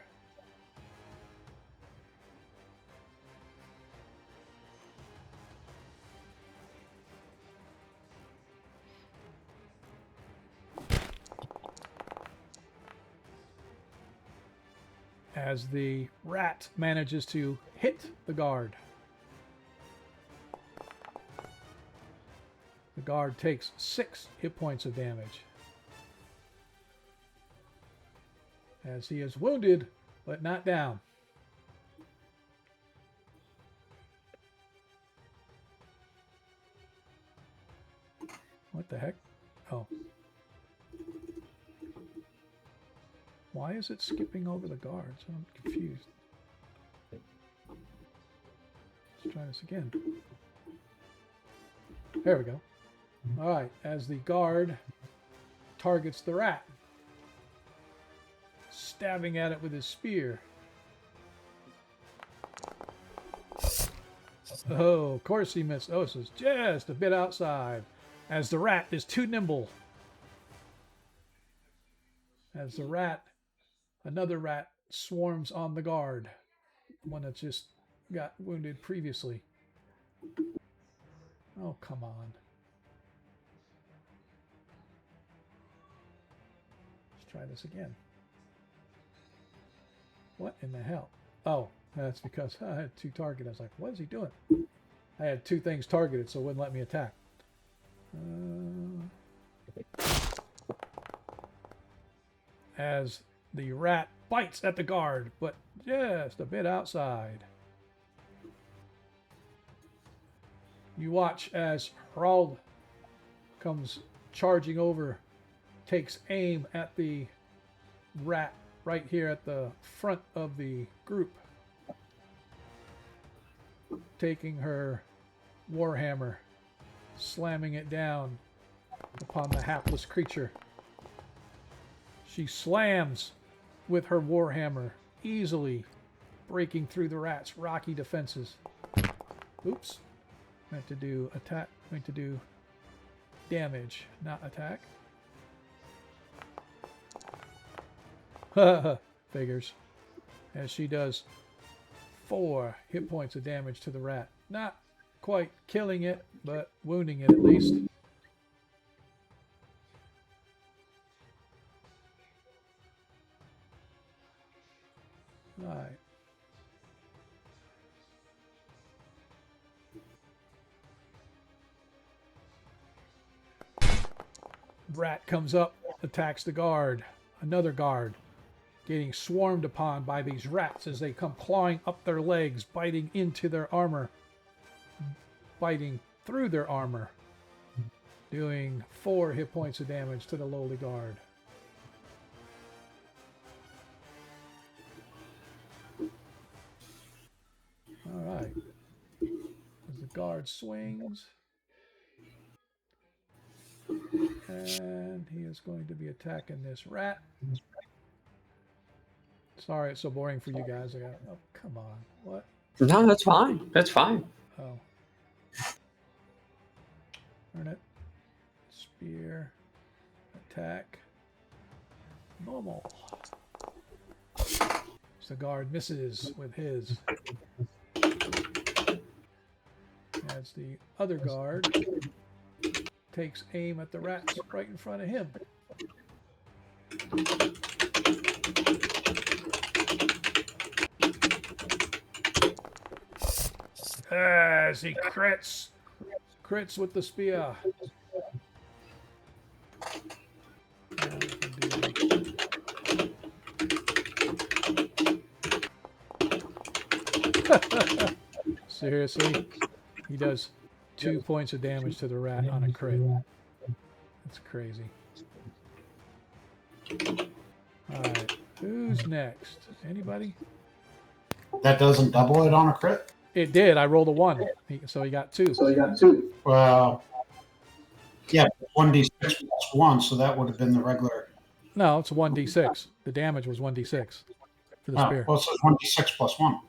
As the rat manages to hit the guard. The guard takes 6 hit points of damage. As he is wounded, but not down. What the heck? Oh. Why is it skipping over the guards? I'm confused. Let's try this again. There we go. All right, as the guard targets the rat, stabbing at it with his spear. Oh, of course he missed. Oh, this is just a bit outside. As the rat is too nimble. As the rat, another rat swarms on the guard. One that just got wounded previously. Oh, come on. Let's try this again. What in the hell? Oh, that's because I had 2 targeted. I was like, what is he doing? I had 2 things targeted, so it wouldn't let me attack. As the rat bites at the guard, but just a bit outside. You watch as Hrald comes charging over, takes aim at the rat right here at the front of the group, taking her warhammer, slamming it down upon the hapless creature. She slams with her warhammer, easily breaking through the rat's rocky defenses. Oops. Meant to do attack, meant to do damage, not attack. Figures. As she does 4 hit points of damage to the rat. Not quite killing it, but wounding it at least. All right. Rat comes up, attacks the guard. Another guard getting swarmed upon by these rats as they come clawing up their legs, biting into their armor, biting through their armor, doing 4 hit points of damage to the lowly guard. All right. As the guard swings, and he is going to be attacking this rat. Sorry, it's so boring for you guys. Oh, come on. What? No, that's fine. That's fine. Oh. Turn it. Spear. Attack. Normal. The guard misses with his. As the other guard takes aim at the rats right in front of him. As he crits with the spear. Seriously, he does 2 points of damage to the rat on a crit. That's crazy. All right, who's next? Anybody? That doesn't double it on a crit? It did. I rolled a 1, so he got 2. Well, yeah, 1d6 plus 1, so that would have been the regular. No, it's 1d6. The damage was 1d6 for the spear. Well, it says 1d6 plus 1.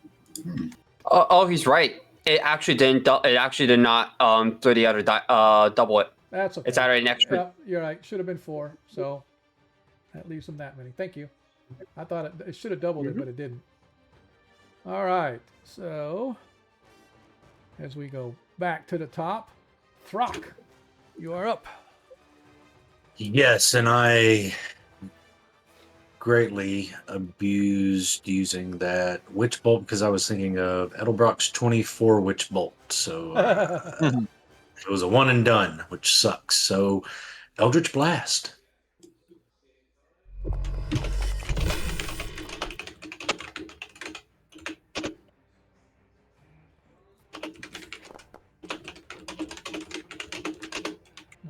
Oh, he's right. It actually didn't. It actually did not throw the other double it. That's okay. It's already an extra. Yeah, you're right. Should have been 4, so that leaves him that many. Thank you. I thought it should have doubled it, but it didn't. All right, so as we go back to the top, Throck, you are up. Yes, and I greatly abused using that witch bolt because I was thinking of Edelbrock's 24 witch bolt. So it was a one and done, which sucks. So Eldritch Blast.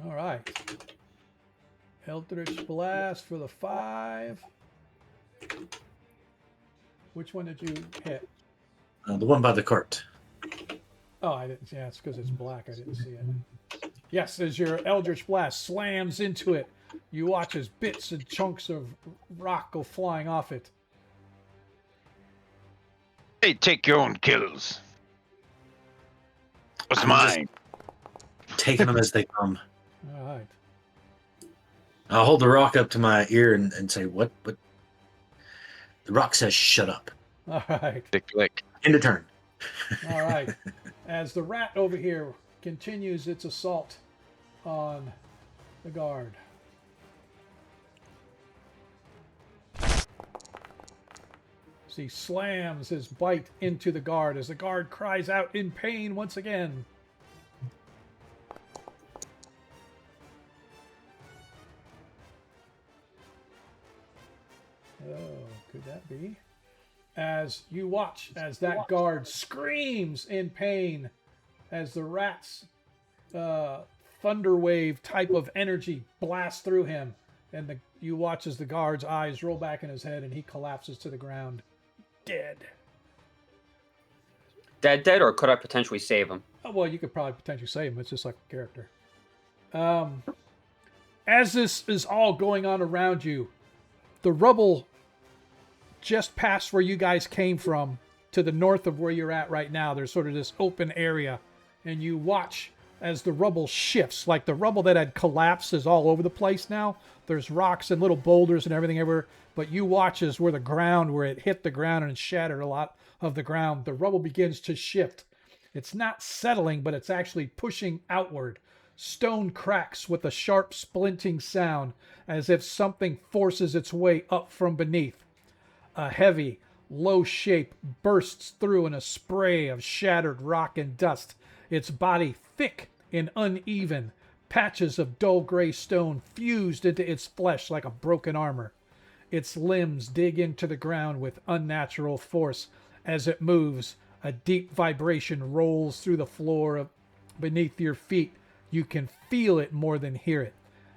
All right. Eldritch Blast for the 5. Which one did you hit? The one by the cart. Oh, I didn't. Yeah, it's because it's black. I didn't see it. Yes, as your Eldritch Blast slams into it, you watch as bits and chunks of rock go flying off it. Hey, take your own kills. What's mine? Taking them as they come. All right. I'll hold the rock up to my ear and say, what? The rock says, shut up. All right. Click. End of turn. All right. As the rat over here continues its assault on the guard. As he slams his bite into the guard as the guard cries out in pain once again. Oh, could that be? As you watch as that guard screams in pain as the rat's thunder wave type of energy blasts through him, and you watch as the guard's eyes roll back in his head and he collapses to the ground, dead. Dead, or could I potentially save him? Oh, well, you could probably potentially save him. It's just like a character. As this is all going on around you, the rubble just past where you guys came from, to the north of where you're at right now, there's sort of this open area, and you watch as the rubble shifts, like the rubble that had collapsed is all over the place now. There's rocks and little boulders and everything everywhere, but you watch as where it hit the ground and shattered a lot of the ground, the rubble begins to shift. It's not settling, but it's actually pushing outward. Stone cracks with a sharp splinting sound as if something forces its way up from beneath. A heavy, low shape bursts through in a spray of shattered rock and dust, its body thick and uneven, patches of dull gray stone fused into its flesh like a broken armor. Its limbs dig into the ground with unnatural force. As it moves, a deep vibration rolls through the floor beneath your feet. You can feel it more than hear it.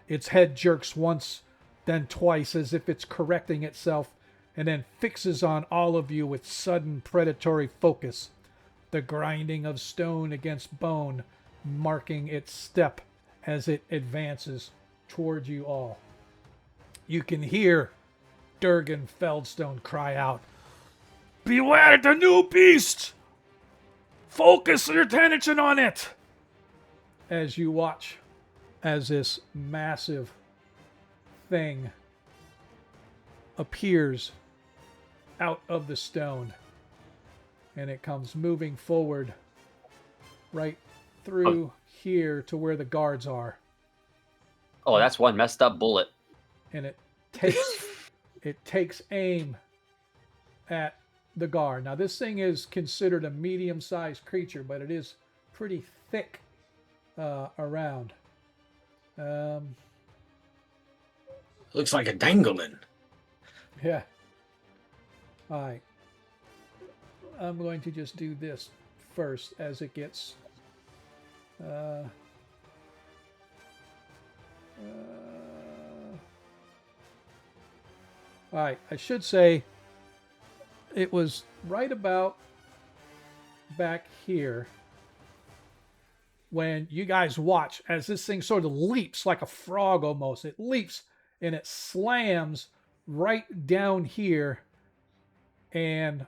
Its head jerks once, then twice, as if it's correcting itself, and then fixes on all of you with sudden predatory focus. The grinding of stone against bone marking its step as it advances toward you all. You can hear Durgan Feldstone cry out, "Beware the new beast! Focus your attention on it!" As you watch as this massive thing appears out of the stone, and it comes moving forward right through here to where the guards are, Oh, that's one messed up bullet. and it takes aim at the guard. Now this thing is considered a medium-sized creature, but it is pretty thick around. Looks like a dangling. Yeah. All right. I'm going to just do this first as it gets. All right. I should say it was right about back here when you guys watch as this thing sort of leaps like a frog almost. It leaps and it slams right down here, and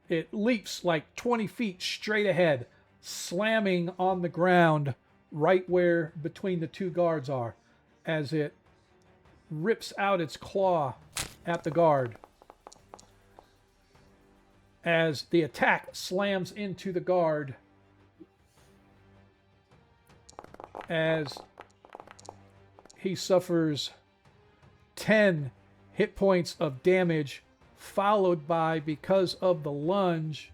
it leaps like 20 feet straight ahead, slamming on the ground right where between the two guards are, as it rips out its claw at the guard. As the attack slams into the guard, as he suffers 10 hit points of damage, followed by, because of the lunge,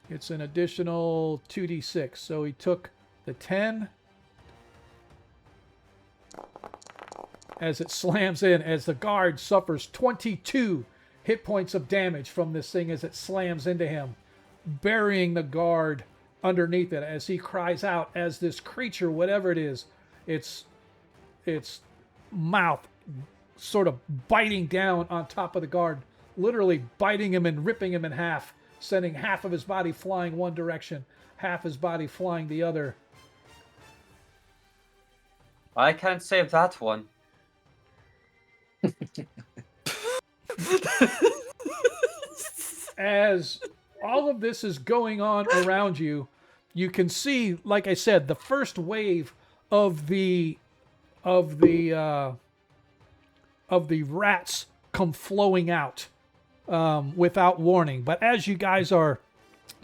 it's an additional 2d6. So he took the 10 as it slams in, as the guard suffers 22 hit points of damage from this thing as it slams into him, burying the guard underneath it as he cries out, as this creature, whatever it is, its mouth sort of biting down on top of the guard, literally biting him and ripping him in half, sending half of his body flying one direction, half his body flying the other. I can't save that one. As all of this is going on around you, you can see, like I said, the first wave of the rats come flowing out without warning. But as you guys are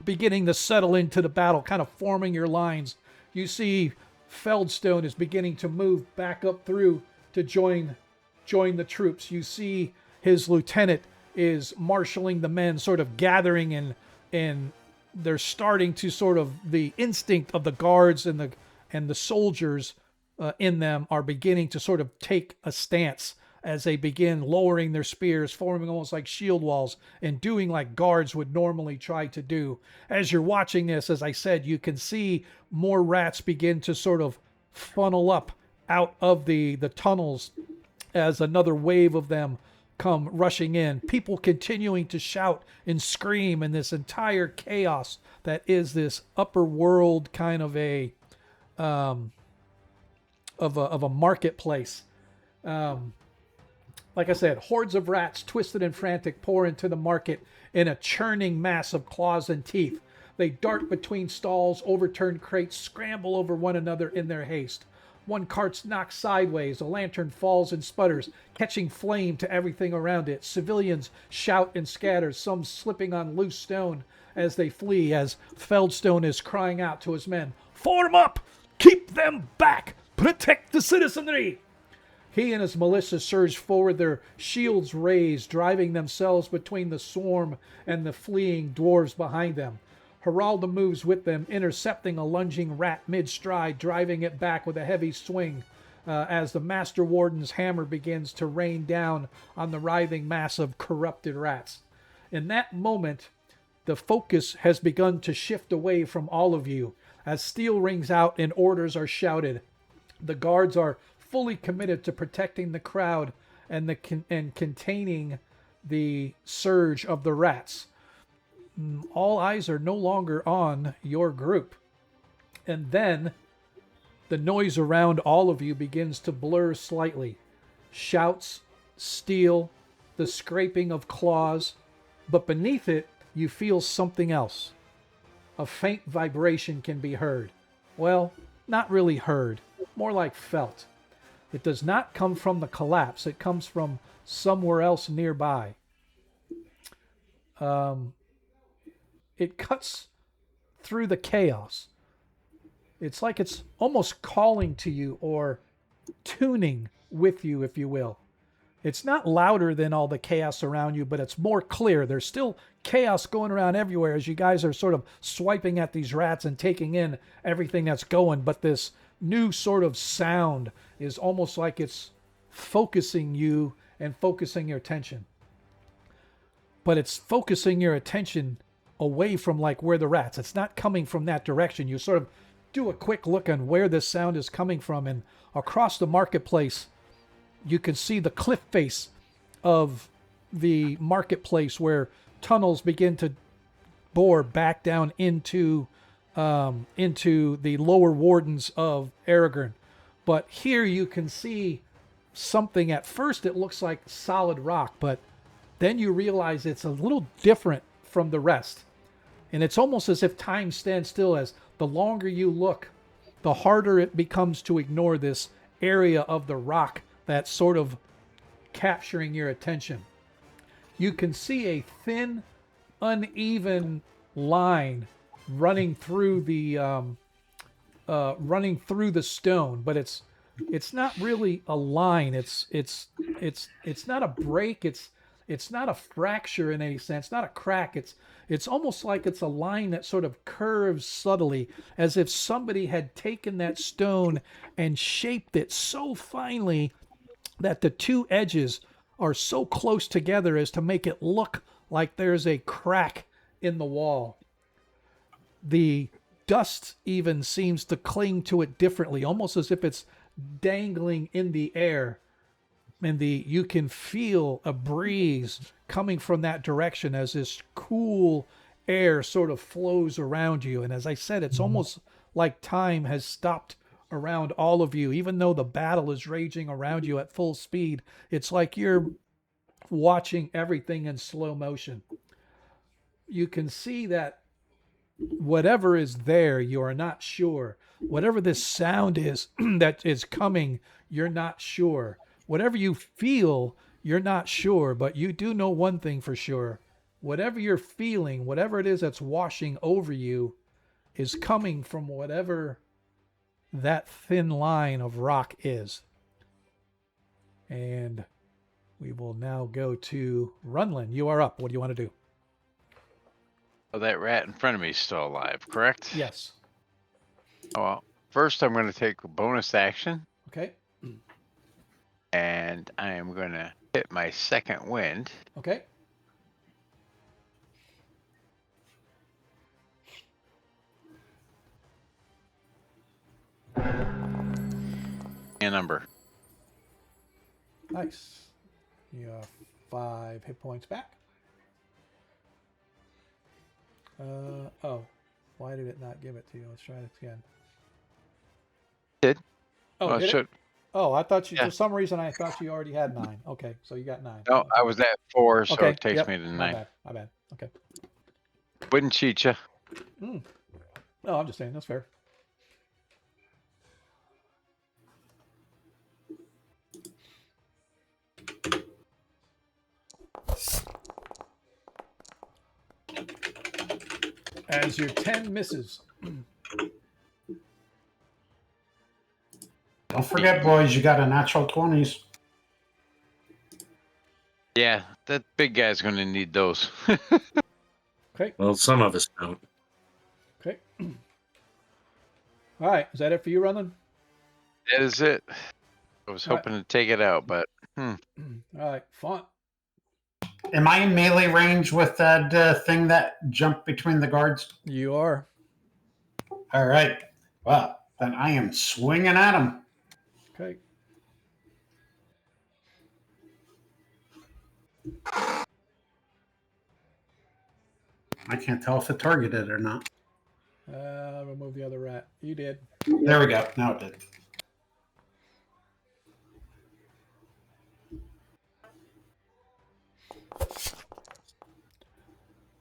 beginning to settle into the battle, kind of forming your lines, you see Feldstone is beginning to move back up through to join the troops. You see his lieutenant is marshaling the men, sort of gathering, and they're starting to sort of, the instinct of the guards and the soldiers in them are beginning to sort of take a stance as they begin lowering their spears, forming almost like shield walls, and doing like guards would normally try to do. As you're watching this, as I said, you can see more rats begin to sort of funnel up out of the tunnels as another wave of them come rushing in. People continuing to shout and scream in this entire chaos that is this upper world kind of a marketplace. like I said, hordes of rats, twisted and frantic, pour into the market in a churning mass of claws and teeth. They dart between stalls, overturn crates, scramble over one another in their haste. One cart's knocked sideways, a lantern falls and sputters, catching flame to everything around it. Civilians shout and scatter, some slipping on loose stone as they flee, as Feldstone is crying out to his men, "Form up! Keep them back! Protect the citizenry!" He and his militia surge forward, their shields raised, driving themselves between the swarm and the fleeing dwarves behind them. Geralda moves with them, intercepting a lunging rat mid-stride, driving it back with a heavy swing as the Master Warden's hammer begins to rain down on the writhing mass of corrupted rats. In that moment, the focus has begun to shift away from all of you as steel rings out and orders are shouted. The guards are fully committed to protecting the crowd and containing the surge of the rats. All eyes are no longer on your group. And then the noise around all of you begins to blur slightly. Shouts, steel, the scraping of claws, but beneath it, you feel something else. A faint vibration can be heard. Well, not really heard, more like felt. It does not come from the collapse. It comes from somewhere else nearby. It cuts through the chaos. It's like it's almost calling to you or tuning with you, if you will. It's not louder than all the chaos around you, but it's more clear. There's still chaos going around everywhere as you guys are sort of swiping at these rats and taking in everything that's going. But this new sort of sound is almost like it's focusing you and focusing your attention. But it's focusing your attention away from like where the rats. It's not coming from that direction. You sort of do a quick look on where this sound is coming from, and across the marketplace, you can see the cliff face of the marketplace where tunnels begin to bore back down into the lower wardens of Aragorn. But here you can see something. At first it looks like solid rock, but then you realize it's a little different from the rest. And it's almost as if time stands still. As the longer you look, the harder it becomes to ignore this area of the rock that's sort of capturing your attention. You can see a thin, uneven line running through the stone, but it's not really a line. It's not a break. It's not a fracture in any sense, not a crack. It's almost like it's a line that sort of curves subtly, as if somebody had taken that stone and shaped it so finely that the two edges are so close together as to make it look like there's a crack in the wall. The dust even seems to cling to it differently, almost as if it's dangling in the air. And you can feel a breeze coming from that direction as this cool air sort of flows around you. And as I said, it's almost like time has stopped around all of you. Even though the battle is raging around you at full speed, it's like you're watching everything in slow motion. You can see that whatever is there, you are not sure. Whatever this sound is that is coming, you're not sure. Whatever you feel, you're not sure, but you do know one thing for sure. Whatever you're feeling, whatever it is that's washing over you, is coming from whatever that thin line of rock is. And we will now go to Runlin. You are up. What do you want to do? Oh, that rat in front of me is still alive, correct? Yes. Oh, well, first I'm going to take a bonus action. Okay. And I am going to hit my second wind. Okay. A number. Nice. You have 5 hit points back. Oh. Why did it not give it to you? Let's try it again. Did. Oh, Oh, did it? should. Oh, I thought you, Yeah. for some reason, I thought you already had 9. Okay, so you got 9. No, I was at 4, so Okay, it takes yep, me to my 9. bad, my bad. Okay. Wouldn't cheat you. No, I'm just saying, that's fair. As your 10 misses. Don't forget, boys, you got a natural 20s. Yeah, that big guy's going to need those. Okay, Well, some of us don't. okay. All right, is that it for you, Runlin? That is it. I was All right. hoping to take it out, but All right, Font. Am I in melee range with that thing that jumped between the guards? You are. All right. Well, then I am swinging at him. Okay. I can't tell if it targeted or not. Remove the other rat. You did. There we go. Now it did.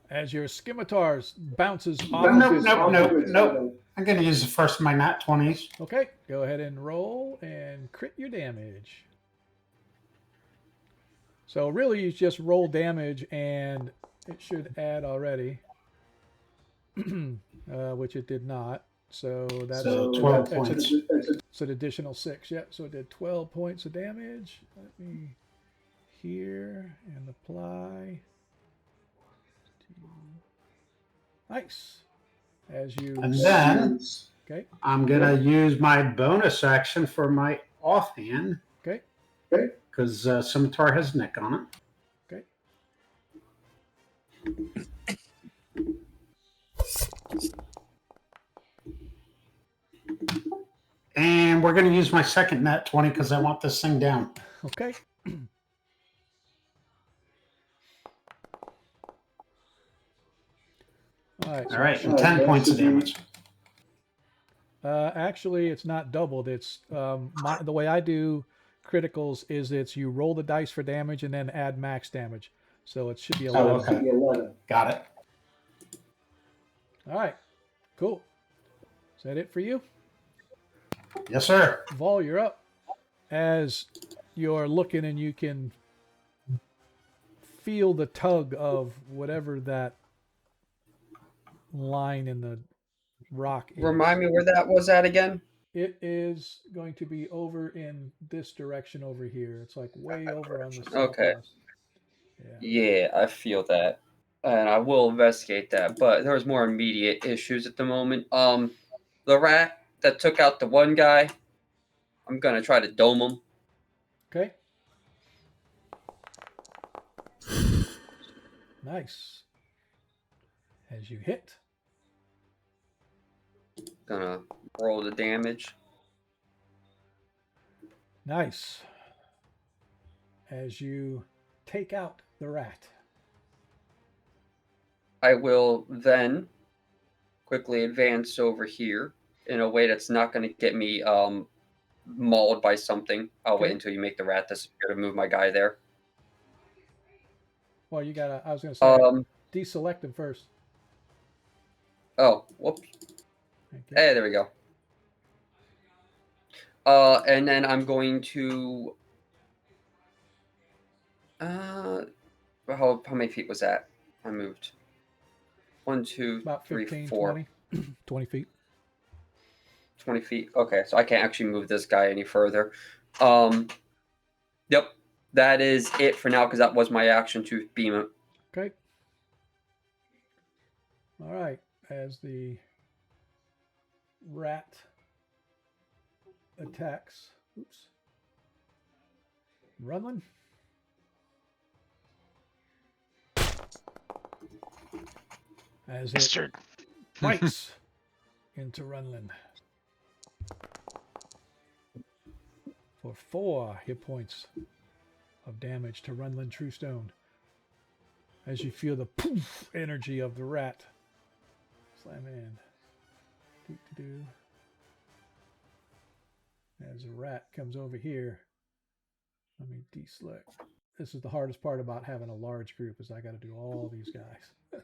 As your scimitars bounces off. Nope. I'm going to use the first of my nat 20s. Okay, go ahead and roll and crit your damage. So really, you just roll damage, and it should add already, which it did not. So that's 12 points. It's an additional 6. Yep. So it did 12 points of damage. Let me here and apply. Nice. As you And then okay. I'm going to use my bonus action for my offhand. Okay. Because Scimitar has Nick on it. Okay. And we're going to use my second nat 20 because I want this thing down. Okay. All right, and 10 points of damage. Actually, it's not doubled. It's the way I do criticals is you roll the dice for damage and then add max damage. So it should be 11. Oh, okay. Got it. All right. Cool. Is that it for you? Yes, sir. Vol, you're up. As you're looking and you can feel the tug of whatever that line in the rock is. Remind me where that was at again? It is going to be over in this direction over here. It's like way over on the southwest. Okay. Yeah. Yeah, I feel that. And I will investigate that. But there's more immediate issues at the moment. The rat that took out the one guy, I'm gonna try to dome him. Okay. Nice. As you hit. Gonna roll the damage. Nice. As you take out the rat. I will then quickly advance over here in a way that's not going to get me mauled by something. I'll wait Okay. until you make the rat disappear to move my guy there. Well, you gotta, I was gonna say, deselect him first. Oh, whoops. Okay. Hey, there we go. And then I'm going to how many feet was that? I moved. 1, 2, About 3, 15, 4. 20, 20 feet. 20 feet. Okay, so I can't actually move this guy any further. Yep, that is it for now because that was my action to beam him. Okay. All right. As the rat attacks, oops, Runlin. As it bastard. bites into Runlin for 4 hit points of damage to Runlin Truestone. As you feel the poof energy of the rat slam in. Do-do-do. As a rat comes over here, let me deselect. This is the hardest part about having a large group is I got to do all these guys.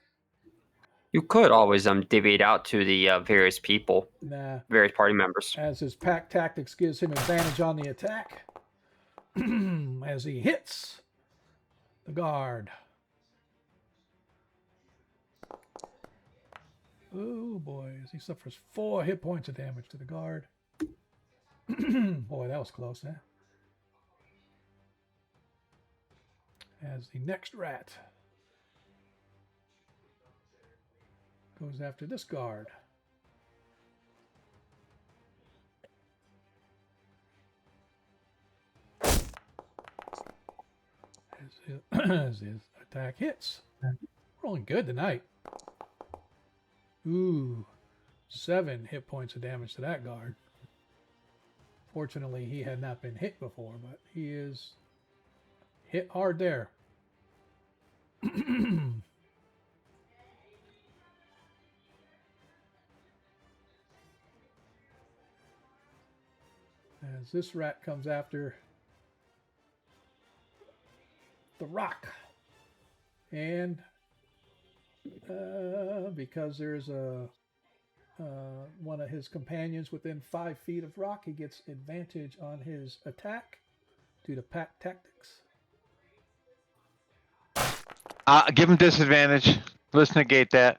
You could always divvy it out to the various people, Nah. various party members. As his pack tactics gives him advantage on the attack. As he hits the guard. Oh boy, as he suffers 4 hit points of damage to the guard. Boy, that was close, huh? As the next rat goes after this guard. As his attack hits. We're rolling good tonight. Ooh, 7 hit points of damage to that guard. Fortunately, he had not been hit before, but he is hit hard there. As this rat comes after the rock. And because there's a one of his companions within 5 feet of rock, he gets advantage on his attack due to pack tactics. Give him disadvantage. Let's negate that.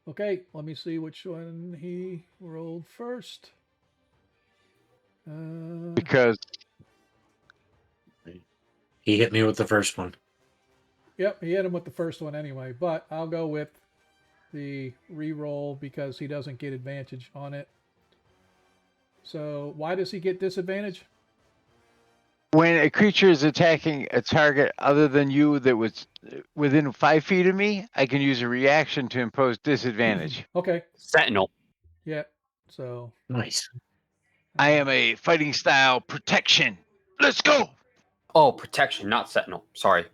Okay, let me see which one he rolled first. Because He hit me with the first one. Yep, he hit him with the first one anyway, but I'll go with the re-roll because he doesn't get advantage on it. So why does he get disadvantage? when a creature is attacking a target other than you that was within 5 feet of me, I can use a reaction to impose disadvantage. Okay, Sentinel. yeah, so Nice. I am a fighting style protection. Let's go. Oh, protection, not sentinel. Sorry.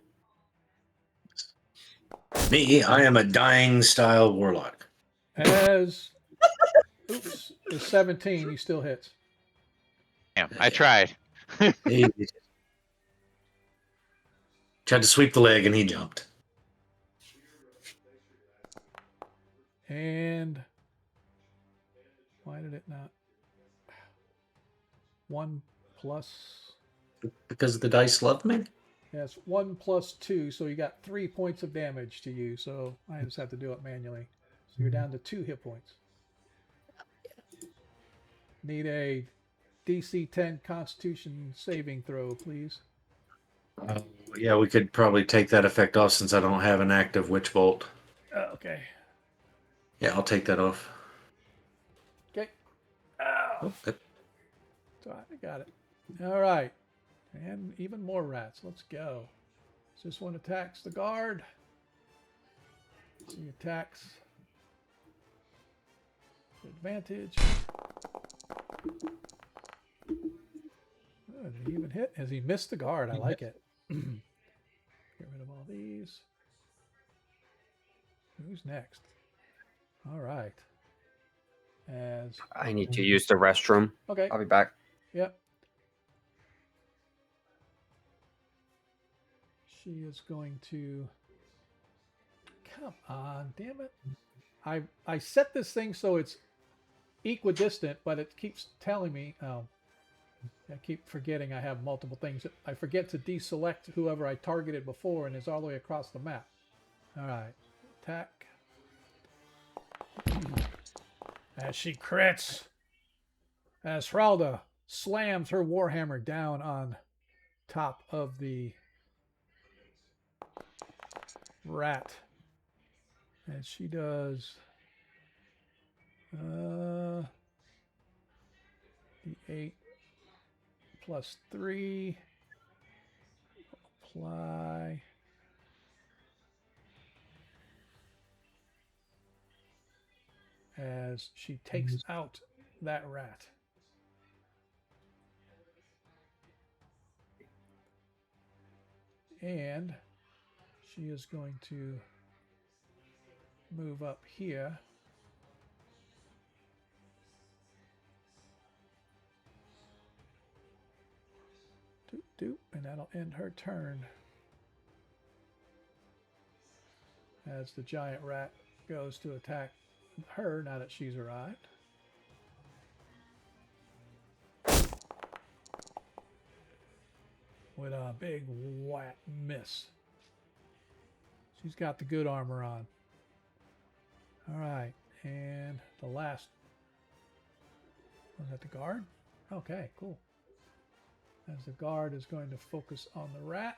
Me, I am a dying style warlock. as oops, is 17, he still hits. Damn, I tried. He tried to sweep the leg and he jumped. And why did it not? 1 plus, Because the dice love me? yes, 1 plus 2, so you got 3 points of damage to you. So I just have to do it manually. So you're down to 2 hit points. Need a DC 10 Constitution saving throw, please. Yeah, we could probably take that effect off since I don't have an active Witch Bolt. Okay. Yeah, I'll take that off. Okay. Oh, good. So I got it. All right. And even more rats. Let's go. So this one attacks the guard. He attacks. Advantage. Oh, did he even hit? Has he missed the guard? I like it. Get rid of all these. Who's next? All right. As I need to use the restroom. okay. I'll be back. Yep. She is going to. Come on, damn it! I set this thing so it's equidistant, but it keeps telling me. Oh, I keep forgetting I have multiple things. I forget to deselect whoever I targeted before, and it's all the way across the map. All right, attack. As she crits. As Hralda slams her warhammer down on top of the rat. And she does the 8 plus 3. Apply. As she takes out that rat. And she is going to move up here. Doop, and that'll end her turn. As the giant rat goes to attack her now that she's arrived. With a big whack miss. She's got the good armor on. All right, and the last. Was that the guard? Okay, cool. As the guard is going to focus on the rat.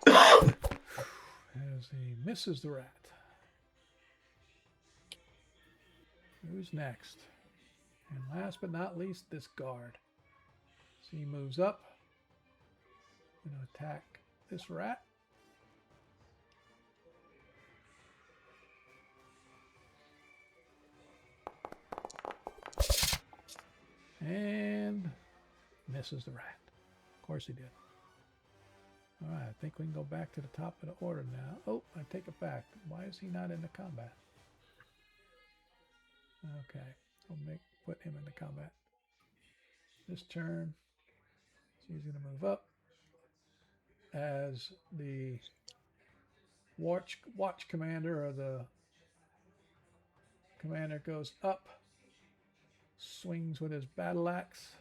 As he misses the rat. Who's next? And last but not least, this guard. So he moves up. Going to attack this rat. And misses the rat. Of course he did. All right, I think we can go back to the top of the order now. Oh, I take it back. Why is he not in the combat? Okay, I'll put him into combat. This turn, she's going to move up as the watch commander, or the commander goes up, swings with his battle axe.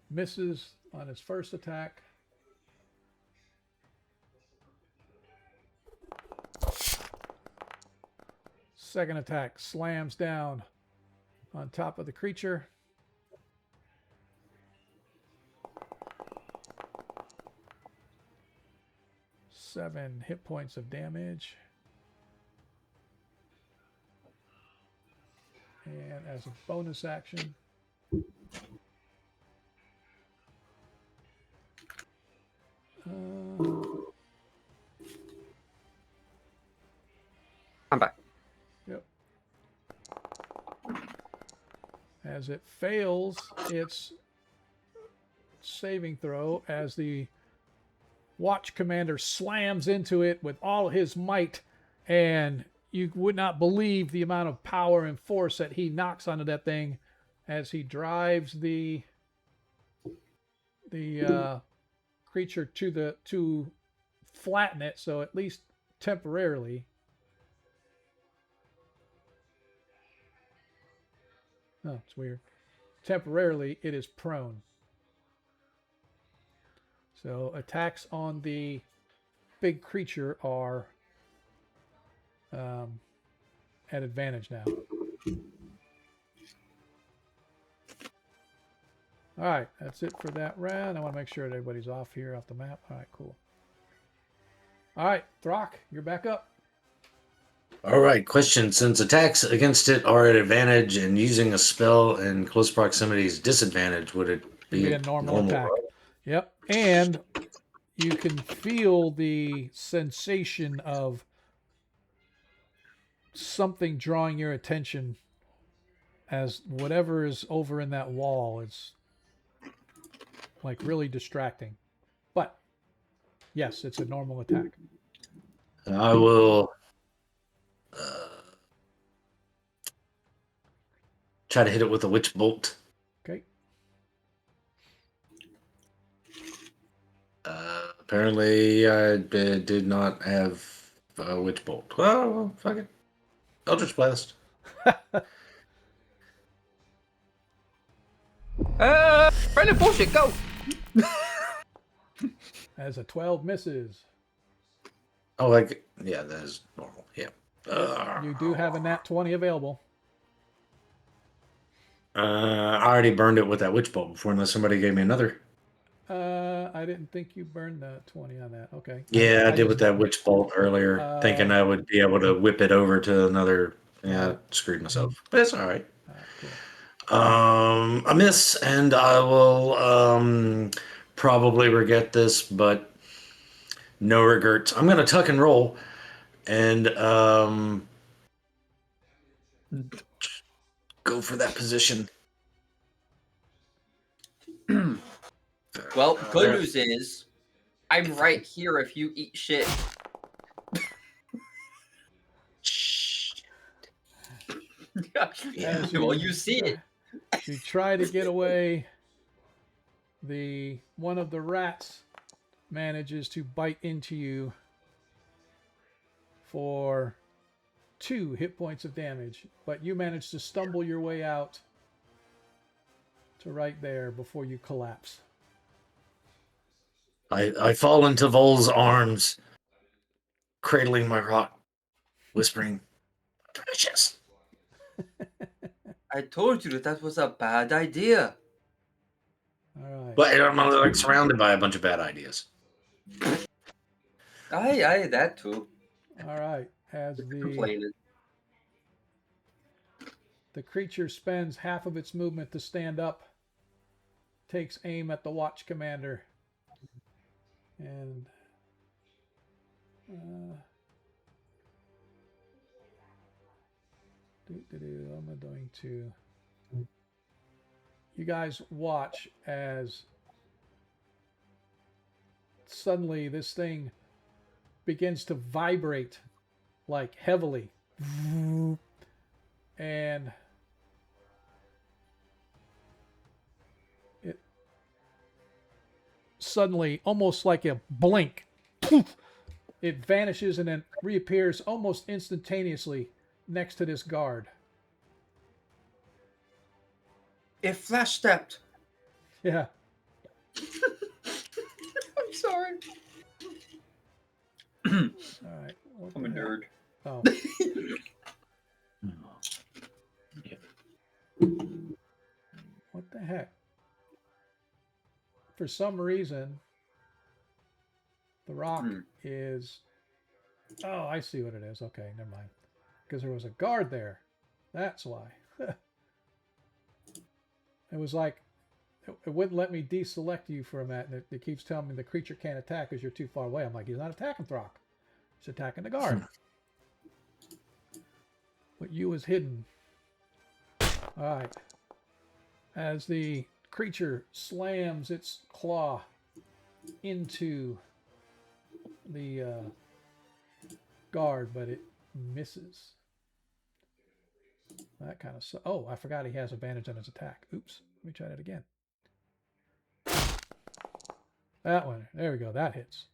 Misses on his first attack. Second attack slams down on top of the creature. Seven hit points of damage. And as a bonus action, I'm back. Yep. As it fails its saving throw, as the watch commander slams into it with all his might, and you would not believe the amount of power and force that he knocks onto that thing as he drives the creature to flatten it, so at least temporarily. Oh, it's weird. Temporarily, it is prone. So attacks on the big creature are at advantage now. All right, that's it for that round. I want to make sure that everybody's off here, off the map. All right, cool. All right, Throck, you're back up. All right, question. Since attacks against it are at advantage and using a spell in close proximity is disadvantage, would it be a normal attack? Yep. And you can feel the sensation of something drawing your attention, as whatever is over in that wall is like really distracting. But yes, it's a normal attack. I will try to hit it with a witch bolt. Okay. Apparently, I did not have a witch bolt. Well, fuck it. Eldritch Blast. Random bullshit, go! As a 12 misses. Oh, like, yeah, that is normal. Yeah. You do have a nat 20 available. I already burned it with that witch bolt before, unless somebody gave me another. I didn't think you burned the 20 on that. Okay. Yeah, I did with that witch bolt earlier, thinking I would be able to whip it over to another. Yeah, I screwed myself. But it's all right. Cool. A miss, and I will probably regret this, but no regrets. I'm going to tuck and roll and go for that position. Well, good news is I'm right here if you eat shit. As Well, you see it. You try to get away. One of the rats manages to bite into you for 2 hit points of damage, but you manage to stumble your way out to right there before you collapse. I fall into Vol's arms, cradling my rock, whispering, "Delicious." I told you that was a bad idea. All right. But I'm like surrounded by a bunch of bad ideas. Aye, that too. All right. As Complaining. the creature spends half of its movement to stand up, takes aim at the watch commander, and I'm going to. You guys watch as suddenly this thing begins to vibrate like heavily, and it suddenly, almost like a blink, it vanishes and then reappears almost instantaneously next to this guard. It flash stepped. Yeah. I'm sorry. All right. I'm a nerd. Oh. What the heck? For some reason, the rock is... Oh, I see what it is. Okay, never mind. Because there was a guard there. That's why. It was like, it wouldn't let me deselect you for a minute. And it keeps telling me the creature can't attack because you're too far away. I'm like, he's not attacking Throck. He's attacking the guard. But you was hidden. All right. As the creature slams its claw into the guard, but it misses. That kind of... Oh, I forgot he has advantage on his attack. Oops. Let me try that again. That one. There we go. That hits.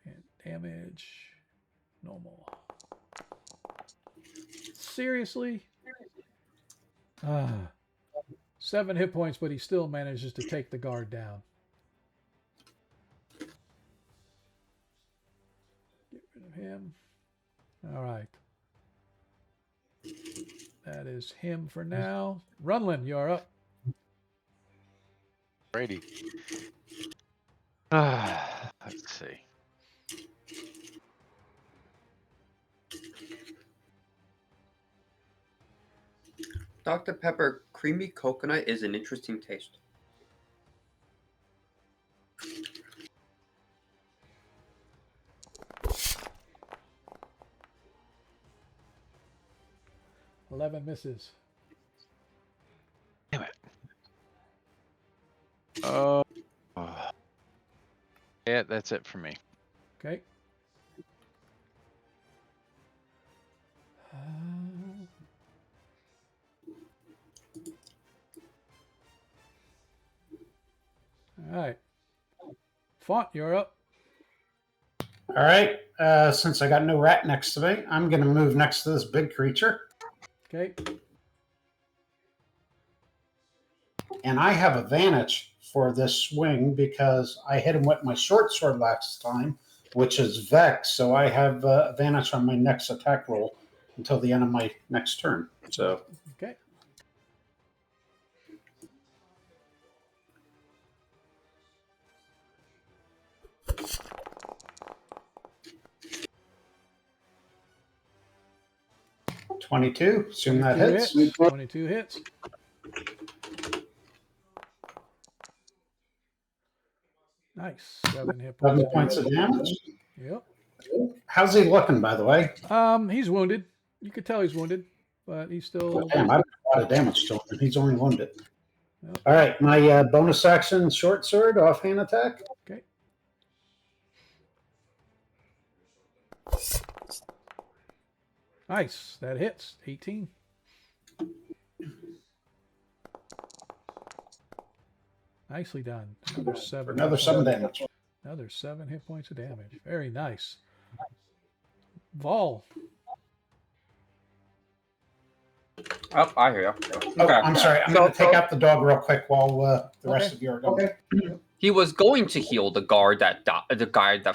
And damage. Normal. Seriously? 7 hit points, but he still manages to take the guard down. Get rid of him. All right. That is him for now. Runlin, you're up. Brady. Let's see. Dr. Pepper creamy coconut is an interesting taste. $11 misses. Damn it. Yeah, that's it for me. Okay. All right. Font, you're up. All right. Since I got no rat next to me, I'm going to move next to this big creature. Okay. And I have advantage for this swing because I hit him with my short sword last time, which is Vex. So I have advantage on my next attack roll until the end of my next turn. So Okay. $22. Assume that hits. 22 hits. Nice. 7 hit points. 7 points of damage. Yep. How's he looking, by the way? He's wounded. You could tell he's wounded, but he's still... Damn, I've done a lot of damage to him, and he's only wounded. Yep. All right, my bonus action short sword, offhand attack. Okay. Nice. That hits. 18. Nicely done. Another 7. Another 7 damage. Another 7 hit points of damage. Very nice. Vol. Oh, I hear you. Oh, Okay. I'm sorry. I'm going to take out the dog real quick while the rest Okay. of you are going. He was going to heal the guard that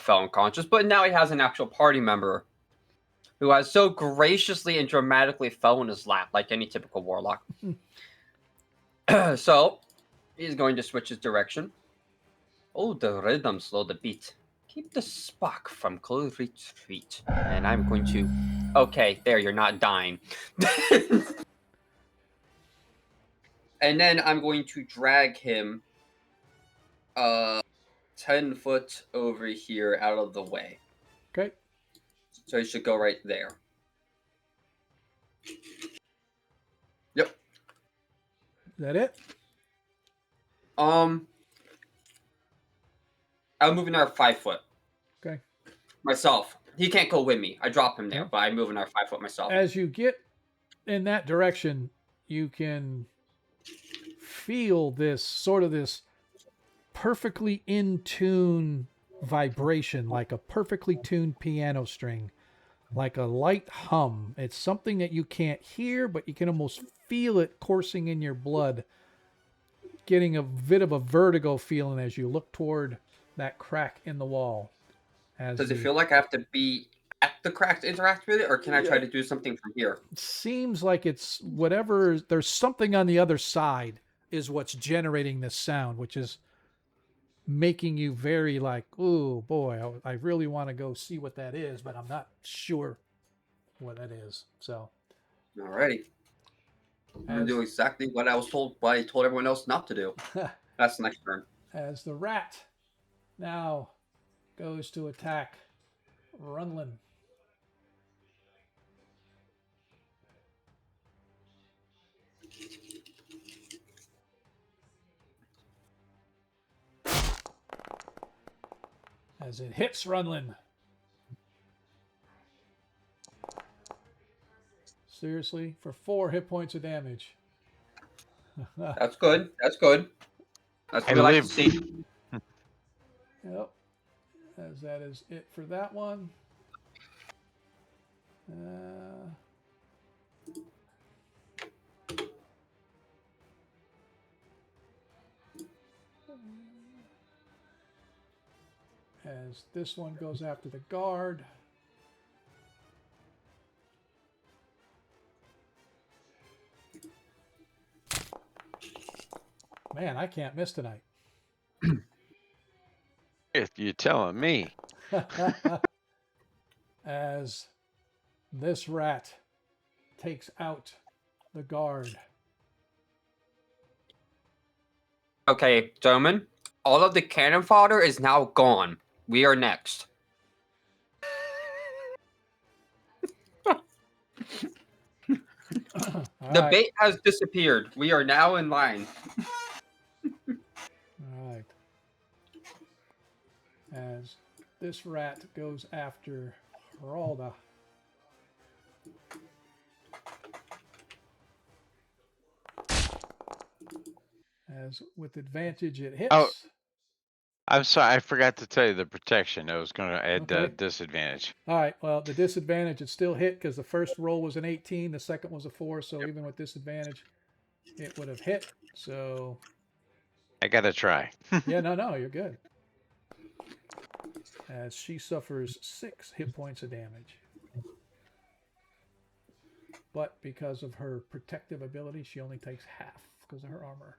fell unconscious, but now he has an actual party member who has so graciously and dramatically fell in his lap, like any typical warlock. So he's going to switch his direction. Oh, the rhythm slowed the beat. Keep the spark from cold retreat. And I'm going to. Okay, there, you're not dying. And then I'm going to drag him 10 foot over here out of the way. Okay. So he should go right there. Yep. Is that it? I'm moving out 5 foot. Okay. Myself. He can't go with me. I drop him there, Okay. but I'm moving out 5 foot myself. As you get in that direction, you can feel this perfectly in tune vibration, like a perfectly tuned piano string, like a light hum. It's something that you can't hear, but you can almost feel it coursing in your blood, getting a bit of a vertigo feeling as you look toward that crack in the wall. Does it feel like I have to be at the crack to interact with it, or can I try to do something from here? Seems like it's whatever. There's something on the other side is what's generating this sound, which is making you very like, oh boy, I really want to go see what that is, but I'm not sure what that is. So, alrighty, I'm gonna do exactly what I was told, what I told everyone else not to do. That's the next turn. As the rat now goes to attack Runlin. As it hits Runlin. Seriously, for 4 hit points of damage. That's good. That's good. That's what I I like to live. see. Yep. As that is it for that one. As this one goes after the guard. Man, I can't miss tonight. If you're telling me. As this rat takes out the guard. Okay, gentlemen, all of the cannon fodder is now gone. We are next. The Alright. bait has disappeared. We are now in line. Alright. As this rat goes after Geralda. As with advantage it hits. Oh. I'm sorry, I forgot to tell you the protection. I was going to add the Okay. disadvantage. All right, well, the disadvantage, it still hit because the first roll was an 18, the second was a 4, so even with disadvantage, it would have hit. So, I got to try. yeah, no, you're good. As she suffers 6 hit points of damage. But because of her protective ability, she only takes half because of her armor.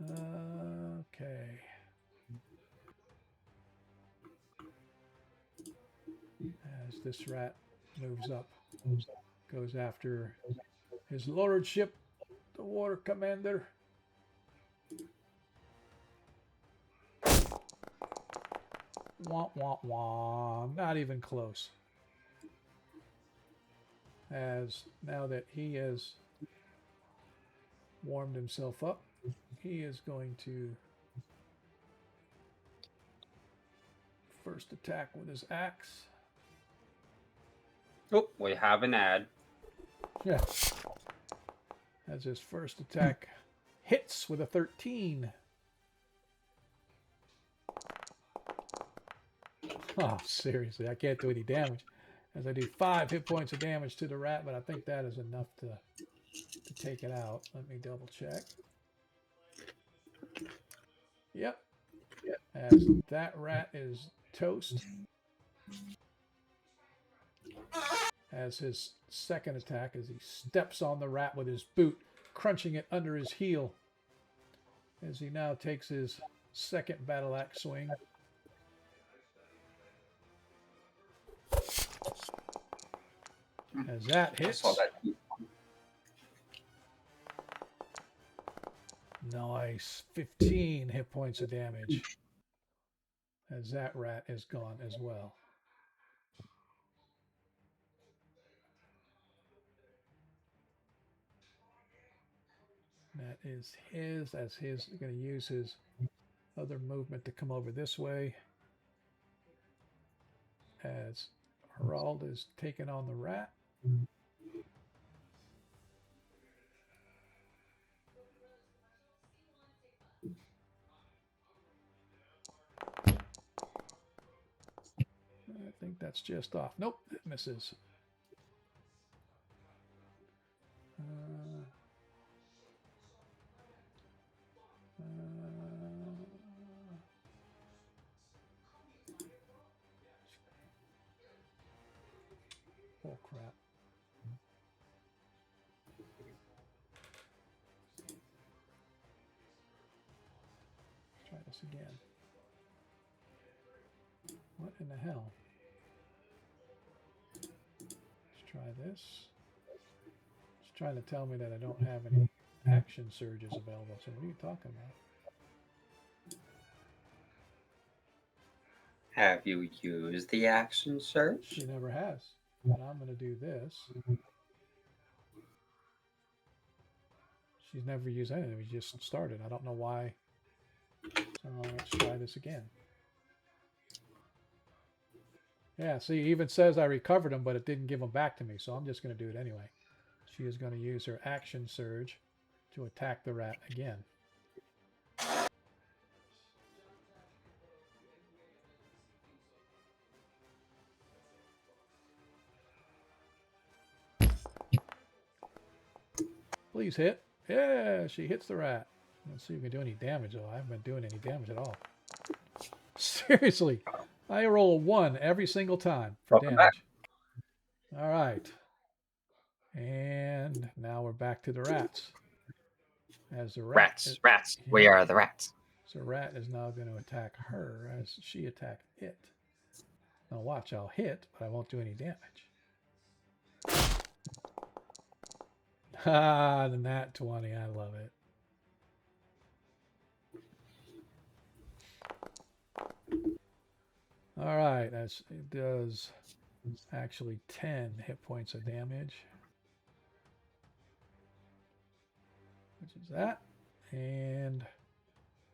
Okay. As this rat moves up, goes after his lordship, the water commander. Wah, wah, wah. Not even close. As now that he has warmed himself up, he is going to first attack with his axe. Oh, we have an ad. Yeah. As his first attack hits with a 13. Oh, seriously, I can't do any damage. As I do 5 hit points of damage to the rat, but I think that is enough to take it out. Let me double check. Yep. As that rat is toast. As his second attack, as he steps on the rat with his boot, crunching it under his heel. As he now takes his second battle axe swing. As that hits. Nice. 15 hit points of damage. As that rat is gone as well. That is his. As his, going to use his other movement to come over this way. As Harald is taking on the rat. I think that's just off. Nope, it misses. Oh, crap. Let's try this again. What in the hell? Let's try this. It's trying to tell me that I don't have any action surges available. So what are you talking about? Have you used the action surge? She never has. But I'm going to do this. She's never used anything. We just started. I don't know why. So let's try this again. Yeah, see, it even says I recovered them, but it didn't give them back to me. So I'm just going to do it anyway. She is going to use her action surge to attack the rat again. Please hit. Yeah, she hits the rat. Let's see if we can do any damage, though. I haven't been doing any damage at all. Seriously. I roll a 1 every single time for damage. All right. And now we're back to the rats. As the Rats. We are the rats. So rat is now going to attack her as she attacked it. Now watch, I'll hit, but I won't do any damage. Ah, the nat 20. I love it. All right, it does actually 10 hit points of damage. Which is that. And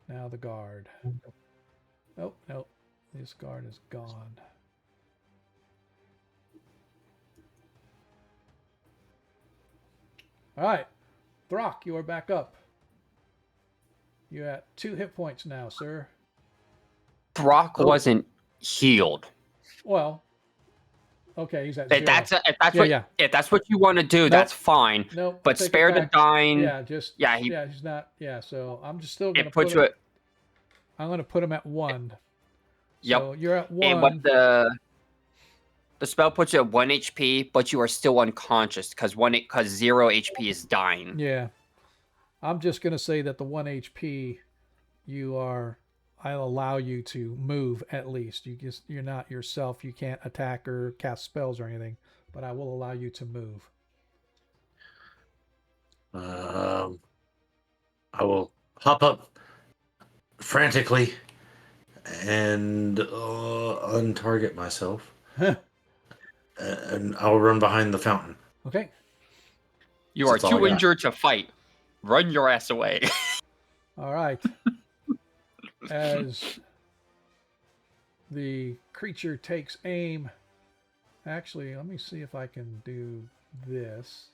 now the guard. Nope, nope. This guard is gone. All right. Throck, you are back up. You're at 2 hit points now, sir. Throck wasn't healed. Well, okay, he's at 0. If that's what you want to do, that's fine. Nope. But spare the dying. Yeah, he's not. Yeah, so I'm just still going to put him. I'm going to put him at 1. Yep. So you're at 1. And what the spell puts you at 1 HP, but you are still unconscious because 0 HP is dying. Yeah. I'm just going to say that the 1 HP, I'll allow you to move at least. You're not yourself. You can't attack or cast spells or anything, but I will allow you to move. I will hop up frantically and untarget myself. And I'll run behind the fountain. Okay. You are too injured to fight. Run your ass away. All right. As the creature takes aim. Actually, let me see if I can do this.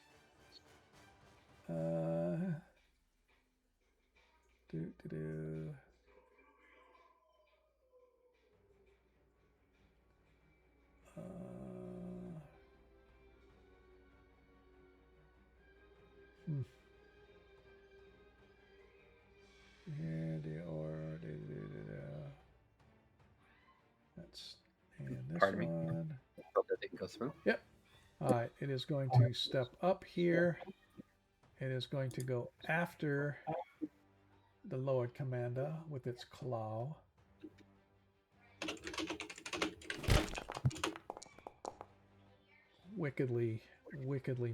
Do. Here the or that's and this Pardon me. one. Hope that they can go through. Yep. All right. It is going to step up here. It is going to go after the Lord Commander with its claw. Wickedly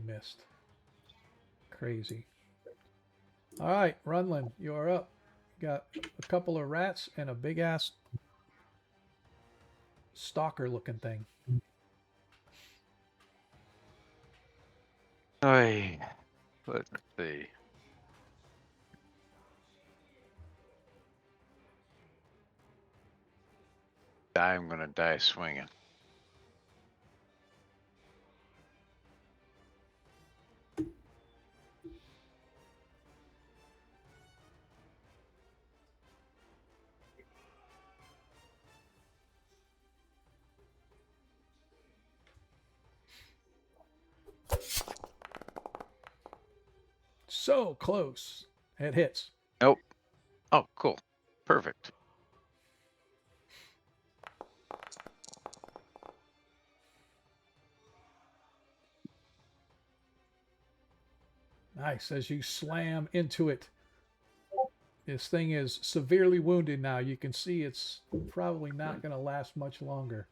missed. Crazy. All right, Runlin, you're up. You got a couple of rats and a big ass stalker looking thing. Oy. Let's see. I'm gonna die swinging. So close. It hits. Nope. Oh, cool. Perfect. Nice. As you slam into it, this thing is severely wounded now. You can see it's probably not going to last much longer.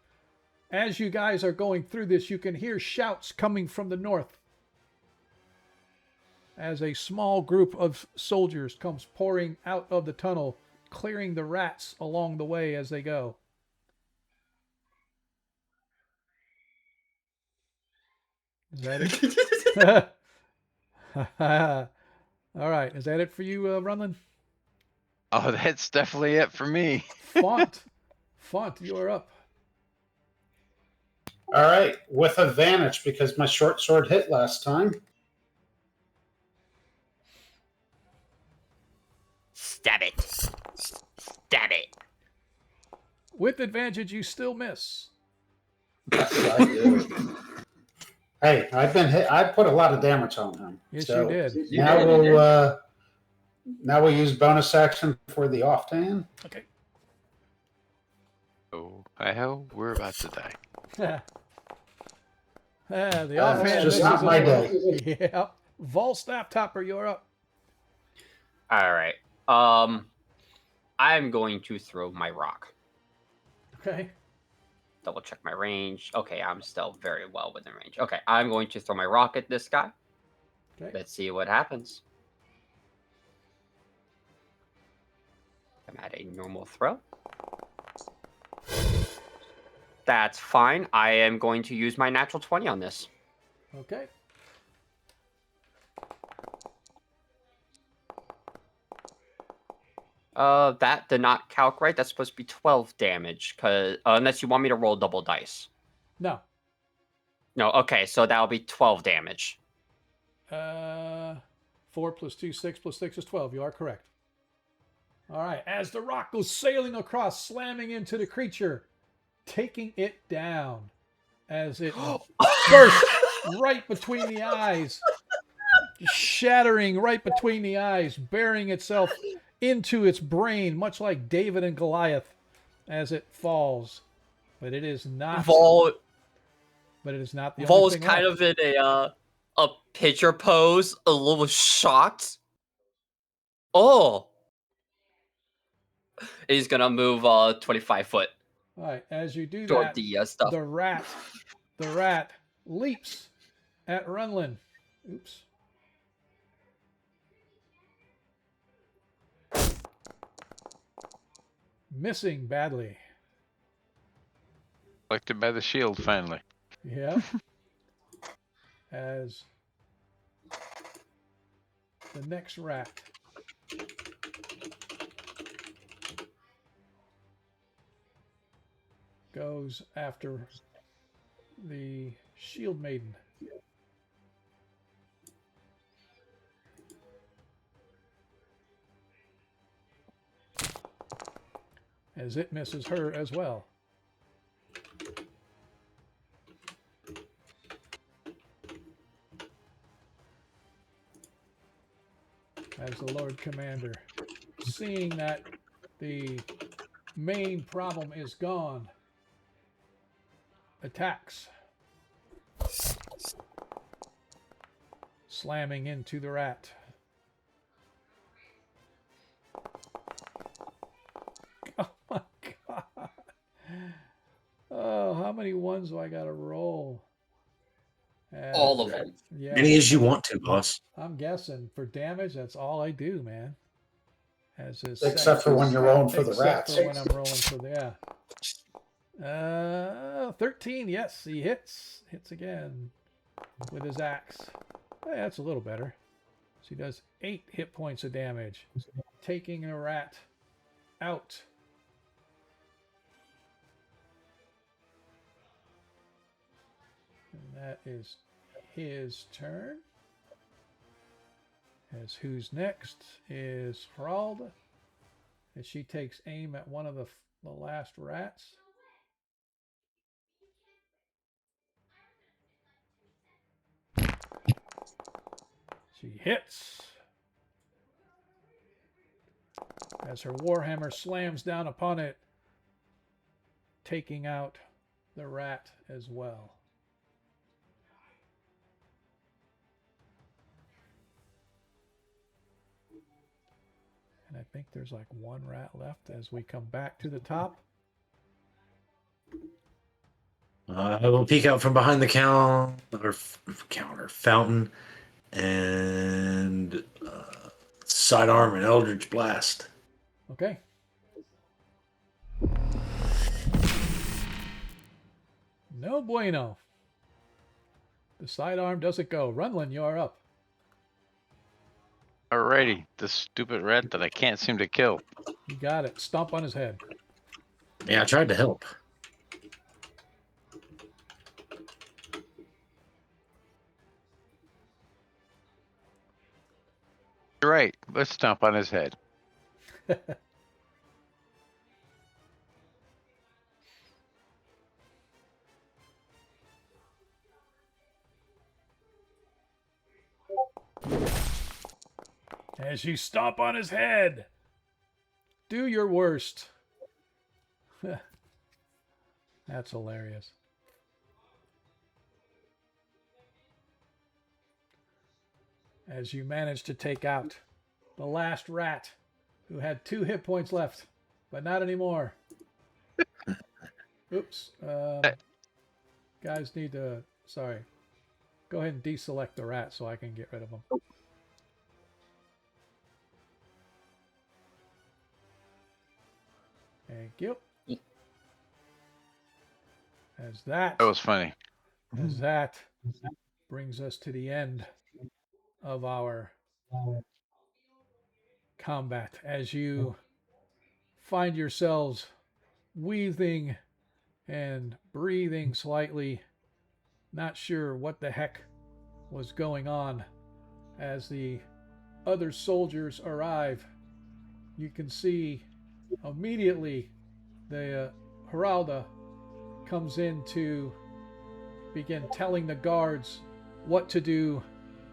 As you guys are going through this, you can hear shouts coming from the north as a small group of soldiers comes pouring out of the tunnel, clearing the rats along the way as they go. Is that it? All right. Is that it for you, Runlin? Oh, that's definitely it for me. Font, you're up. All right, with advantage because my short sword hit last time. Stab it. Stab it. With advantage, you still miss. That's what I do. Hey, I've been hit. I put a lot of damage on him. Yes, so you did. Now we'll use bonus action for the offhand. Okay. Oh, hell, we're about to die. The offhand it's just misses not my as well. day. Yeah. Vol Staff Topper, you're up. All right. I'm going to throw my rock. Okay. Double check my range. Okay, I'm still very well within range. Okay, I'm going to throw my rock at this guy. Okay. Let's see what happens. I'm at a normal throw. That's fine. I am going to use my natural 20 on this. Okay. That did not calc right. That's supposed to be 12 damage, cause unless you want me to roll double dice. No. No, okay, so that'll be 12 damage. 4 plus 2, 6 plus 6 is 12. You are correct. All right. As the rock goes sailing across, slamming into the creature, taking it down as it bursts right between the eyes, shattering right between the eyes, burying itself into its brain, much like David and Goliath as it falls. But it is not. Vol But it is not the Vol's only thing kind left. of in a pitcher pose, a little shocked. Oh, he's gonna move 25 foot All right. As you do toward that, the stuff. the rat leaps at Runlin. Oops. Missing badly. Collected by the shield, finally. Yeah. As the next rat goes after the Shield Maiden. As it misses her as well. As the Lord Commander, seeing that the main problem is gone, attacks, slamming into the rat. Oh my god. Oh, how many ones do I gotta roll? All of them. Yeah. Many as you want to, boss. I'm guessing for damage, that's all I do, man. As is Except for when you're rolling for the except rats. for when I'm rolling for the 13. Yes, he hits again with his axe. Hey, that's a little better. So he does 8 hit points of damage, taking a rat out. And that is his turn. As who's next is Haralda. As she takes aim at one of the last rats. She hits. As her warhammer slams down upon it, taking out the rat as well. And I think there's like one rat left as we come back to the top. I will peek out from behind the counter fountain and sidearm an Eldritch Blast. Okay. No bueno. The sidearm doesn't go. Runlin, you're up. Alrighty, this stupid rat that I can't seem to kill. You got it. Stomp on his head. Yeah, I tried to help. You're right. Let's stomp on his head. As you stomp on his head. Do your worst. That's hilarious. As you manage to take out the last rat who had 2 hit points left, but not anymore. Oops. Guys need to... Sorry. Go ahead and deselect the rat so I can get rid of them. Thank you. As that That was funny. brings us to the end of our combat. As you find yourselves weaving and breathing slightly, not sure what the heck was going on. As the other soldiers arrive, you can see immediately the Haralda comes in to begin telling the guards what to do,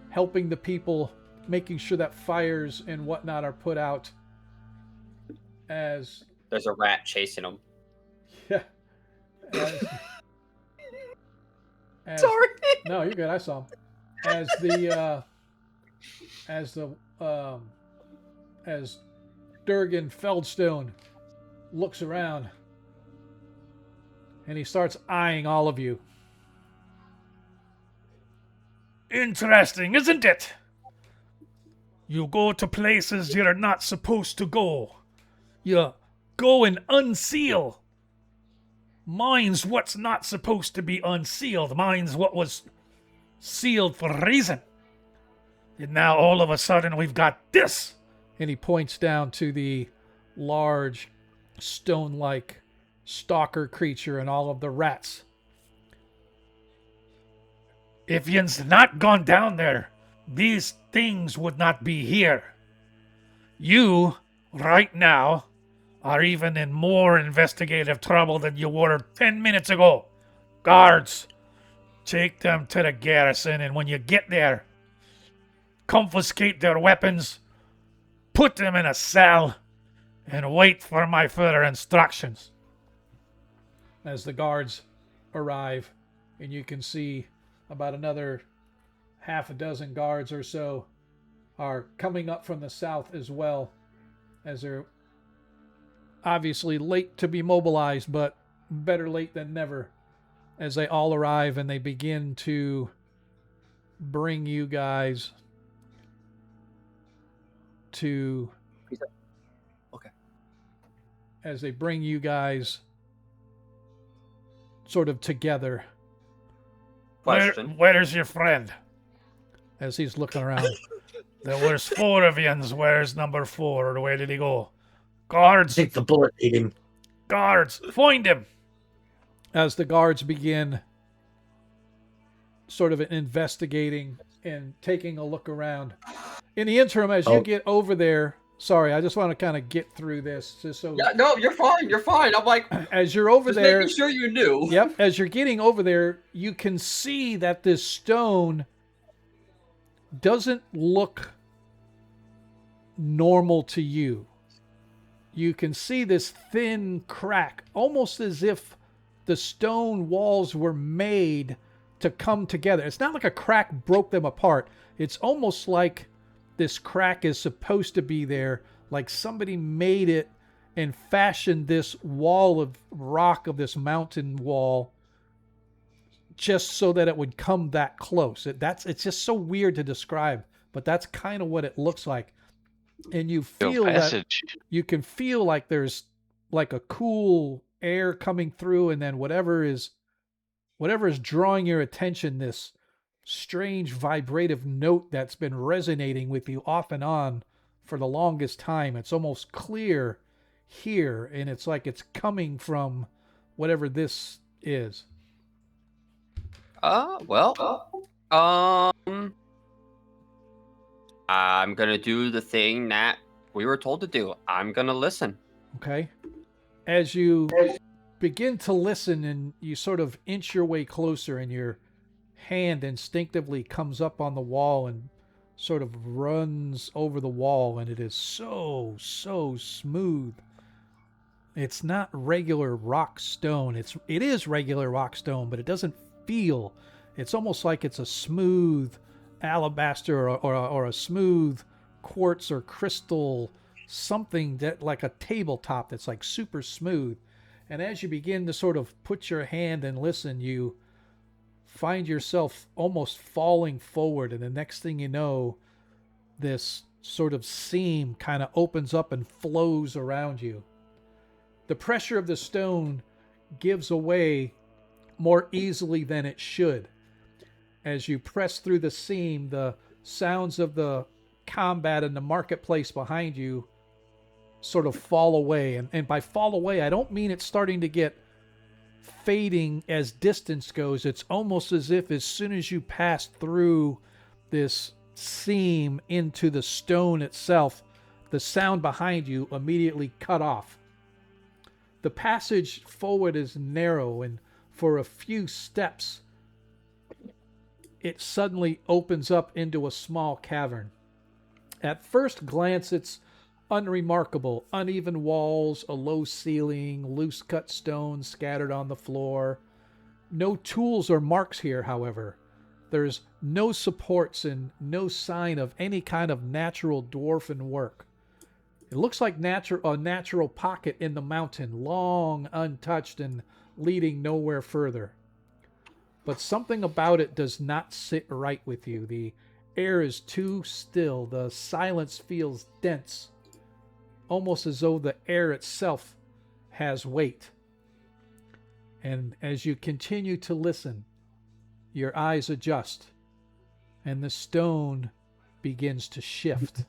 helping the people, making sure that fires and whatnot are put out. As There's a rat chasing him. yeah, Sorry. No, you're good. I saw him. As Durgan Feldstone looks around and he starts eyeing all of you. Interesting, isn't it? You go to places you're not supposed to go. You go and unseal. Mine's what's not supposed to be unsealed. Mine's what was sealed for a reason. And now all of a sudden we've got this. And he points down to the large stone-like stalker creature and all of the rats. If yin's not gone down there, these things would not be here. You, right now, are even in more investigative trouble than you were 10 minutes ago. Guards, take them to the garrison, and when you get there, confiscate their weapons, put them in a cell, and wait for my further instructions. As the guards arrive, and you can see about another half a dozen guards or so are coming up from the south as well, as they're obviously late to be mobilized, but better late than never, as they all arrive and they begin to bring you guys to... Okay. As they bring you guys sort of together. Question. Where's your friend? As he's looking around. There was 4 of yins. Where's number 4? Where did he go? Guards, Take the bullet, eat him. guards, find him. As the guards begin sort of investigating and taking a look around. In the interim, as you get over there, sorry, I just want to kind of get through this just so... Yeah, no, you're fine. You're fine. I'm like, As you're over just there... making sure you knew. Yep, as you're getting over there, you can see that this stone doesn't look normal to you. You can see this thin crack, almost as if the stone walls were made to come together. It's not like a crack broke them apart. It's almost like this crack is supposed to be there, like somebody made it and fashioned this wall of rock, of this mountain wall, just so that it would come that close. It's just so weird to describe, but that's kind of what it looks like. And you feel that you can feel like there's like a cool air coming through, and then whatever is drawing your attention, this strange vibrative note that's been resonating with you off and on for the longest time. It's almost clear here, and it's like it's coming from whatever this is. I'm gonna do the thing that we were told to do. I'm gonna listen. Okay. As you begin to listen and you sort of inch your way closer, and your hand instinctively comes up on the wall and sort of runs over the wall, and it is so smooth. It's not regular rock stone. It is regular rock stone, but it doesn't feel. It's almost like it's a smooth alabaster or a smooth quartz or crystal, something that like a tabletop that's like super smooth. And as you begin to sort of put your hand and listen, you find yourself almost falling forward, and the next thing you know, this sort of seam kind of opens up and flows around you. The pressure of the stone gives away more easily than it should. As you press through the seam, the sounds of the combat in the marketplace behind you sort of fall away. And by fall away, I don't mean it's starting to get fading as distance goes. It's almost as if as soon as you pass through this seam into the stone itself, the sound behind you immediately cut off. The passage forward is narrow, and for a few steps, it suddenly opens up into a small cavern. At first glance, it's unremarkable. Uneven walls, a low ceiling, loose cut stones scattered on the floor. No tools or marks here, however. There's no supports and no sign of any kind of natural dwarven work. It looks like a natural pocket in the mountain, long untouched and leading nowhere further. But something about it does not sit right with you. The air is too still. The silence feels dense, almost as though the air itself has weight. And as you continue to listen, your eyes adjust, and the stone begins to shift.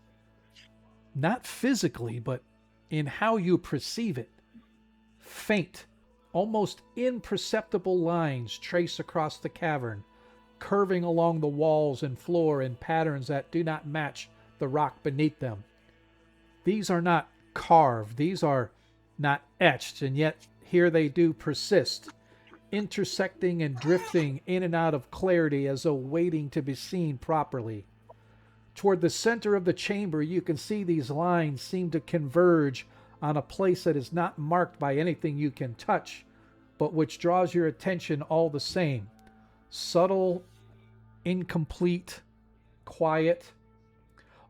Not physically, but in how you perceive it. Faint, almost imperceptible lines trace across the cavern, curving along the walls and floor in patterns that do not match the rock beneath them. These are not carved, these are not etched, and yet here they do persist, intersecting and drifting in and out of clarity as though waiting to be seen properly. Toward the center of the chamber, you can see these lines seem to converge on a place that is not marked by anything you can touch, but which draws your attention all the same. Subtle, incomplete, quiet.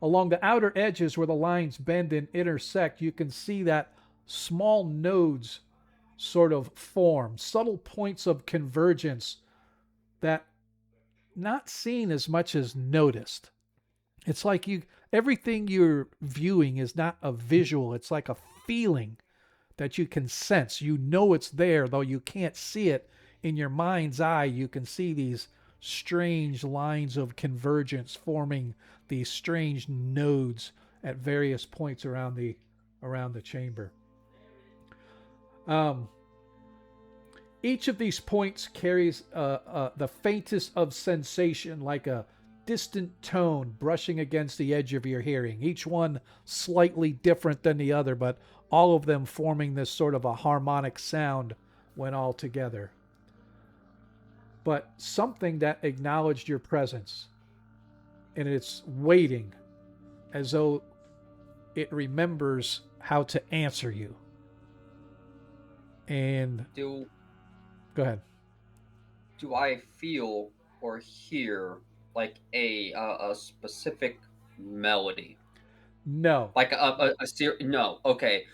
Along the outer edges where the lines bend and intersect, you can see that small nodes sort of form, subtle points of convergence that not seen as much as noticed. It's like everything you're viewing is not a visual, it's like a feeling that you can sense. You know it's there, though you can't see it. In your mind's eye, you can see these strange lines of convergence forming these strange nodes at various points around the chamber. Each of these points carries the faintest of sensation, like a distant tone brushing against the edge of your hearing. Each one slightly different than the other, but all of them forming this sort of a harmonic sound when all together. But something that acknowledged your presence, and it's waiting as though it remembers how to answer you. And Do go ahead. do I feel or hear like a specific melody? No. Like no. Okay.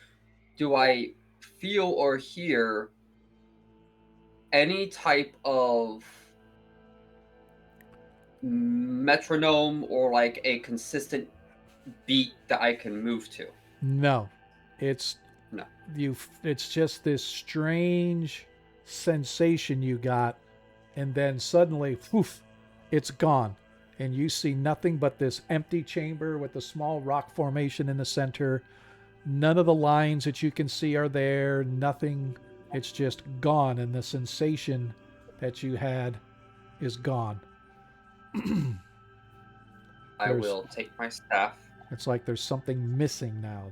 Do I feel or hear any type of metronome or like a consistent beat that I can move to? No. It's No. It's just this strange sensation you got, and then suddenly, poof, it's gone. And you see nothing but this empty chamber with the small rock formation in the center. None of the lines that you can see are there. Nothing. It's just gone, and the sensation that you had is gone. I will take my staff. It's like there's something missing now.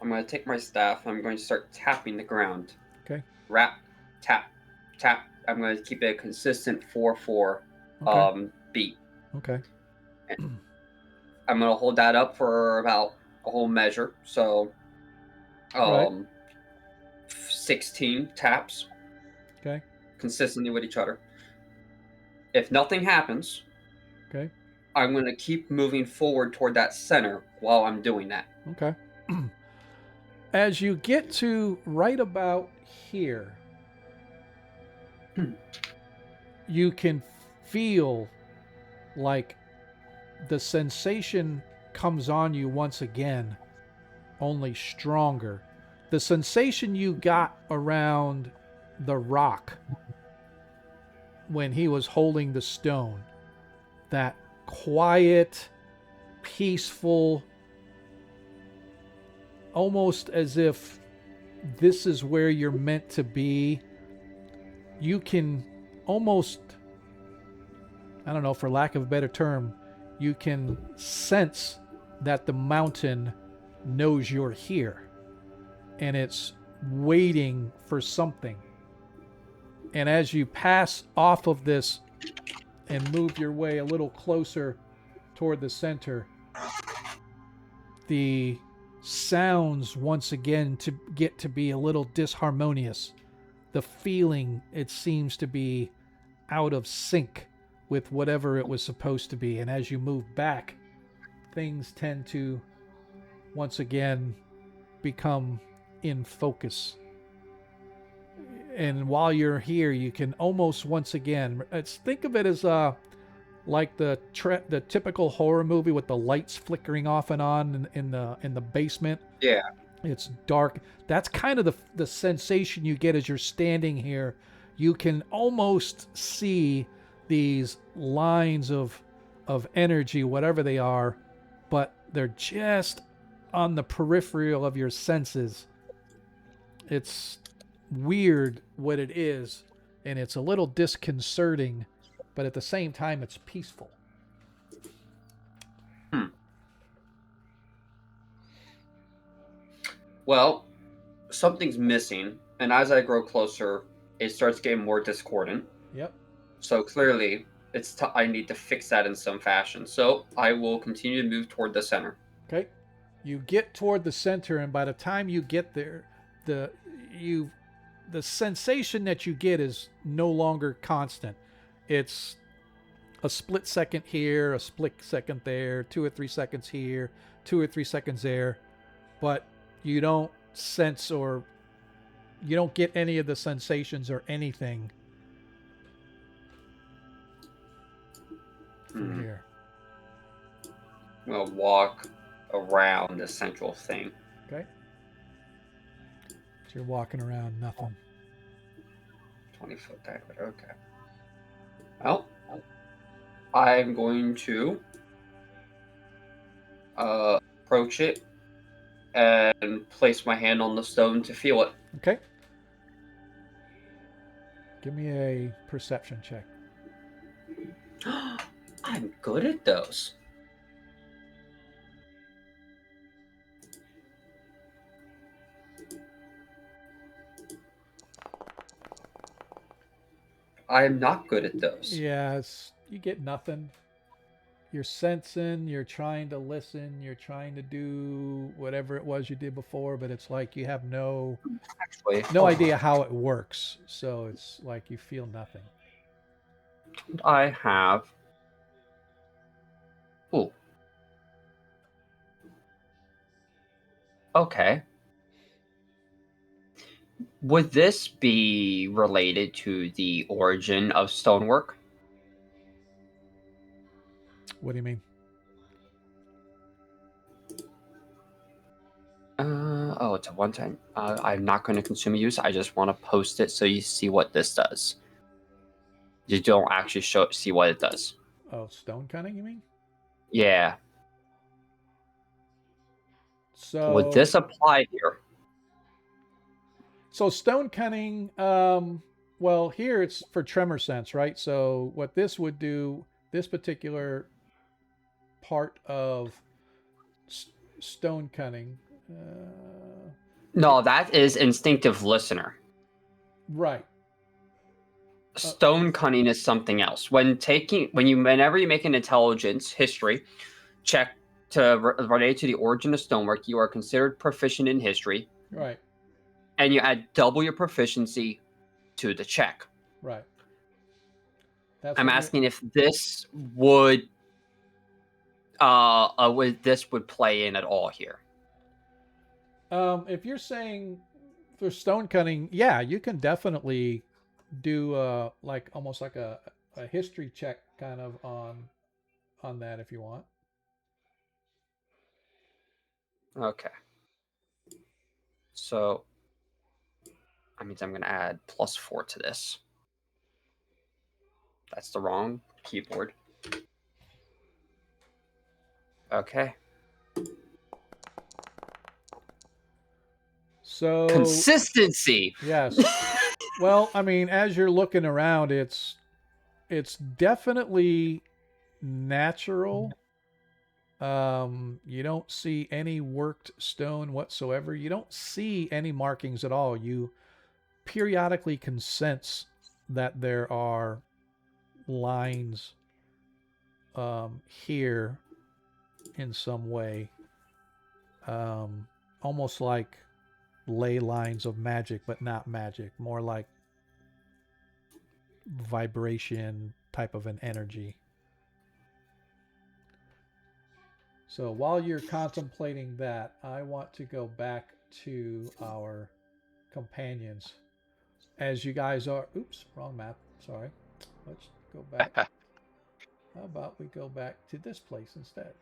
I'm going to take my staff. I'm going to start tapping the ground. Okay. Rap, tap, tap. I'm going to keep it a consistent 4/4 Okay. beat. Okay. I'm going to hold that up for about a whole measure. So, Right. 16 taps. Okay. Consistently with each other. If nothing happens, Okay. I'm going to keep moving forward toward that center while I'm doing that. Okay. As you get to right about here, you can feel like the sensation comes on you once again, only stronger. The sensation you got around the rock when he was holding the stone, that quiet, peaceful, almost as if this is where you're meant to be. You can almost, I don't know, for lack of a better term, you can sense that the mountain knows you're here and it's waiting for something. And as you pass off of this and move your way a little closer toward the center, the sounds once again to get to be a little disharmonious. The feeling, it seems to be out of sync with whatever it was supposed to be. And as you move back, things tend to once again become in focus. And while you're here, you can almost once again, think of it as like the typical horror movie with the lights flickering off and on in the basement. Yeah. It's dark. That's kind of the sensation you get as you're standing here. You can almost see these lines of energy, whatever they are, but they're just on the peripheral of your senses. It's weird what it is, and it's a little disconcerting, but at the same time, it's peaceful. Well, something's missing, and as I grow closer, it starts getting more discordant. Yep. So clearly, I need to fix that in some fashion. So I will continue to move toward the center. Okay. You get toward the center, and by the time you get there, the sensation that you get is no longer constant. It's a split second here, a split second there, 2 or 3 seconds here, 2 or 3 seconds there, but you don't sense or you don't get any of the sensations or anything from here. I'm going to walk around the central thing. Okay. So you're walking around, nothing. 20-foot diameter, okay. Well, I'm going to approach it and place my hand on the stone to feel it. Okay. Give me a perception check. I'm good at those. I am not good at those. Yeah, you get nothing. You're sensing, you're trying to listen, you're trying to do whatever it was you did before, but it's like you have no idea how it works. So it's like you feel nothing. I have. Ooh. Okay. Would this be related to the origin of stonework? What do you mean? It's a one-time. I'm not going to consume use. I just want to post it so you see what this does. You don't actually see what it does. Oh, stone cutting, you mean? Yeah. So would this apply here? So stone cutting, well, here it's for tremor sense, right? So what this would do, this particular part of stone cutting. No, that is instinctive listener. Right. Stone cutting is something else. Whenever you make an intelligence history check to relate to the origin of stonework, you are considered proficient in history. Right. And you add double your proficiency to the check. Right. I'm asking if this would play in at all here. If you're saying for stone cutting, yeah, you can definitely do almost like a history check kind of on that if you want. Okay. So that means I'm going to add +4 to this. That's the wrong keyboard. Okay. So consistency. Yes. Well, I mean, as you're looking around, it's definitely natural. You don't see any worked stone whatsoever. You don't see any markings at all. You periodically can sense that there are lines here in some way, almost like ley lines of magic, but not magic, more like vibration type of an energy. So while you're contemplating that, I want to go back to our companions. As you guys are... Oops, wrong map. Sorry. Let's go back. How about we go back to this place instead?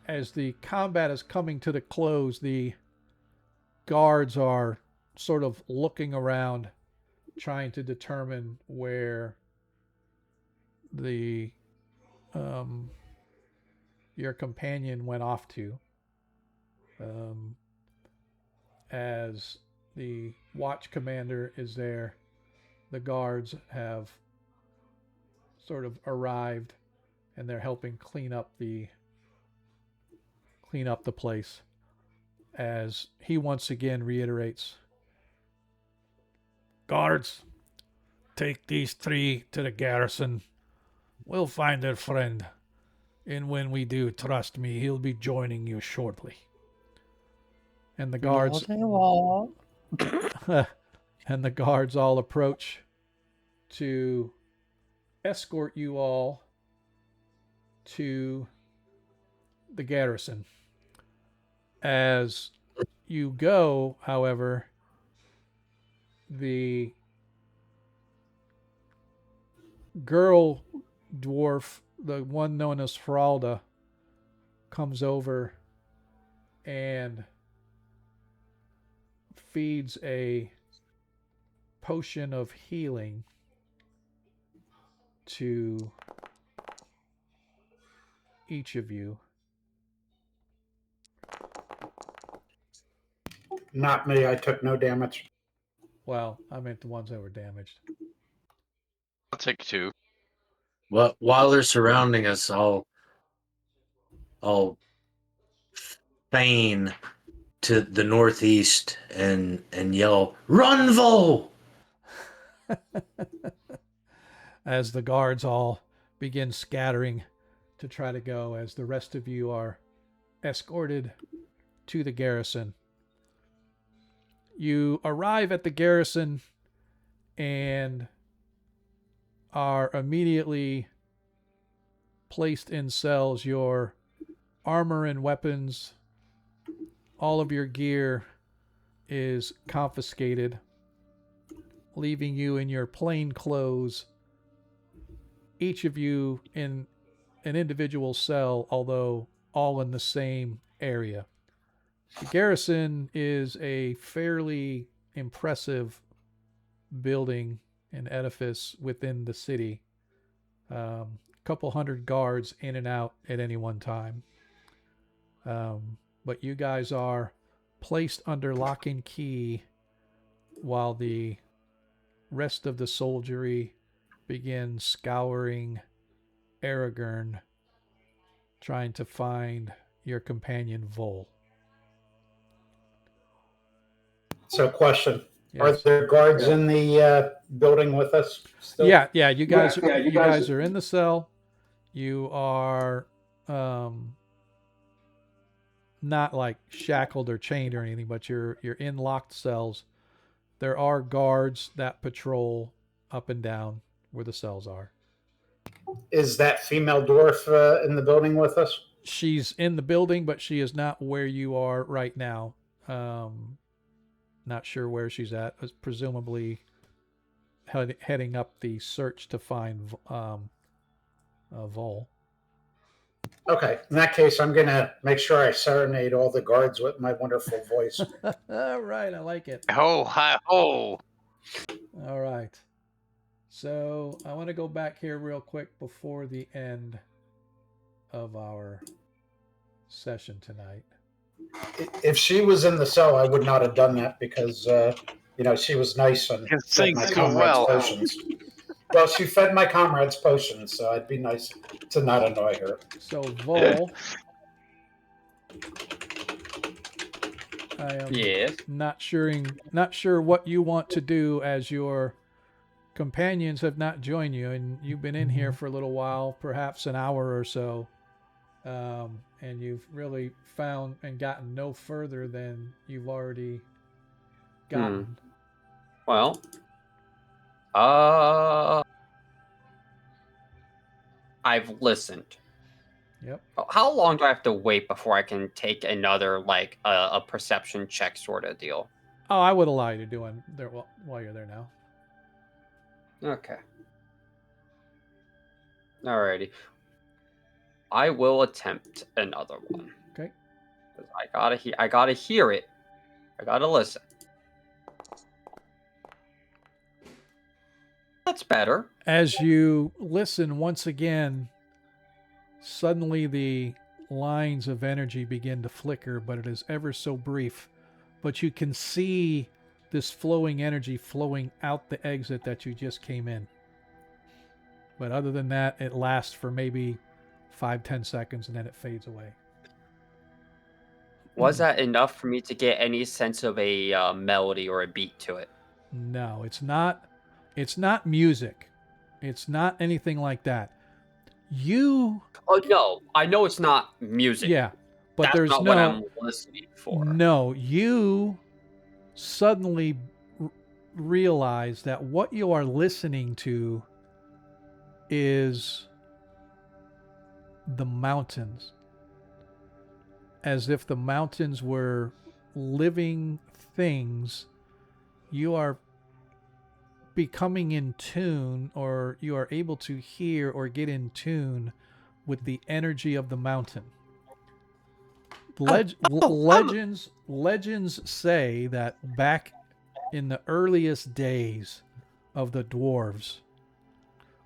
As the combat is coming to the close, the guards are sort of looking around trying to determine where the your companion went off to. As the watch commander is there, the guards have sort of arrived, and they're helping clean up the place. As he once again reiterates, Guards, take these 3 to the garrison. We'll find their friend. And when we do, trust me, he'll be joining you shortly. and the guards and the guards all approach to escort you all to the garrison. As you go, however, the girl dwarf, the one known as Feralda, comes over and feeds a potion of healing to each of you. Not me. I took no damage. Well, I meant the ones that were damaged. I'll take 2. Well, while they're surrounding us, I'll feign to the northeast and yell, "Run, Vol!" As the guards all begin scattering to try to go, as the rest of you are escorted to the garrison. You arrive at the garrison and are immediately placed in cells. Your armor and weapons, all of your gear is confiscated, leaving you in your plain clothes, each of you in an individual cell, although all in the same area. The garrison is a fairly impressive building and edifice within the city. Couple hundred guards in and out at any one time. But you guys are placed under lock and key while the rest of the soldiery begin scouring Aragorn, trying to find your companion Vol. So, question: Yes. Are there guards in the building with us still? Yeah. You guys, you guys are in the cell. You are not like shackled or chained or anything, but you're in locked cells. There are guards that patrol up and down where the cells are. Is that female dwarf in the building with us? She's in the building, but she is not where you are right now. Not sure where she's at. Presumably heading up the search to find Vol. Okay. In that case, I'm going to make sure I serenade all the guards with my wonderful voice. All right, I like it. Ho, hi, ho. All right. So I want to go back here real quick before the end of our session tonight. If she was in the cell, I would not have done that because, she was nice and Can fed sing my so comrades well. potions. Well, she fed my comrades potions, so I'd be nice to not annoy her. So Vol, I am Yes. not sure what you want to do, as your companions have not joined you, and you've been in here for a little while, perhaps an hour or so, and you've really found and gotten no further than you've already gotten. Well, I've listened. Yep. How long do I have to wait before I can take another, like, a perception check sort of deal? Oh, I would allow you to do one there while you're there now. Okay. Alrighty. I will attempt another one. Okay. 'Cause I gotta hear it. I gotta listen. That's better. As you listen once again, suddenly the lines of energy begin to flicker, but it is ever so brief. But you can see this flowing energy flowing out the exit that you just came in. But other than that, it lasts for maybe 5-10 seconds and then it fades away. Was that enough for me to get any sense of a melody or a beat to it? No, it's not. It's not music. It's not anything like that. You, Oh no, I know it's not music. yeah, but That's there's not no. what I'm listening for. No, you suddenly realize that what you are listening to is the mountains. As if the mountains were living things. You are becoming in tune, or you are able to hear or get in tune with the energy of the mountain. Legends say that back in the earliest days of the dwarves,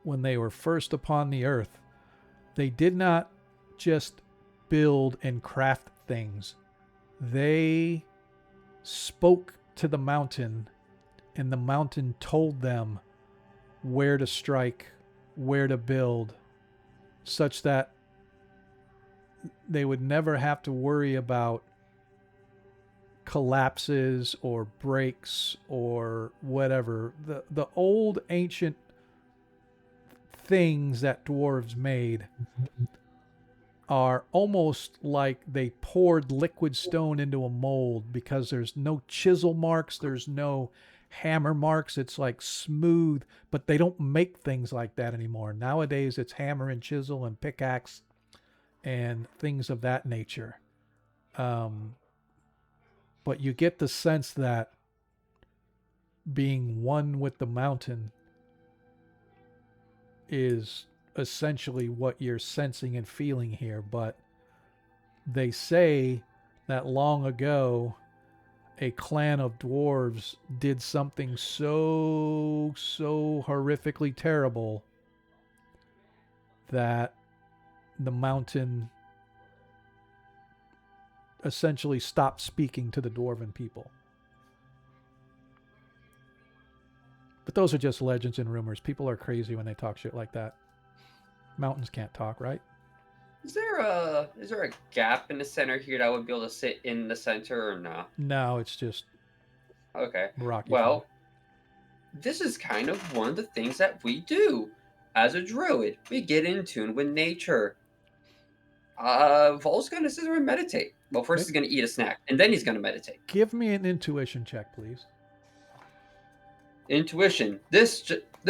when they were first upon the earth, they did not just build and craft things. They spoke to the mountain, and the mountain told them where to strike, where to build, such that they would never have to worry about collapses or breaks or whatever. The old ancient things that dwarves made are almost like they poured liquid stone into a mold, because there's no chisel marks, there's no hammer marks. It's like smooth, but they don't make things like that anymore. Nowadays it's hammer and chisel and pickaxe and things of that nature. But you get the sense that being one with the mountain is essentially what you're sensing and feeling here. But they say that long ago a clan of dwarves did something so horrifically terrible that the mountain essentially stopped speaking to the dwarven people. But those are just legends and rumors. People are crazy when they talk shit like that. Mountains can't talk, right? Is there a gap in the center here that I would be able to sit in the center or no? No, it's just Okay. rocky. Well, this is kind of one of the things that we do as a druid. We get in tune with nature. Vol's gonna sit there and meditate. Well, first he's gonna eat a snack, and then he's gonna meditate. Give me an intuition check, please. Intuition. This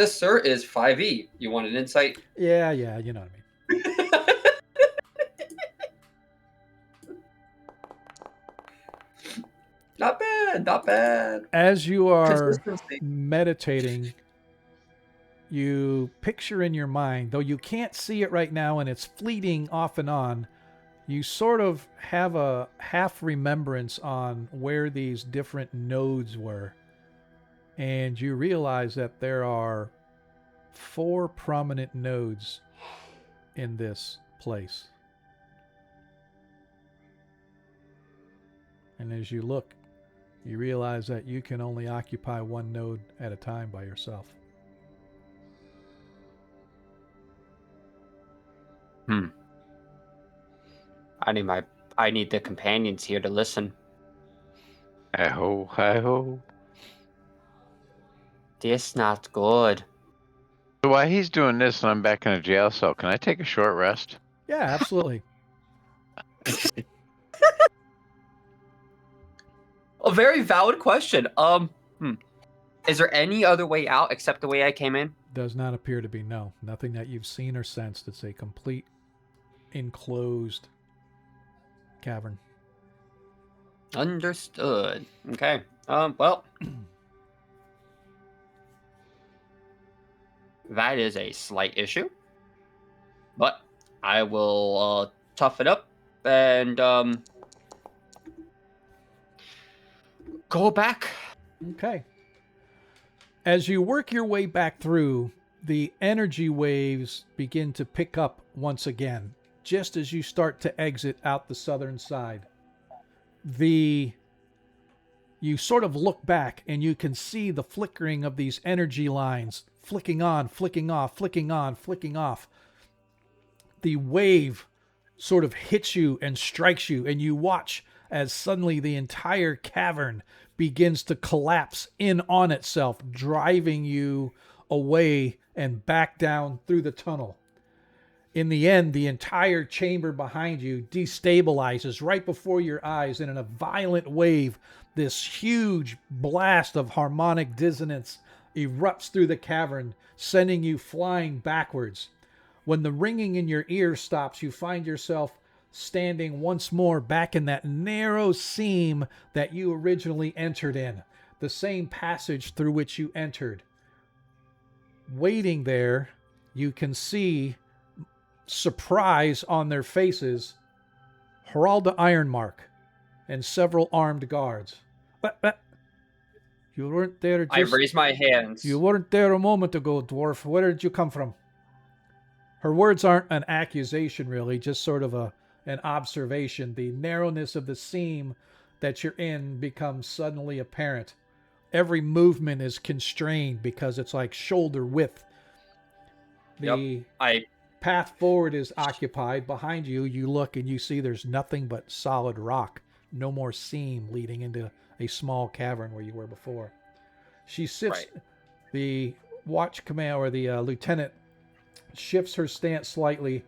sir is 5e. You want an insight? Yeah, you know what I mean. Not bad, not bad. As you are Consistency. meditating, you picture in your mind, though you can't see it right now and it's fleeting off and on, you sort of have a half remembrance on where these different nodes were. And you realize that there are 4 prominent nodes in this place. And as you look, you realize that you can only occupy one node at a time by yourself. I need the companions here to listen. Hi-ho, hi-ho. This not good. So while he's doing this and I'm back in a jail cell, can I take a short rest? Yeah, absolutely. A very valid question. Is there any other way out except the way I came in? Does not appear to be, no. Nothing that you've seen or sensed. It's a complete enclosed cavern. Understood. Okay. Well, that is a slight issue, but I will tough it up and go back. Okay. As you work your way back through, the energy waves begin to pick up once again, just as you start to exit out the southern side. You sort of look back and you can see the flickering of these energy lines flicking on, flicking off, flicking on, flicking off. The wave sort of hits you and strikes you, and you watch as suddenly the entire cavern begins to collapse in on itself, driving you away and back down through the tunnel. In the end, the entire chamber behind you destabilizes right before your eyes, and in a violent wave, this huge blast of harmonic dissonance erupts through the cavern, sending you flying backwards. When the ringing in your ear stops, you find yourself standing once more back in that narrow seam that you originally entered in, the same passage through which you entered. Waiting there, you can see surprise on their faces, Heralda Ironmark and several armed guards. But you weren't there I raised my hands. You weren't there a moment ago, dwarf. Where did you come from? Her words aren't an accusation, really, just sort of an observation. The narrowness of the seam that you're in becomes suddenly apparent. Every movement is constrained because it's like shoulder width. The path forward is occupied. Behind you, you look and you see there's nothing but solid rock. No more seam leading into a small cavern where you were before. She sits. Right. The watch command or the lieutenant shifts her stance slightly,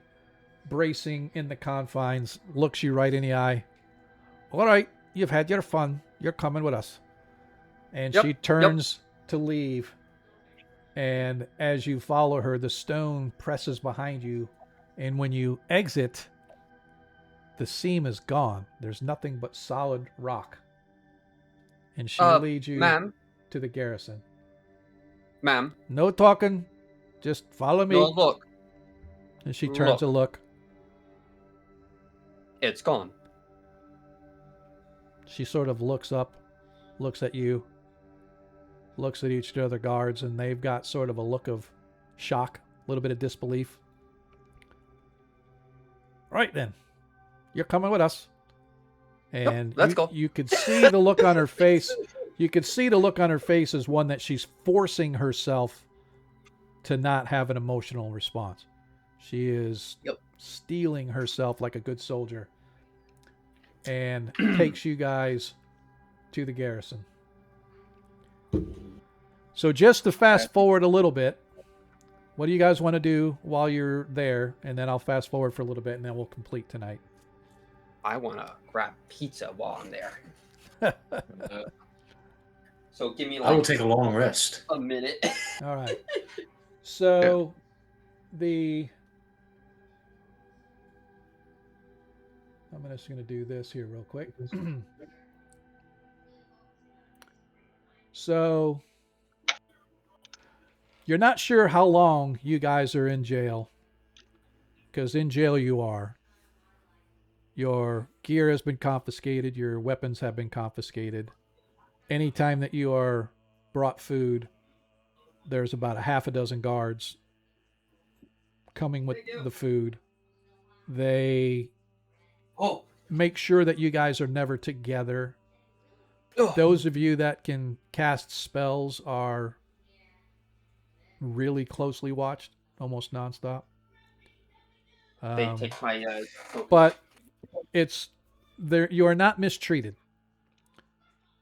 bracing in the confines, looks you right in the eye. All right, you've had your fun. You're coming with us. And she turns to leave. And as you follow her, the stone presses behind you. And when you exit, the seam is gone. There's nothing but solid rock. And she leads you to the garrison. Ma'am. No talking. Just follow me. No, look. And she turns to look. It's gone. She sort of looks up, looks at you, looks at each of the other guards, and they've got sort of a look of shock, a little bit of disbelief. Right then. You're coming with us. And let's go. You could see the look on her face. You could see the look on her face as one that she's forcing herself to not have an emotional response. She is steeling herself like a good soldier and takes you guys to the garrison. So just to fast forward a little bit, what do you guys want to do while you're there? And then I'll fast forward for a little bit and then we'll complete tonight. I want to grab pizza while I'm there. So give me I will take a long rest. a minute. All right. So I'm just going to do this here real quick. So you're not sure how long you guys are in jail, because in jail you are. Your gear has been confiscated. Your weapons have been confiscated. Anytime that you are brought food, there's about a half a dozen guards coming with the food. They make sure that you guys are never together. Those of you that can cast spells are really closely watched, almost nonstop. They take my. But it's there. You are not mistreated.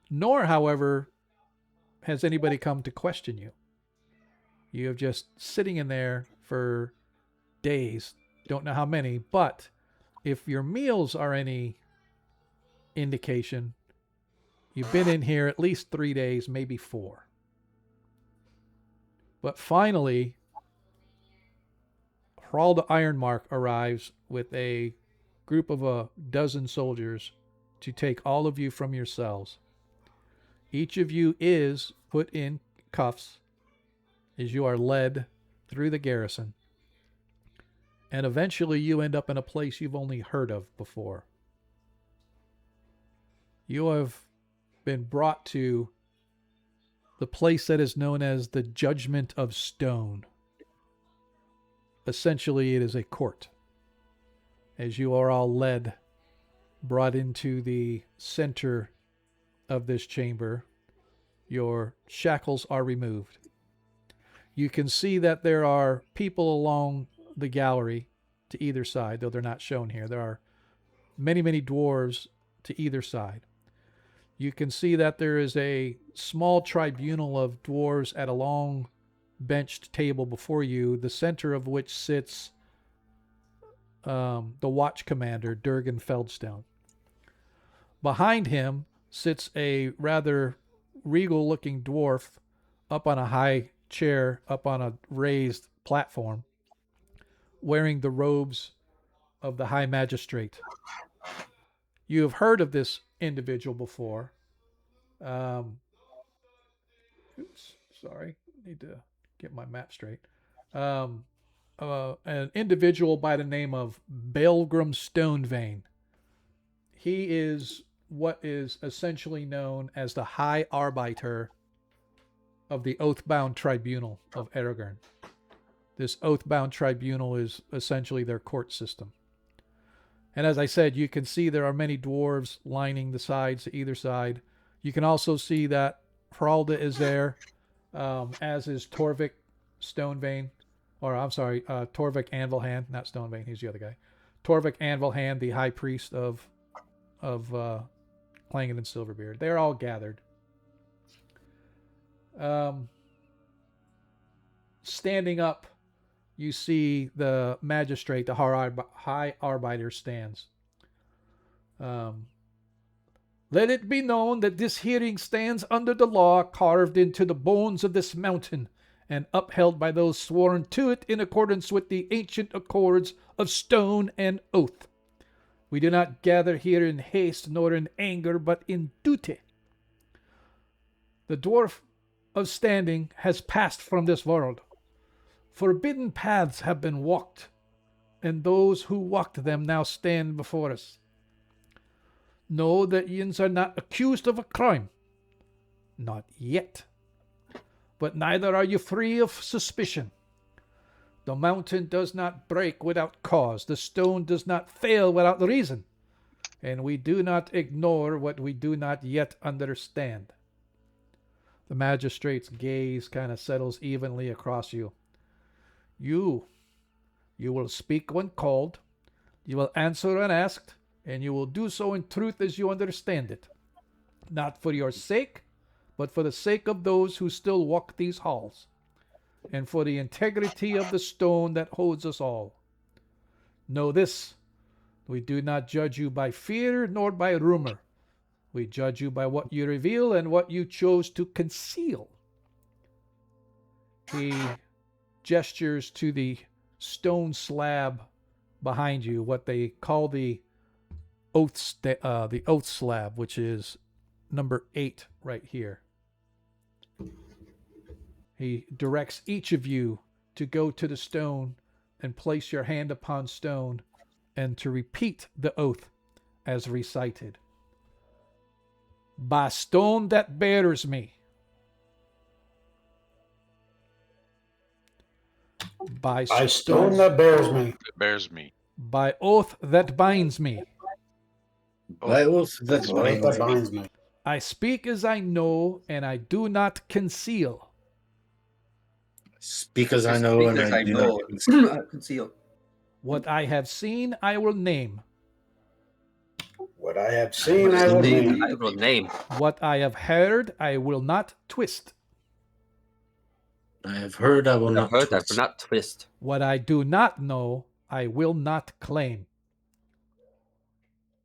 Nor, however, has anybody come to question you. You have just sitting in there for days. Don't know how many, but if your meals are any indication, you've been in here at least 3 days, maybe 4. But finally, Heralda Ironmark arrives with a group of a dozen soldiers to take all of you from your cells. Each of you is put in cuffs as you are led through the garrison. And eventually you end up in a place you've only heard of before. You have been brought to the place that is known as the Judgment of Stone. Essentially, it is a court. As you are all led, brought into the center of this chamber, your shackles are removed. You can see that there are people along the gallery to either side, though they're not shown here. There are many, many dwarves to either side. You can see that there is a small tribunal of dwarves at a long benched table before you, the center of which sits the watch commander, Durgan Feldstone. Behind him sits a rather regal-looking dwarf up on a high chair, up on a raised platform, wearing the robes of the High Magistrate. You have heard of this individual before. Sorry, need to get my map straight. An individual by the name of Belgrim Stonevein. He is what is essentially known as the High Arbiter of the Oathbound Tribunal of Aragorn. This Oathbound Tribunal is essentially their court system. And as I said, you can see there are many dwarves lining the sides to either side. You can also see that Hralda is there, as is Torvik Stonevein, or I'm sorry, Torvik Anvilhand, not Stonevein, he's the other guy. Torvik Anvilhand, the high priest of Clangon and Silverbeard. They're all gathered. Standing up, you see the magistrate, the High Arbiter stands. Let it be known that this hearing stands under the law carved into the bones of this mountain and upheld by those sworn to it in accordance with the ancient accords of stone and oath. We do not gather here in haste nor in anger, but in duty. The dwarf of standing has passed from this world. Forbidden paths have been walked, and those who walked them now stand before us. Know that yins are not accused of a crime. Not yet. But neither are you free of suspicion. The mountain does not break without cause. The stone does not fail without reason. And we do not ignore what we do not yet understand. The magistrate's gaze kind of settles evenly across you. You will speak when called. You will answer when asked. And you will do so in truth as you understand it. Not for your sake, but for the sake of those who still walk these halls, and for the integrity of the stone that holds us all. Know this, we do not judge you by fear nor by rumor. We judge you by what you reveal and what you chose to conceal. He gestures to the stone slab behind you, what they call the oath slab, which is number 8 right here. He directs each of you to go to the stone and place your hand upon stone and to repeat the oath as recited. By stone that bears me. By stone that bears me. That bears me. By oath that binds me. By oath that That binds me. I speak as I know, and I do not conceal. Speak as I know, and I do not Conceal. What I have seen, I will name. What I have seen, I will name. I will name. What I have heard, I will not twist. I have heard, I will I not heard I twist. will not twist. What I do not know, I will not claim.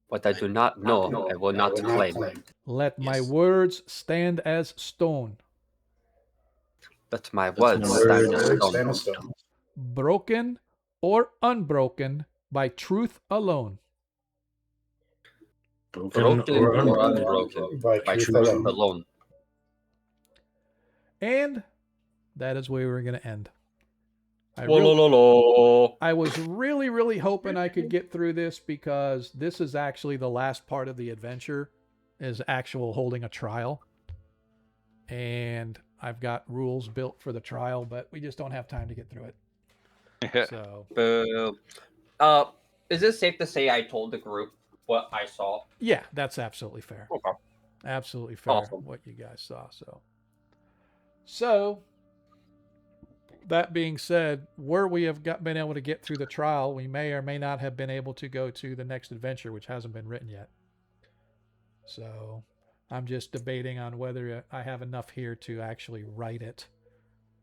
What I do not know, I will not claim. Let my Yes. words stand as stone, Let my Let words my stand words as Stand stone. a stone. broken or unbroken by truth alone. Broken Broken or or unbroken. unbroken By by truth truth alone. alone. And that is where we're going to end. I was really, really hoping I could get through this, because this is actually the last part of the adventure, is actual holding a trial. and I've got rules built for the trial, but we just don't have time to get through it. So Boo. Is it safe to say I told the group what I saw? yeah, that's absolutely fair. Okay. Absolutely fair. Awesome. What you guys saw. So that being said, where we have been able to get through the trial, we may or may not have been able to go to the next adventure, which hasn't been written yet. So I'm just debating on whether I have enough here to actually write it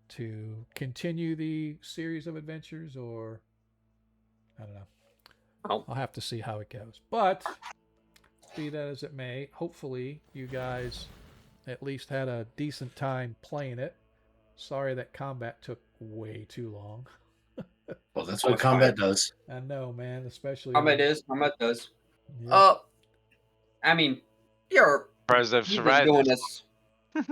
to continue the series of adventures, or I don't know. Oh. I'll have to see how it goes. But be that as it may, hopefully you guys at least had a decent time playing it. Sorry that combat took way too long. Well, that's what combat does. I know, man, especially Combat does. Yeah. I mean, you're Surprised I've you've been survived doing this. this.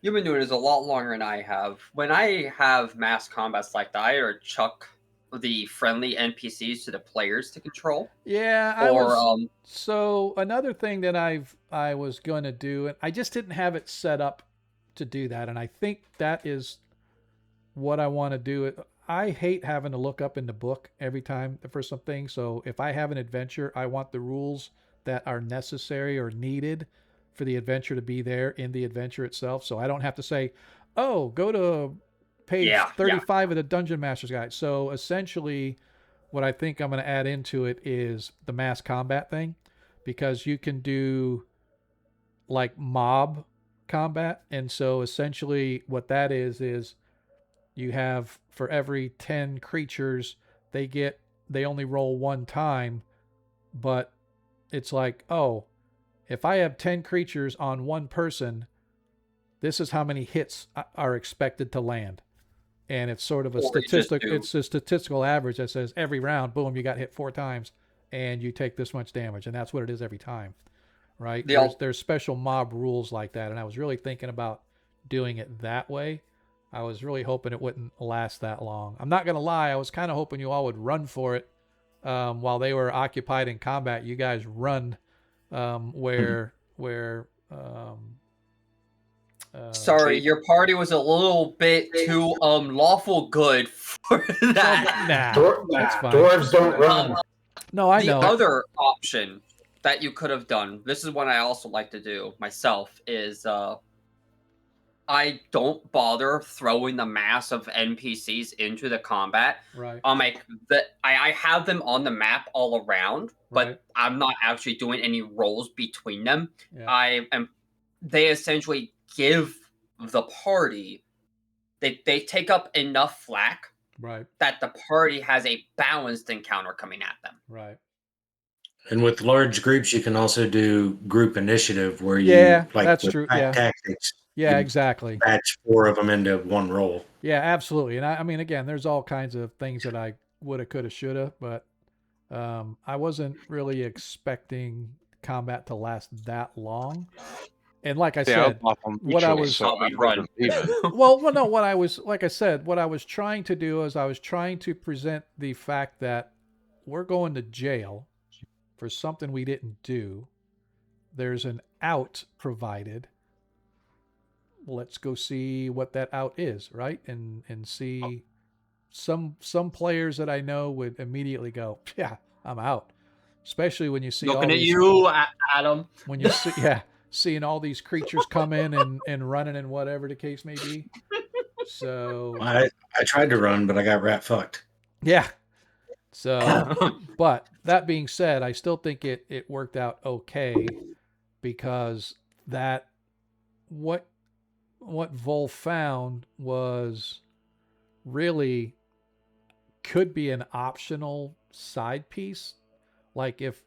You've been doing this a lot longer than I have. When I have mass combats like that, I either chuck the friendly NPCs to the players to control. Yeah, Or so another thing that I was going to do, and I just didn't have it set up to do that, and I think that is what I want to do. I hate having to look up in the book every time for something. So if I have an adventure, I want the rules that are necessary or needed for the adventure to be there in the adventure itself. So I don't have to say, oh, go to page 35 of the Dungeon Master's Guide. So essentially what I think I'm going to add into it is the mass combat thing, because you can do like mob combat. And so essentially what that is you have, for every 10 creatures, they only roll one time, but it's like, oh, if I have 10 creatures on one person, this is how many hits are expected to land. And it's sort of a it's a statistical average that says every round, boom, you got hit 4 times and you take this much damage. And that's what it is every time, right? There's special mob rules like that. And I was really thinking about doing it that way. I was really hoping it wouldn't last that long. I'm not going to lie. I was kind of hoping you all would run for it while they were occupied in combat. You guys run where sorry, your party was a little bit too lawful good for that. That's fine. Dwarves don't run. No, I know. The other option that you could have done, this is what I also like to do myself, is I don't bother throwing the mass of NPCs into the combat. Right. I have them on the map all around, but Right. I'm not actually doing any rolls between them. Yeah. They essentially give the party, they take up enough flack, right, that the party has a balanced encounter coming at them. Right. And with large groups, you can also do group initiative where you that's true. Yeah. Tactics. Yeah, exactly. Batch 4 of them into one roll. Yeah, absolutely. And I mean, again, there's all kinds of things that I woulda, coulda, shoulda, but I wasn't really expecting combat to last that long. And like I said, what I was like I said, what I was trying to do is I was trying to present the fact that we're going to jail for something we didn't do. There's an out provided. Let's go see what that out is, right? And see some players that I know would immediately go, yeah, I'm out. Especially when you see looking at you, Adam. When you see seeing all these creatures come in and running and whatever the case may be. So I tried to run, but I got rat fucked. Yeah. So, but that being said, I still think it worked out okay, because that what Vol found was really could be an optional side piece. Like if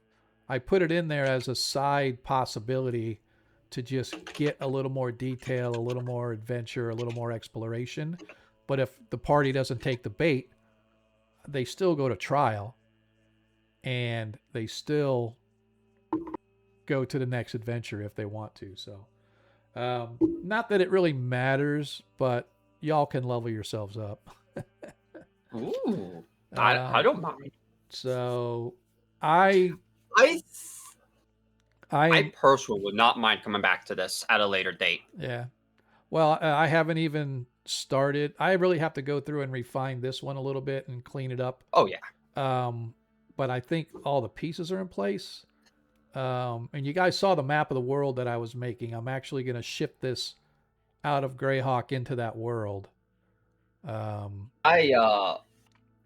I put it in there as a side possibility to just get a little more detail, a little more adventure, a little more exploration. But if the party doesn't take the bait, they still go to trial and they still go to the next adventure if they want to. So, not that it really matters, but y'all can level yourselves up. Ooh, I don't mind. So I personally would not mind coming back to this at a later date. Yeah. Well, I haven't even started. I really have to go through and refine this one a little bit and clean it up. Oh yeah. But I think all the pieces are in place. And you guys saw the map of the world that I was making. I'm actually going to ship this out of Greyhawk into that world. I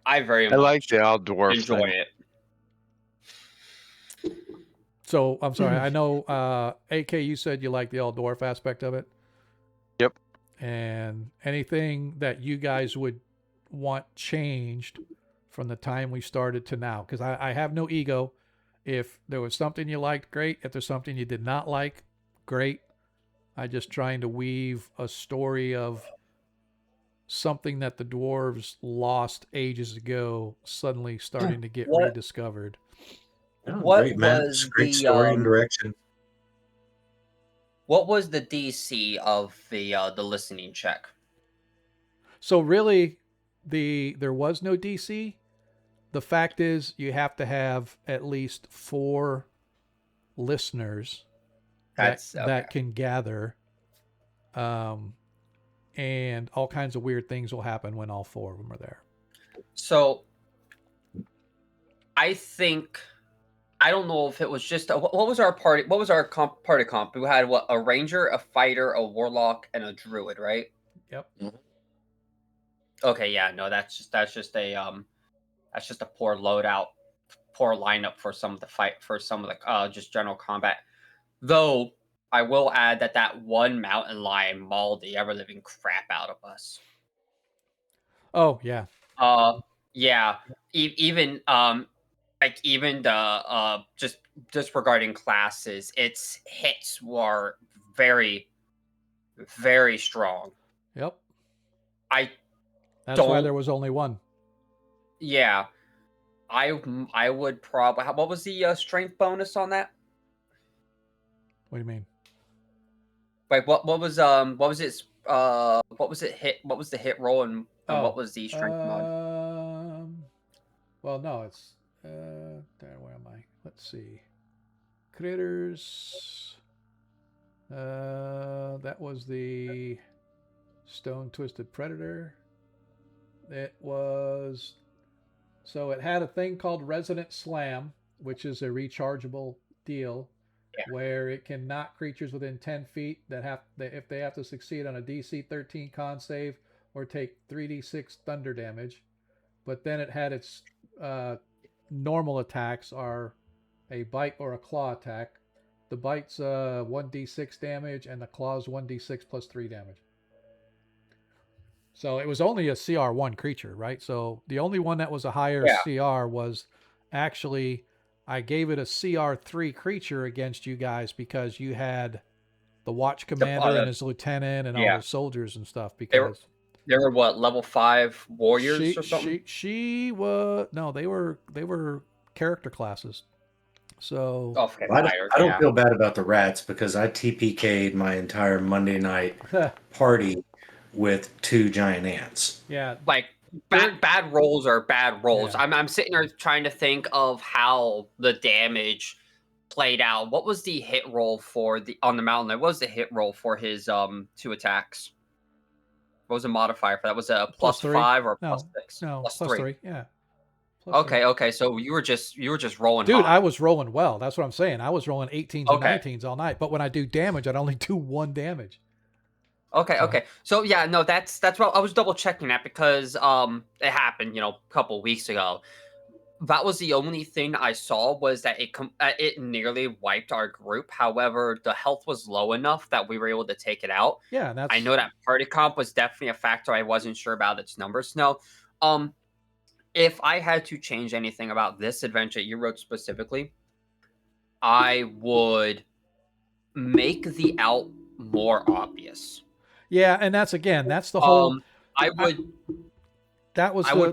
very I much like the all dwarf enjoy thing. it. So I'm sorry. I know, AK, you said you like the all dwarf aspect of it. Yep. And anything that you guys would want changed from the time we started to now, because I have no ego. If there was something you liked, great. If there's something you did not like, great. I just trying to weave a story of something that the dwarves lost ages ago suddenly starting to get What- rediscovered. Oh, What great maps, was great the, story and direction. What was the DC of the listening check? So really, there was no DC. The fact is, you have to have at least 4 listeners that can gather, and all kinds of weird things will happen when all 4 of them are there. So I think I don't know if it was just what was our party? What was our party comp? We had what, a ranger, a fighter, a warlock, and a druid, right? Yep. Okay, yeah, no, that's just a poor loadout, poor lineup for some of the just general combat. Though I will add that one mountain lion mauled the ever living crap out of us. Oh yeah. Yeah. Even even the just regarding classes, its hits were very, very strong. Yep. That's why there was only one. Yeah, I would probably. What was the strength bonus on that? What do you mean? Like what was its what was it hit? What was the hit roll and what was the strength mod? Well, no, it's there. Where am I? Let's see. Critters. That was the Stone Twisted Predator. It was. So it had a thing called Resonant Slam, which is a rechargeable deal, where it can knock creatures within 10 feet if they have to succeed on a DC 13 con save or take 3d6 thunder damage. But then it had its normal attacks are a bite or a claw attack. The bite's 1d6 damage and the claw's 1d6 plus 3 damage. So it was only a CR1 creature, right? So the only one that was a higher CR was actually, I gave it a CR3 creature against you guys because you had the watch commander and his lieutenant and all the soldiers and stuff. Because they were what, level 5 warriors or something? She was they were character classes. So I don't feel bad about the rats because I TPK'd my entire Monday night party with 2 giant ants. Yeah. Like bad rolls are bad rolls. Yeah. I'm sitting there trying to think of how the damage played out. What was the hit roll for on the mountain? What was the hit roll for his 2 attacks? What was the modifier for that? Was it a plus 5 or plus 6? No, plus 3. Yeah. Okay. So you were just rolling. Dude, high. I was rolling well. That's what I'm saying. I was rolling 18s and 19s all night. But when I do damage, I'd only do 1 damage. Okay. So yeah, no, that's what I was double checking that because it happened, a couple weeks ago. That was the only thing I saw was that it nearly wiped our group. However, the health was low enough that we were able to take it out. Yeah, I know that party comp was definitely a factor. I wasn't sure about its numbers. No, if I had to change anything about this adventure you wrote specifically, I would make the out more obvious. Yeah, and that's the whole. I would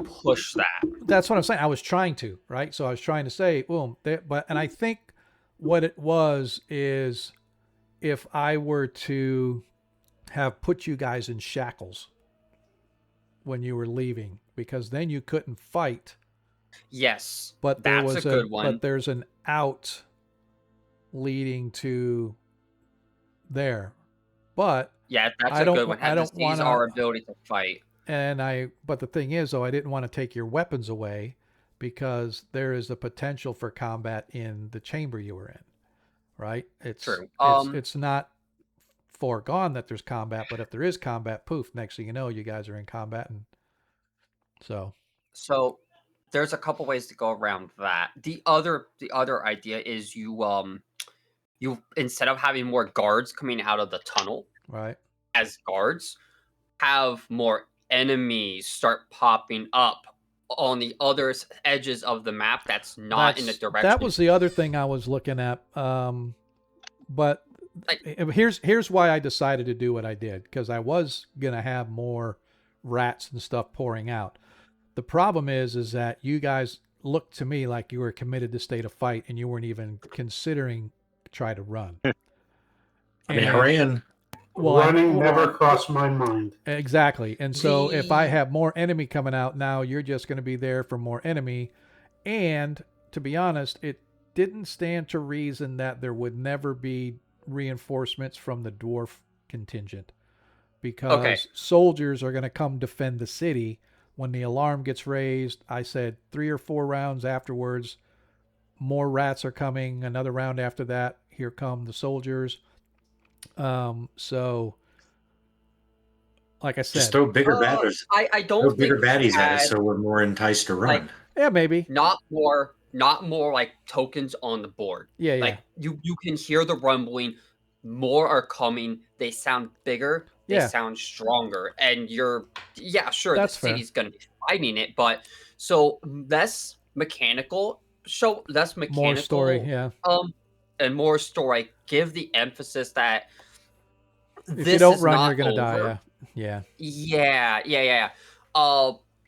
push that. That's what I'm saying. I was trying to, right? So I was trying to say, boom, and I think what it was is if I were to have put you guys in shackles when you were leaving, because then you couldn't fight. Yes, but that's a good one. But there's an out leading to there. But Yeah, that's I a don't good wa- one. I Had to don't seize wanna- our ability to fight. but the thing is, though, I didn't want to take your weapons away because there is a potential for combat in the chamber you were in, right? True. It's not foregone that there's combat, but if there is combat, poof, next thing you know, you guys are in combat, and so So there's a couple ways to go around that. The other idea is you instead of having more guards coming out of the tunnel right, as guards, have more enemies start popping up on the other edges of the map that's not in the direction. That was the other thing I was looking at. But here's why I decided to do what I did, because I was gonna have more rats and stuff pouring out. The problem is that you guys looked to me like you were committed to stay to fight, and you weren't even considering try to run. I mean, I ran. Running never crossed my mind. Exactly. And so if I have more enemy coming out now, you're just going to be there for more enemy. And to be honest, it didn't stand to reason that there would never be reinforcements from the dwarf contingent, because soldiers are going to come defend the city. When the alarm gets raised, I said 3 or 4 rounds afterwards, more rats are coming. Another round after that, here come the soldiers. So like I said, Just throw bigger batters. I don't Throw think bigger we baddies at had, us so we're more enticed to run. like, yeah, maybe. not more like tokens on the board. Yeah, Like you can hear the rumbling. More are coming. They sound bigger. They sound stronger. And sure, That's the fair. city's gonna be fighting it, but so less mechanical. More story, yeah. And more story. Give the emphasis that If this you don't is run, not you're gonna over. die. Yeah.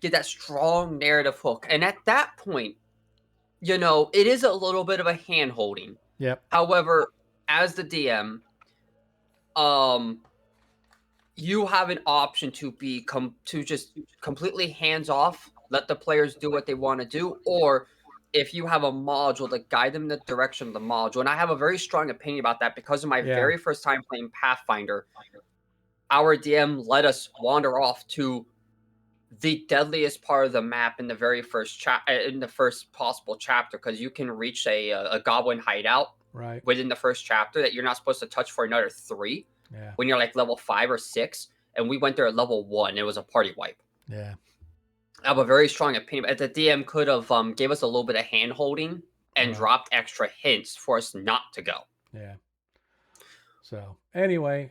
Get that strong narrative hook. And at that point, it is a little bit of a hand holding. Yep. However, as the DM, you have an option to be to just completely hands off, let the players do what they want to do, or if you have a module to guide them in the direction of the module. And I have a very strong opinion about that because of my very first time playing Pathfinder. Our DM let us wander off to the deadliest part of the map in the very first in the first possible chapter, because you can reach a goblin hideout within the first chapter that you're not supposed to touch for another 3 when you're like level 5 or 6, and we went there at level 1. It was a party wipe. I have a very strong opinion, but the DM could have gave us a little bit of hand holding and dropped extra hints for us not to go. So anyway,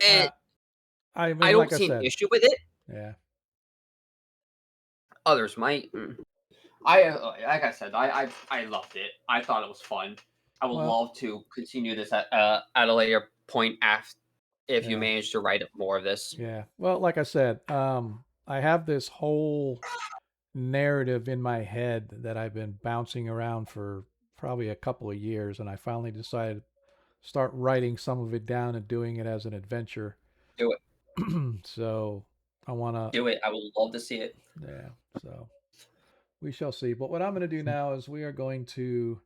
I mean, I don't like see I said, an issue with it. Others might. Like I said, I loved it. I thought it was fun. I would love to continue this at a later point if you manage to write up more of this. Well, like I said, I have this whole narrative in my head that I've been bouncing around for probably a couple of years, and I finally decided to start writing some of it down and doing it as an adventure. Do it. So I want to do it. I would love to see it. So we shall see. But what I'm going to do now is we are going to,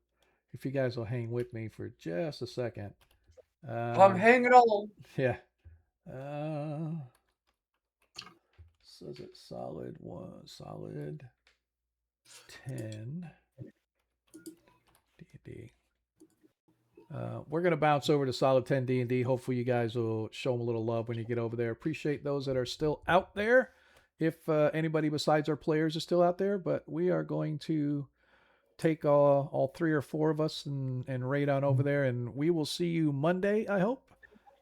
if you guys will hang with me for just a second. I'm hanging on. Yeah. Says it solid 10 D&D. We're going to bounce over to solid 10 D&D. Hopefully you guys will show them a little love when you get over there. Appreciate those that are still out there. If anybody besides our players is still out there, but we are going to take all 3 or 4 of us and raid on over there, and we will see you Monday, I hope.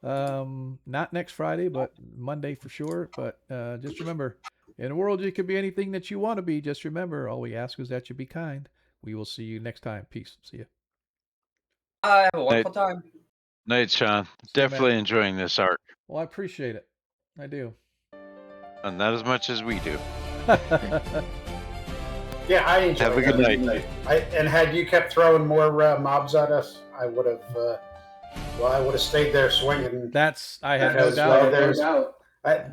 Not next Friday, but Monday for sure. But just remember, in a world you can be anything that you want to be. Just remember, all we ask is that you be kind. We will see you next time. Peace. See you. Have a wonderful time. Night, Sean. Definitely enjoying this arc. Well, I appreciate it. I do. And not as much as we do. Yeah, I enjoyed it. Have a good night. And had you kept throwing more mobs at us, I would have. I would have stayed there swinging. I have no doubt.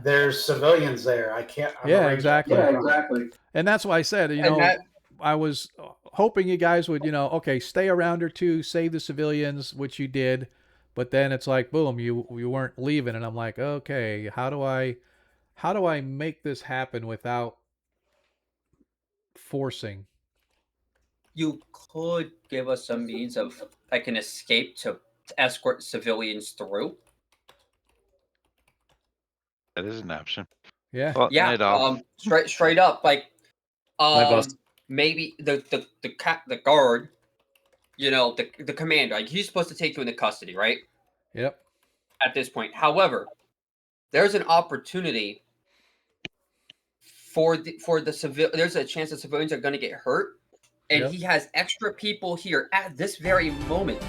There's civilians there. I can't. Exactly. And that's why I said, I was hoping you guys would, okay, stay a round or two, save the civilians, which you did. But then it's like, boom, you weren't leaving, and I'm like, okay, how do I make this happen without forcing? You could give us some means of like an escape to escort civilians through. That is an option. Yeah. Well, Yeah, night off. straight up, like, boss. maybe the guard, you know, the commander, like he's supposed to take you into custody, right? Yep. At this point, however, there's an opportunity for the civil. There's a chance that civilians are going to get hurt, and Yep. he has extra people here at this very moment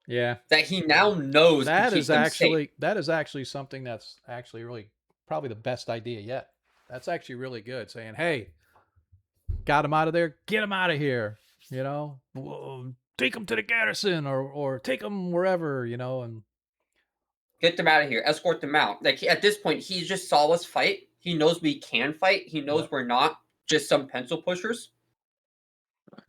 Yeah. that he now knows That to keep is them safe. actually something that's actually really probably the best idea yet. That's actually really good. Saying, hey, got him out of there, get him out of here. You know, take him to the garrison or take him wherever. You know, and Get them out of here. Escort them out. Like at this point, he just saw us fight. He knows we can fight. He knows we're not just some pencil pushers.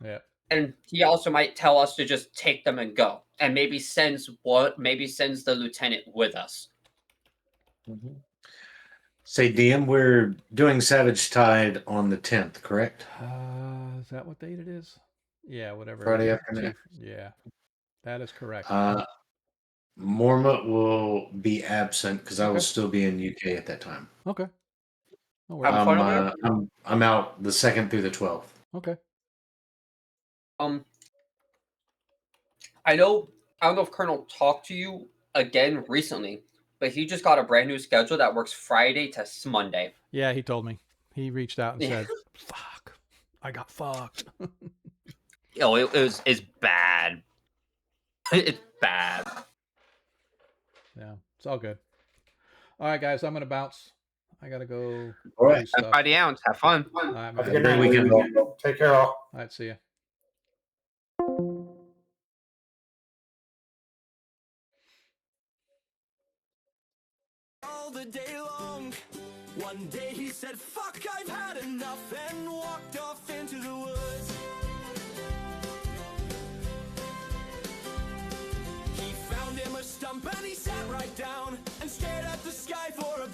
yeah. And he also might tell us to just take them and go, and maybe sends the lieutenant with us. Say, DM, we're doing Savage Tide on the 10th, correct? Is that what date it is? Yeah, whatever. Friday it is. afternoon. Yeah, that is correct. Mormont will be absent because I will Okay. still be in UK at that time. Okay. No worries. Have fun over there. I'm out the 2nd through the 12th. Okay. I don't know if Colonel talked to you again recently, but he just got a brand new schedule that works Friday to Monday. Yeah, he told me. He reached out and Yeah. said, "Fuck, I got fucked." Oh, it's bad. It's bad. Yeah, it's all good. All right, guys, I'm gonna bounce. I gotta go. All right. do stuff. By the ounce. Have fun. All right, Have man. a good Great night. weekend, all. Take care, all. All right, see ya. All the day long. One day he said, "Fuck, I've had enough," and walked off into the woods. He found him a stump and he sat right down and stared at the sky for a